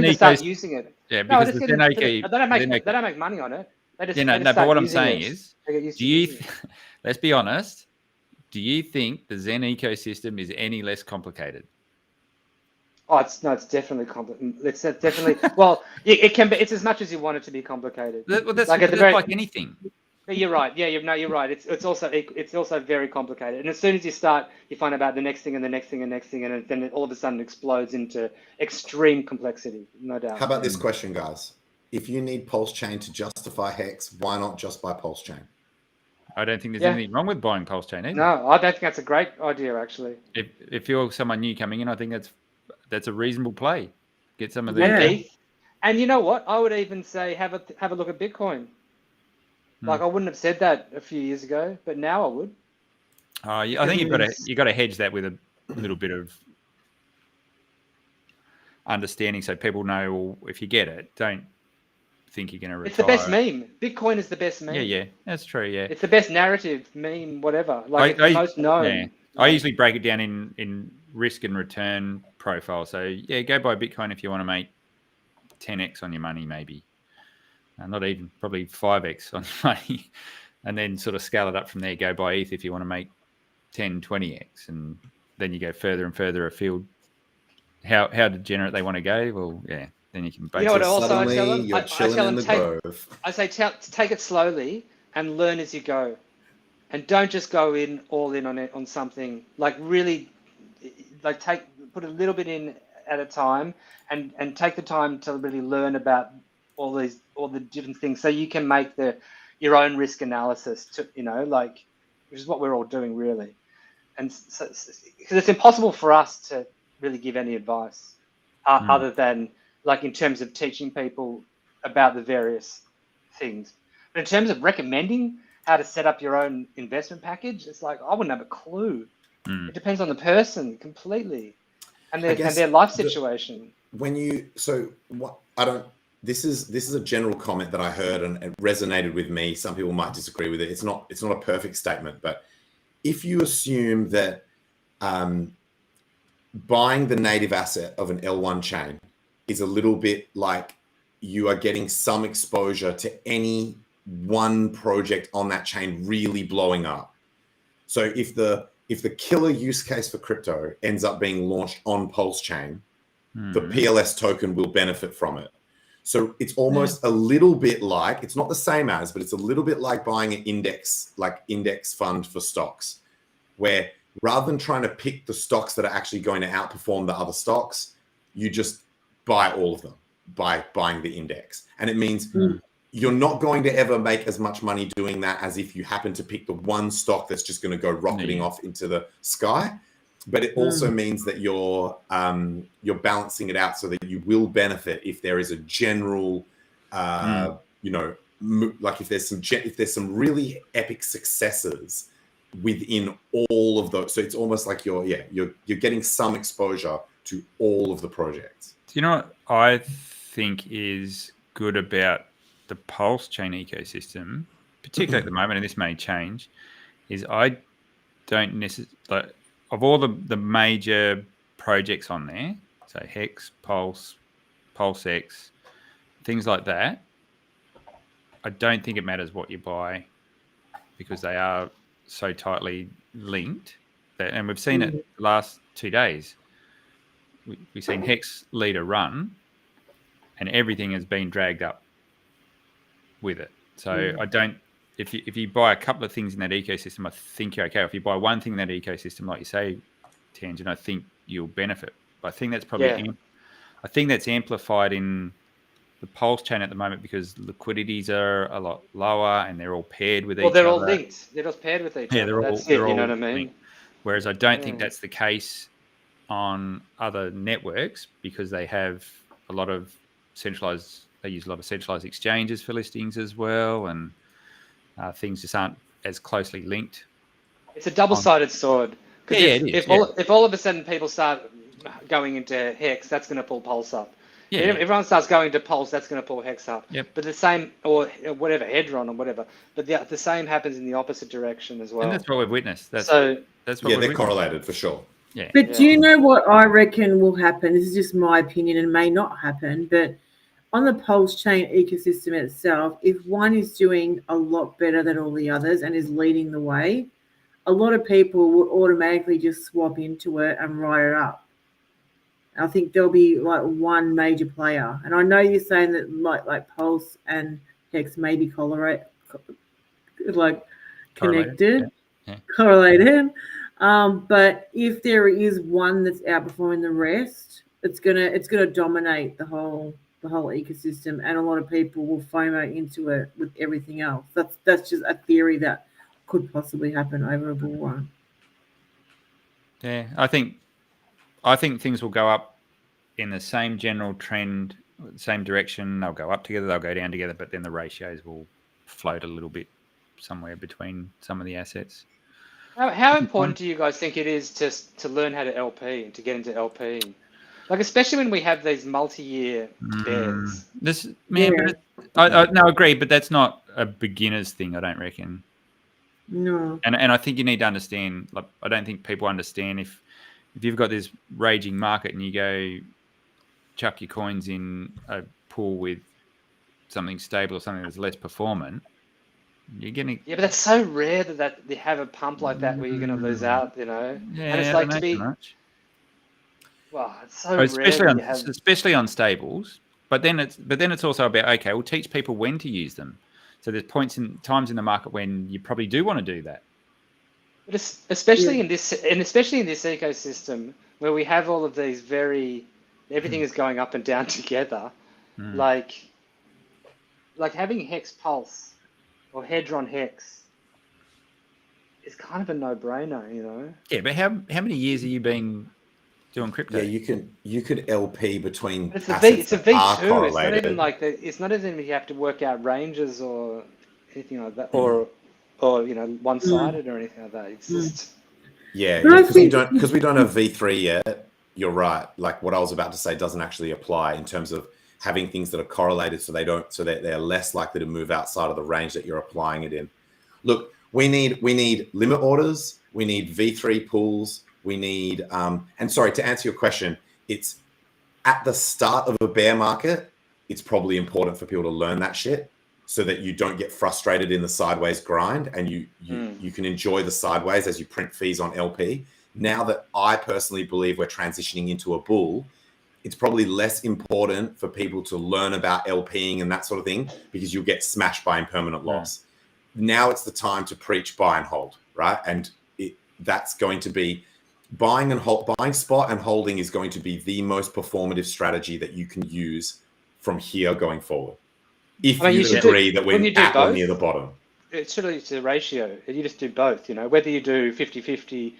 to start using it. Yeah, because they don't make money on it. They just, but what I'm saying is, let's be honest, do you think the Zen ecosystem is any less complicated? Oh, it's definitely complicated. It's definitely well, it can be. It's as much as you want it to be complicated. Well, that's like anything. You're right. Yeah, you're right. It's also very complicated. And as soon as you start, you find about the next thing and the next thing and the next thing, and then it all of a sudden explodes into extreme complexity. No doubt. How about this question, guys? If you need PulseChain to justify HEX, why not just buy PulseChain? I don't think there's anything wrong with buying PulseChain either. No, I don't think that's a great idea, actually. If you're someone new coming in, I think that's a reasonable play. Get some of the And you know what? I would even say have a look at Bitcoin. Like I wouldn't have said that a few years ago, but now I would. I think you've got to hedge that with a little bit of understanding, so people know. Well, if you get it, don't think you're going to retire. It's the best meme. Bitcoin is the best meme. Yeah, that's true. Yeah, it's the best narrative meme, whatever. Like it's the most known. Yeah. I usually break it down in risk and return profile. So go buy Bitcoin if you want to make 10x on your money, maybe. Not even, probably 5x on your money, and then sort of scale it up from there. Go buy ETH if you want to make 10, 20x, and then you go further and further afield. How degenerate they want to go? Well, yeah, then you can basically. You know what? Also, I tell them, you're chilling in the grove. I say take it slowly and learn as you go, and don't just go all in on it on something. Like really, like put a little bit in at a time, and take the time to really learn about all the different things, so you can make your own risk analysis. Which is what we're all doing really, and so, because it's impossible for us to really give any advice other than like in terms of teaching people about the various things. But in terms of recommending how to set up your own investment package, it's like I wouldn't have a clue. It depends on the person completely, and their life situation. This is a general comment that I heard and it resonated with me. Some people might disagree with it. It's not a perfect statement, but if you assume that buying the native asset of an L1 chain is a little bit like you are getting some exposure to any one project on that chain really blowing up. So if the killer use case for crypto ends up being launched on PulseChain, the PLS token will benefit from it. So it's almost a little bit like, it's not the same as, but it's a little bit like buying an index fund for stocks, where rather than trying to pick the stocks that are actually going to outperform the other stocks, you just buy all of them by buying the index. And it means you're not going to ever make as much money doing that as if you happen to pick the one stock that's just going to go rocketing off into the sky. But it also means that you're balancing it out so that you will benefit if there is a general, you know, like if there's some really epic successes within all of those. So it's almost like you're getting some exposure to all of the projects. Do you know what I think is good about the PulseChain ecosystem, particularly at the moment, and this may change, is I don't necessarily, like, of all the major projects on there, so HEX, Pulse, PulseX, things like that, I don't think it matters what you buy because they are so tightly linked. And we've seen it the last 2 days. We've seen HEX leader run and everything has been dragged up with it. So I don't, if you buy a couple of things in that ecosystem, I think you're okay. If you buy one thing in that ecosystem, like you say, Tangent, I think you'll benefit. But I think that's probably, I think that's amplified in the PulseChain at the moment because liquidities are a lot lower and they're all paired with each other. Well, they're all linked. They're just paired with each other. Yeah, they're all, you know what I mean? linked. Whereas I don't think that's the case on other networks because they have a lot of centralized, they use a lot of centralized exchanges for listings as well, and things just aren't as closely linked. It's a double-sided sword. Yeah, it is. If all of a sudden people start going into HEX, that's going to pull Pulse up. Yeah, if everyone starts going to Pulse, that's going to pull HEX up. Yep. But the same, or whatever, Hedron or whatever. But the same happens in the opposite direction as well. And that's what we've witnessed. That's what they're correlated for sure. Yeah. But do you know what I reckon will happen? This is just my opinion and may not happen, but on the PulseChain ecosystem itself, if one is doing a lot better than all the others and is leading the way, a lot of people will automatically just swap into it and ride it up. I think there'll be like one major player. And I know you're saying that like Pulse and HEX may be correlated. But if there is one that's outperforming the rest, it's gonna dominate the whole ecosystem, and a lot of people will FOMO into it with everything else. That's just a theory that could possibly happen over a bull run. Yeah, I think things will go up in the same general trend, same direction. They'll go up together, they'll go down together, but then the ratios will float a little bit somewhere between some of the assets. How important do you guys think it is to learn how to LP and to get into LPing? Like, especially when we have these multi-year bears. I agree, but that's not a beginner's thing, I don't reckon. No. And I think you need to understand, like, I don't think people understand if you've got this raging market and you go chuck your coins in a pool with something stable or something that's less performant, you're getting... Yeah, but that's so rare that you have a pump like that where you're going to lose out, you know? Yeah, and it's like to be... Well, it's so especially rare. Especially on stables, but then it's also about, okay, we'll teach people when to use them. So there's times in the market when you probably do want to do that. But especially in this ecosystem where we have all of these everything is going up and down together, like having HEX Pulse or Hedron HEX is kind of a no-brainer, you know? Yeah, but how many years have you been doing crypto? Yeah, you could LP between. It's a V2. It's not even like it's not even you have to work out ranges or anything like that, or you know, one-sided or anything like that. It's just because we don't have V3 yet. You're right. Like what I was about to say doesn't actually apply in terms of having things that are correlated, so that they're less likely to move outside of the range that you're applying it in. Look, we need limit orders. We need V3 pools. We need, and sorry, to answer your question, it's at the start of a bear market, it's probably important for people to learn that shit so that you don't get frustrated in the sideways grind and you can enjoy the sideways as you print fees on LP. Now that I personally believe we're transitioning into a bull, it's probably less important for people to learn about LPing and that sort of thing because you'll get smashed by impermanent loss. Now it's the time to preach buy and hold, right? And that's going to be buying spot and holding is going to be the most performative strategy that you can use from here going forward. If you agree that we're at or near the bottom. It's a ratio. You just do both, whether you do 50-50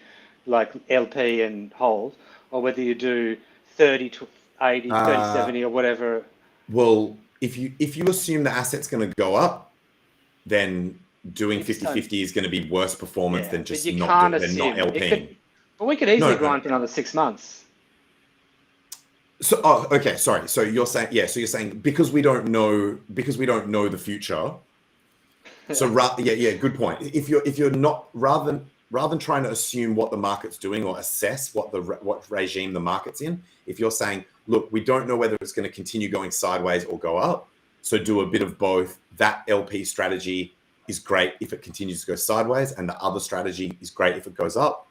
like LP and hold, or whether you do 30 to 80, 30-70 or whatever. Well, if you assume the asset's going to go up, then doing 50-50 is going to be worse performance than just not LPing. But we could easily grind for another 6 months. So, okay, sorry. So you're saying because we don't know the future. So good point. If you're not rather than trying to assume what the market's doing or assess what regime the market's in, if you're saying, look, we don't know whether it's going to continue going sideways or go up, so do a bit of both. That LP strategy is great if it continues to go sideways, and the other strategy is great if it goes up.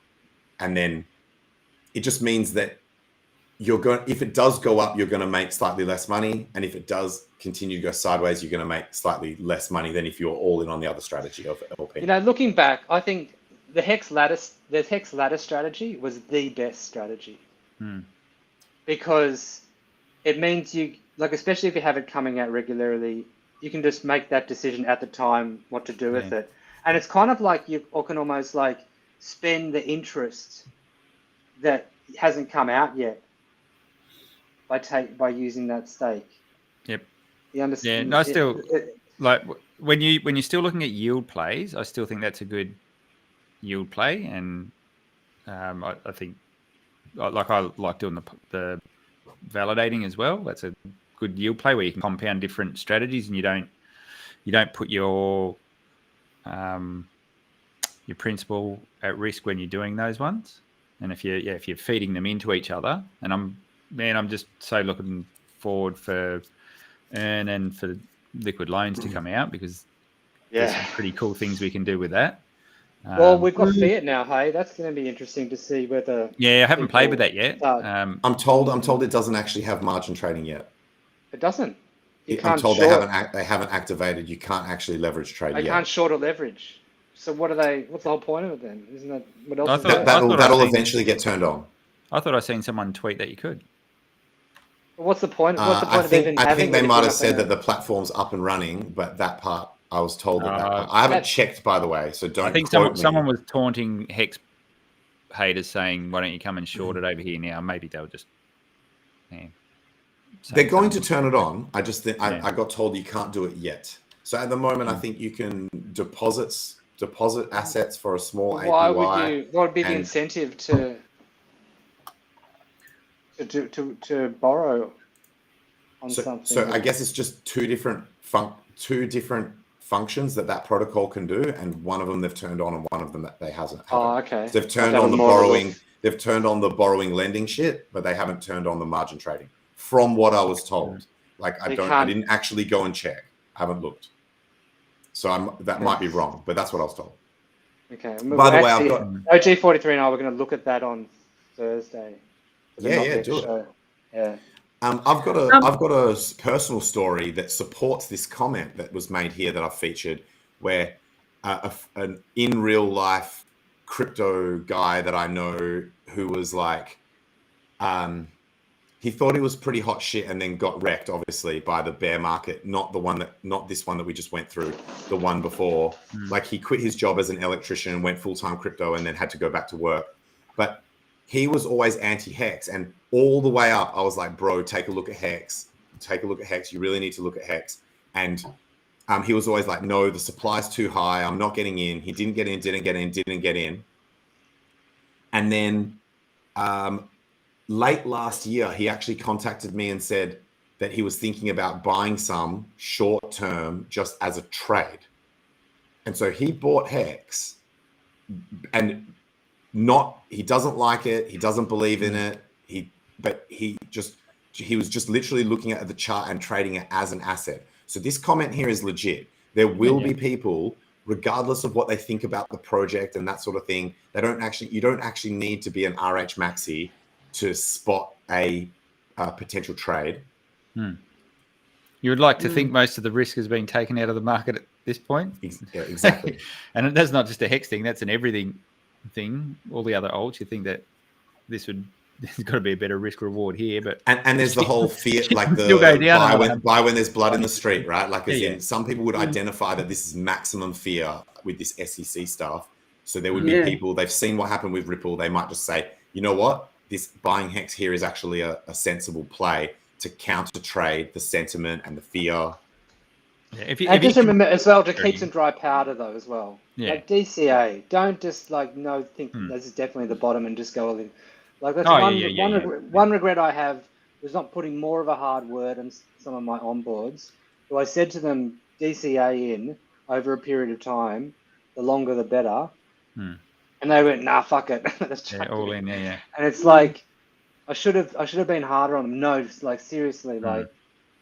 And then it just means that if it does go up, you're going to make slightly less money. And if it does continue to go sideways, you're going to make slightly less money than if you're all in on the other strategy of LP. Looking back, I think the HEX ladder strategy was the best strategy. Because it means especially if you have it coming out regularly, you can just make that decision at the time what to do with it. And it's kind of like you can almost like spend the interest that hasn't come out yet by using that stake. Yep. You understand? Yeah, I still like when you're still looking at yield plays, I still think that's a good yield play, and I think I like doing the validating as well. That's a good yield play where you can compound different strategies, and you don't put your principal at risk when you're doing those ones. And if you're feeding them into each other, and I'm just so looking forward for Earn and for liquid loans to come out, because there's some pretty cool things we can do with that. Well, we've got Fiat now, hey. That's going to be interesting to see whether. Yeah, I haven't played with that yet. I'm told it doesn't actually have margin trading yet. It doesn't. I'm told they haven't activated. You can't actually leverage trade yet. They can't short or leverage. So what's the whole point of it then? Isn't that what else? That'll eventually get turned on. I thought I seen someone tweet that you could. Well, what's the point? I think they might have said that the platform's up and running, but that part I was told that part. I haven't checked, by the way, so don't. I think someone was taunting HEX haters, saying, "Why don't you come and short it over here now?" Maybe they'll just. They're going to turn it on. I just think I got told you can't do it yet. So at the moment, I think you can deposit assets for a small APY. What would be the incentive to borrow on something? So I guess it's just two different functions that protocol can do, and one of them they've turned on, and one of them that they haven't. Oh, okay. So they've turned on the borrowing. They've turned on the borrowing lending shit, but they haven't turned on the margin trading. From what I was told, I didn't actually go and check. I haven't looked. So that might be wrong, but that's what I was told. Okay. By the way, I've got OG43 and I we're going to look at that on Thursday. Yeah, do it. Yeah. I've got a personal story that supports this comment that was made here that I featured, where an in real life crypto guy that I know who was like, he thought he was pretty hot shit and then got wrecked, obviously, by the bear market. Not this one that we just went through, the one before. Like, he quit his job as an electrician and went full-time crypto and then had to go back to work. But he was always anti-HEX, and all the way up, I was like, bro, take a look at HEX. Take a look at HEX. You really need to look at HEX. And he was always like, no, the supply's too high. I'm not getting in. He didn't get in. And then late last year, he actually contacted me and said that he was thinking about buying some short term just as a trade. And so he bought HEX, and he doesn't like it. He doesn't believe in it. He was just literally looking at the chart and trading it as an asset. So this comment here is legit. There will be people, regardless of what they think about the project and that sort of thing, you don't actually need to be an RH Maxi to spot a potential trade. You would like to think most of the risk has been taken out of the market at this point. Yeah, exactly. And that's not just a HEX thing. That's an everything thing, all the other alts, you think that there's got to be a better risk reward here, but and there's the whole fear, like still go the down buy when there's blood in the street, right? Like as Yeah, in some people would identify that this is maximum fear with this SEC stuff. So there would be people, they've seen what happened with Ripple. They might just say, you know what, this buying HEX here is actually a sensible play to counter trade the sentiment and the fear. Yeah, and just remember as well to keep some dry powder though as well. Yeah. Like DCA, don't just like think this is definitely the bottom and just go all in. Like that's one regret I have was not putting more of a hard word on some of my onboards. So I said to them DCA in over a period of time, the longer the better. And they went, nah, fuck it. All in, yeah. And it's like I should have been harder on them. No, just like seriously, like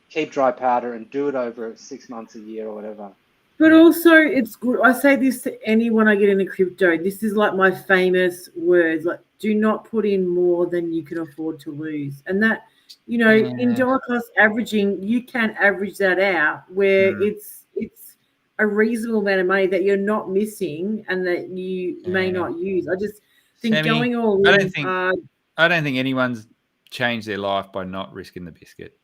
keep dry powder and do it over 6 months, a year, or whatever. But also, it's good. I say this to anyone I get into crypto. This is like my famous words: like, do not put in more than you can afford to lose. And that, in dollar cost averaging, you can average that out where it's a reasonable amount of money that you're not missing and that you may not use. I just think Sammy, going all I in. don't think anyone's changed their life by not risking the biscuit.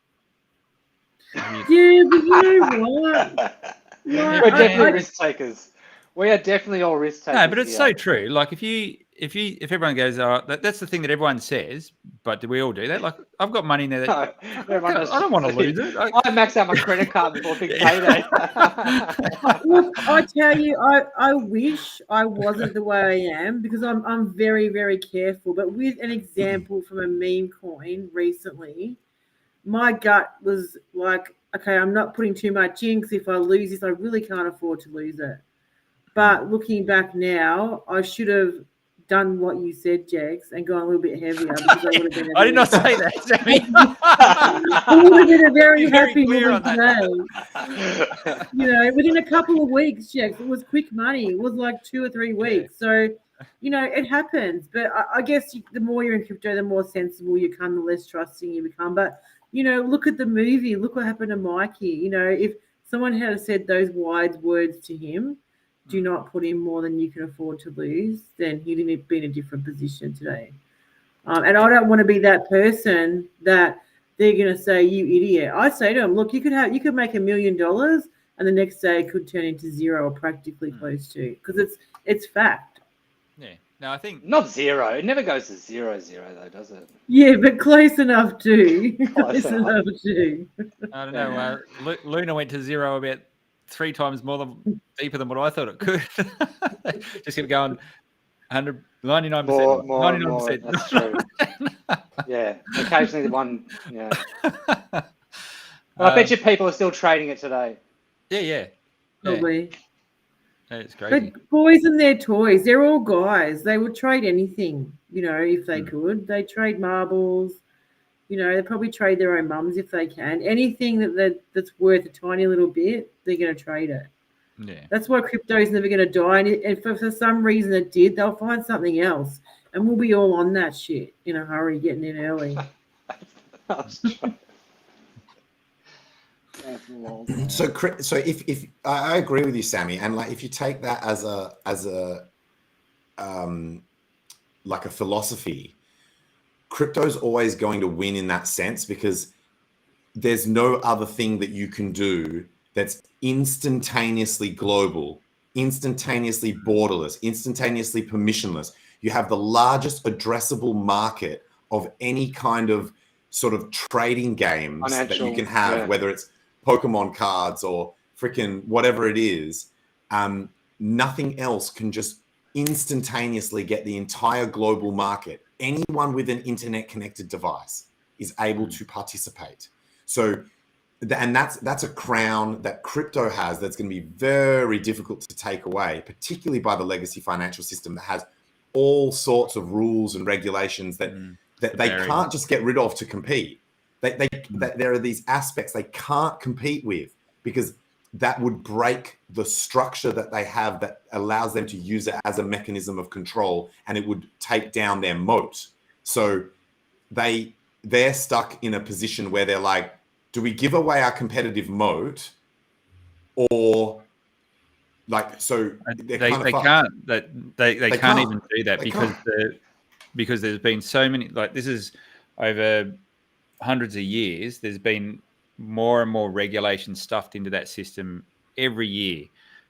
Yeah, but you know what? We're definitely risk takers. We are definitely all risk takers. No, but it's so true. Like if everyone goes, oh, that's the thing that everyone says, but do we all do that? Like I've got money in there that I don't want to lose it. I max out my credit card before big payday. Look, I tell you, I wish I wasn't the way I am because I'm very, very careful. But with an example from a meme coin recently, my gut was like, okay, I'm not putting too much in because if I lose this, I really can't afford to lose it. But looking back now, I should have done what you said, Jex, and gone a little bit heavier because I would have been. I did not say that, Sammy. I would have been a very happy woman today. Within a couple of weeks, Jex, it was quick money. It was like 2 or 3 weeks. So, it happens. But I guess the more you're in crypto, the more sensible you become, the less trusting you become. But look at the movie. Look what happened to Mikey. If someone had said those wise words to him, do not put in more than you can afford to lose, then he'd be in a different position today. And I don't want to be that person that they're going to say, you idiot. I say to them, look, you could make $1 million and the next day it could turn into zero or practically close to, because it's fact. Yeah. No, I think not zero. It never goes to 0 though, does it? Yeah, but close enough to. Close enough to. I don't know. Luna went to zero about 3 times deeper than what I thought it could. Just kept going 99%. More, 99%. That's true. Yeah. Occasionally the one. Yeah. But I bet you people are still trading it today. Yeah. Probably. It's crazy. But boys and their toys, they're all guys. They would trade anything, if they could. They trade marbles. They probably trade their own mums if they can. Anything that's worth a tiny little bit, they're going to trade it. Yeah. That's why crypto is never going to die. And if for some reason it did, they'll find something else. And we'll be all on that shit in a hurry, getting in early. So if I agree with you, Sammy, and like if you take that as a like a philosophy, crypto's always going to win in that sense because there's no other thing that you can do that's instantaneously global, instantaneously borderless, instantaneously permissionless. You have the largest addressable market of any kind of sort of trading games that you can have, whether it's Pokemon cards or freaking whatever it is. Nothing else can just instantaneously get the entire global market. Anyone with an internet connected device is able to participate. So, and that's a crown that crypto has that's going to be very difficult to take away, particularly by the legacy financial system that has all sorts of rules and regulations that they can't just get rid of to compete. There are these aspects they can't compete with because that would break the structure that they have that allows them to use it as a mechanism of control, and it would take down their moat. So they're stuck in a position where they're like, do we give away our competitive moat or Like, so They kind of can't they can't even do that They because there's been so many, like, this is over hundreds of years. There's been more and more regulation stuffed into that system every year,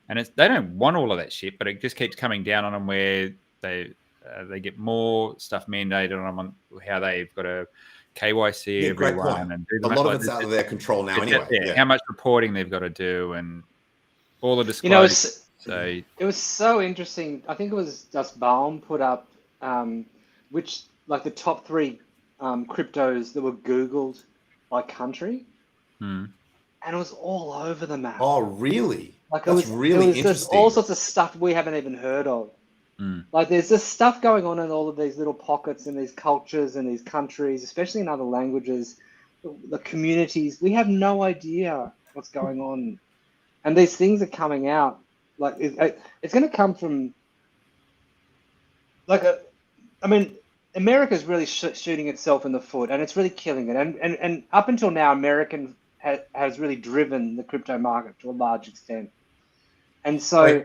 and they don't want all of that shit, but it just keeps coming down on them where they get more stuff mandated on them on how they've got to KYC everyone and do a lot of it's out of their control now anyway. How much reporting they've got to do and all the disclosures. It was so interesting. I think it was just Baum put up which, like, the top 3 cryptos that were Googled by country, and it was all over the map. Oh, really? Like, That's really interesting. There's all sorts of stuff we haven't even heard of. Like, there's this stuff going on in all of these little pockets and these cultures and these countries, especially in other languages, the communities. We have no idea what's going on, and these things are coming out. Like, it's going to come from, like, I mean, America's really shooting itself in the foot, and it's really killing it. And up until now, American has really driven the crypto market to a large extent. And so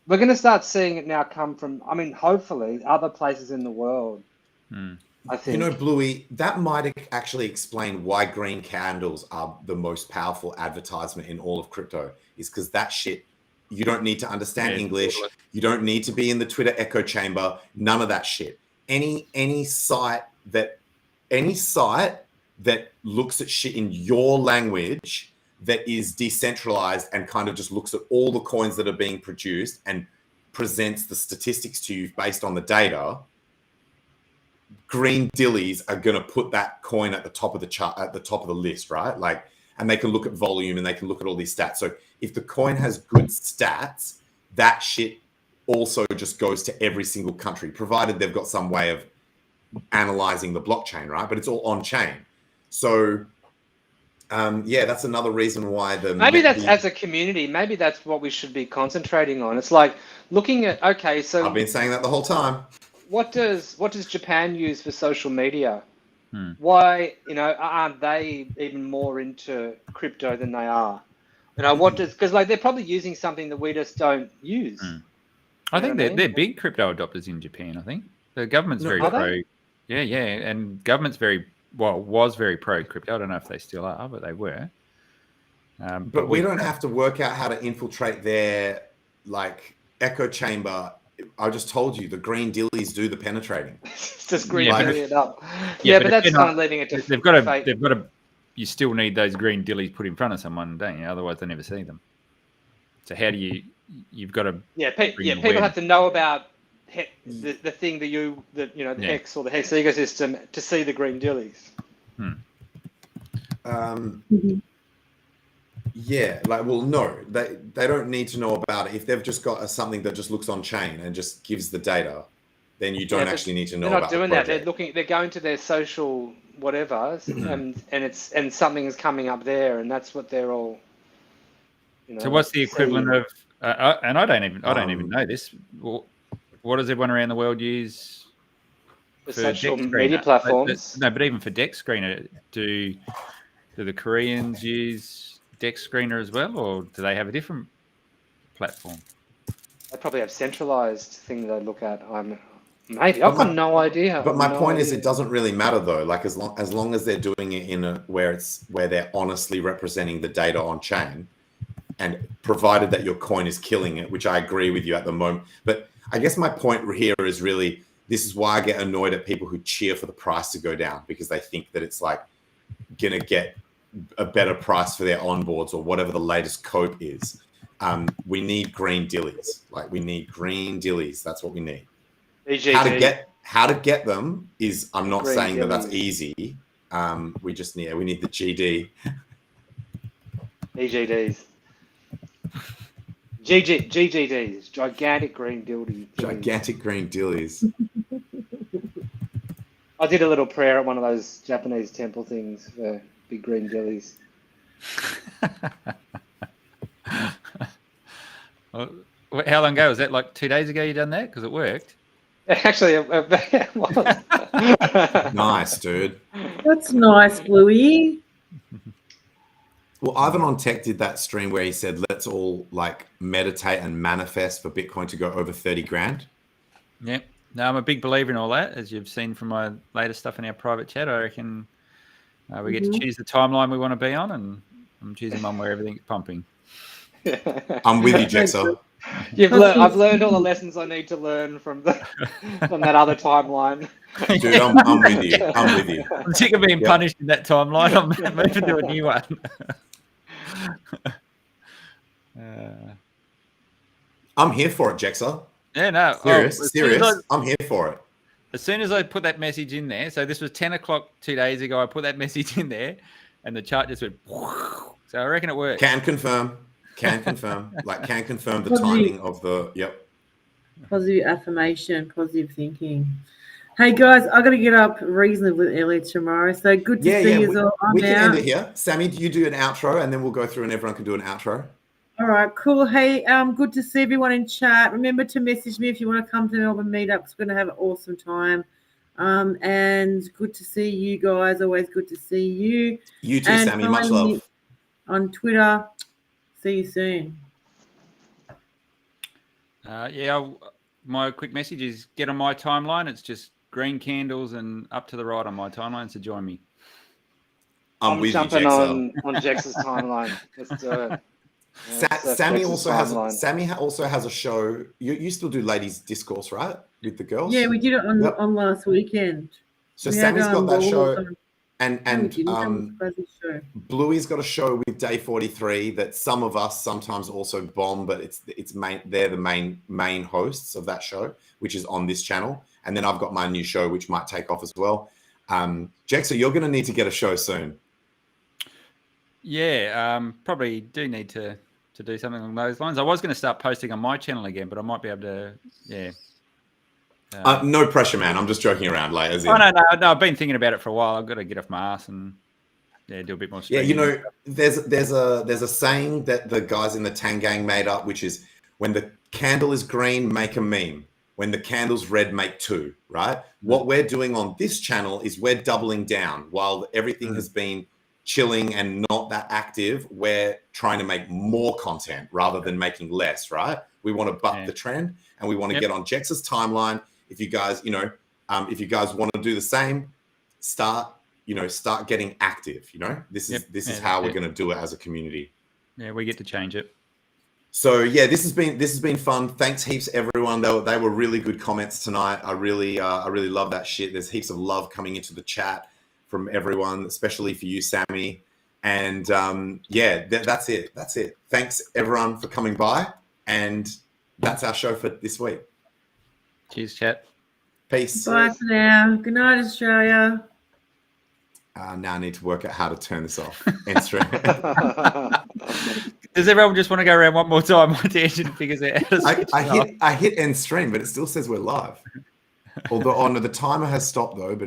we're going to start seeing it now come from, I mean, hopefully, other places in the world. I think. You know, Bluey, that might actually explain why green candles are the most powerful advertisement in all of crypto, is because that shit, you don't need to understand English. You don't need to be in the Twitter echo chamber. None of that shit. Any site that looks at shit in your language that is decentralized and kind of just looks at all the coins that are being produced and presents the statistics to you based on the data, green dillies are going to put that coin at the top of the chart, at the top of the list, right? Like, and they can look at volume and they can look at all these stats. So if the coin has good stats, that shit also just goes to every single country, provided they've got some way of analyzing the blockchain, right? But it's all on chain. So, that's another reason why as a community, maybe that's what we should be concentrating on. It's like looking at, okay, so I've been saying that the whole time. What does Japan use for social media? Why, aren't they even more into crypto than they are? Because like they're probably using something that we just don't use. I think they're big crypto adopters in Japan. I think the government's very pro. Yeah, and government's was very pro crypto. I don't know if they still are, but they were. But we don't have to work out how to infiltrate their echo chamber. I just told you the green dillies do the penetrating. It's just green it up. Yeah, but that's kind of leaving it to they've got to. You still need those green dillies put in front of someone, don't you? Otherwise, they never see them. So how do you? You've got to. People have to know about the thing the HEX or the HEX ecosystem to see the green dillies. No, they don't need to know about it. If they've just got something that just looks on chain and just gives the data, then you don't actually need to know about it. They're not doing that. They're going to their social whatever, and something is coming up there, and that's what they're all. So what's the equivalent of? And I don't even know this. What does everyone around the world use? The social media platforms. But even for Dex Screener, do the Koreans use Dex Screener as well, or do they have a different platform? They probably have centralized thing that they look at. Maybe I've got no idea. But my point is, it doesn't really matter though. Like as long as they're doing it in where they're honestly representing the data on chain, and provided that your coin is killing it, which I agree with you at the moment. But I guess my point here is really, this is why I get annoyed at people who cheer for the price to go down, because they think that it's like gonna get a better price for their onboards or whatever the latest code is. We need green dillies. We need green dillies. That's what we need. How to get them is, I'm not saying that that's easy. We need the GD. EGDs. GGDs, gigantic green dillies. Gigantic green dillies. I did a little prayer at one of those Japanese temple things for big green dillies. How long ago was that? Like 2 days ago you done that? Because it worked. Actually, it was. Nice, dude. That's nice, Bluey. Well, Ivan on Tech did that stream where he said, let's all like meditate and manifest for Bitcoin to go over 30 grand. Yeah. No, I'm a big believer in all that. As you've seen from my latest stuff in our private chat, I reckon we get to choose the timeline we want to be on, and I'm choosing one where everything's pumping. I'm with you, Jexo. I've learned all the lessons I need to learn from that other timeline. Dude, I'm with you. I'm with you. I'm sick of being punished in that timeline. I'm moving to a new one. I'm here for it, Jexo. Yeah, no. Serious. I'm here for it. As soon as I put that message in there, so this was 10 o'clock 2 days ago, I put that message in there and the chart just went, so I reckon it worked. Can confirm. Can confirm the timing of the, Positive affirmation, positive thinking. Hey guys, I got to get up reasonably early tomorrow, so good to see you all. We can end it here. Sammy, do you do an outro and then we'll go through and everyone can do an outro? All right, cool. Hey, good to see everyone in chat. Remember to message me if you want to come to Melbourne meetups. We're going to have an awesome time. And good to see you guys. Always good to see you. You too, Sammy. Much love. On Twitter. See you soon. My quick message is get on my timeline. It's just green candles and up to the right on my timeline, so join me. I'm with jumping you, Jexo. on Jex's timeline. Let's do it. Sammy also has a show. You still do ladies discourse, right, with the girls? Yeah, we did it on last weekend. So Sammy's got that show, and Bluey's got a show with Day 43 that some of us sometimes also bomb, but they're the main hosts of that show, which is on this channel. And then I've got my new show, which might take off as well. Jexo, you're going to need to get a show soon. Yeah, probably do need to do something along those lines. I was going to start posting on my channel again, but I might be able to, no pressure, man. I'm just joking around. Like, as in, no. I've been thinking about it for a while. I've got to get off my ass and do a bit more. Yeah, there's a saying that the guys in the Tang Gang made up, which is when the candle is green, make a meme. When the candle's red, make two. Right. What we're doing on this channel is we're doubling down. While everything has been chilling and not that active, we're trying to make more content rather than making less, right? We want to buck the trend and we want to get on Jex's timeline. If you guys, if you guys want to do the same, start getting active, This is how we're going to do it as a community. Yeah, we get to change it. So yeah, this has been fun. Thanks heaps everyone. They were really good comments tonight. I really love that shit. There's heaps of love coming into the chat from everyone, especially for you, Sammy. And that's it. Thanks everyone for coming by. And that's our show for this week. Cheers, chat. Peace. Bye for now. Good night, Australia. Now I need to work out how to turn this off. Does everyone just want to go around one more time until Engine figures it out? I hit end stream, but it still says we're live. Although, the timer has stopped though, but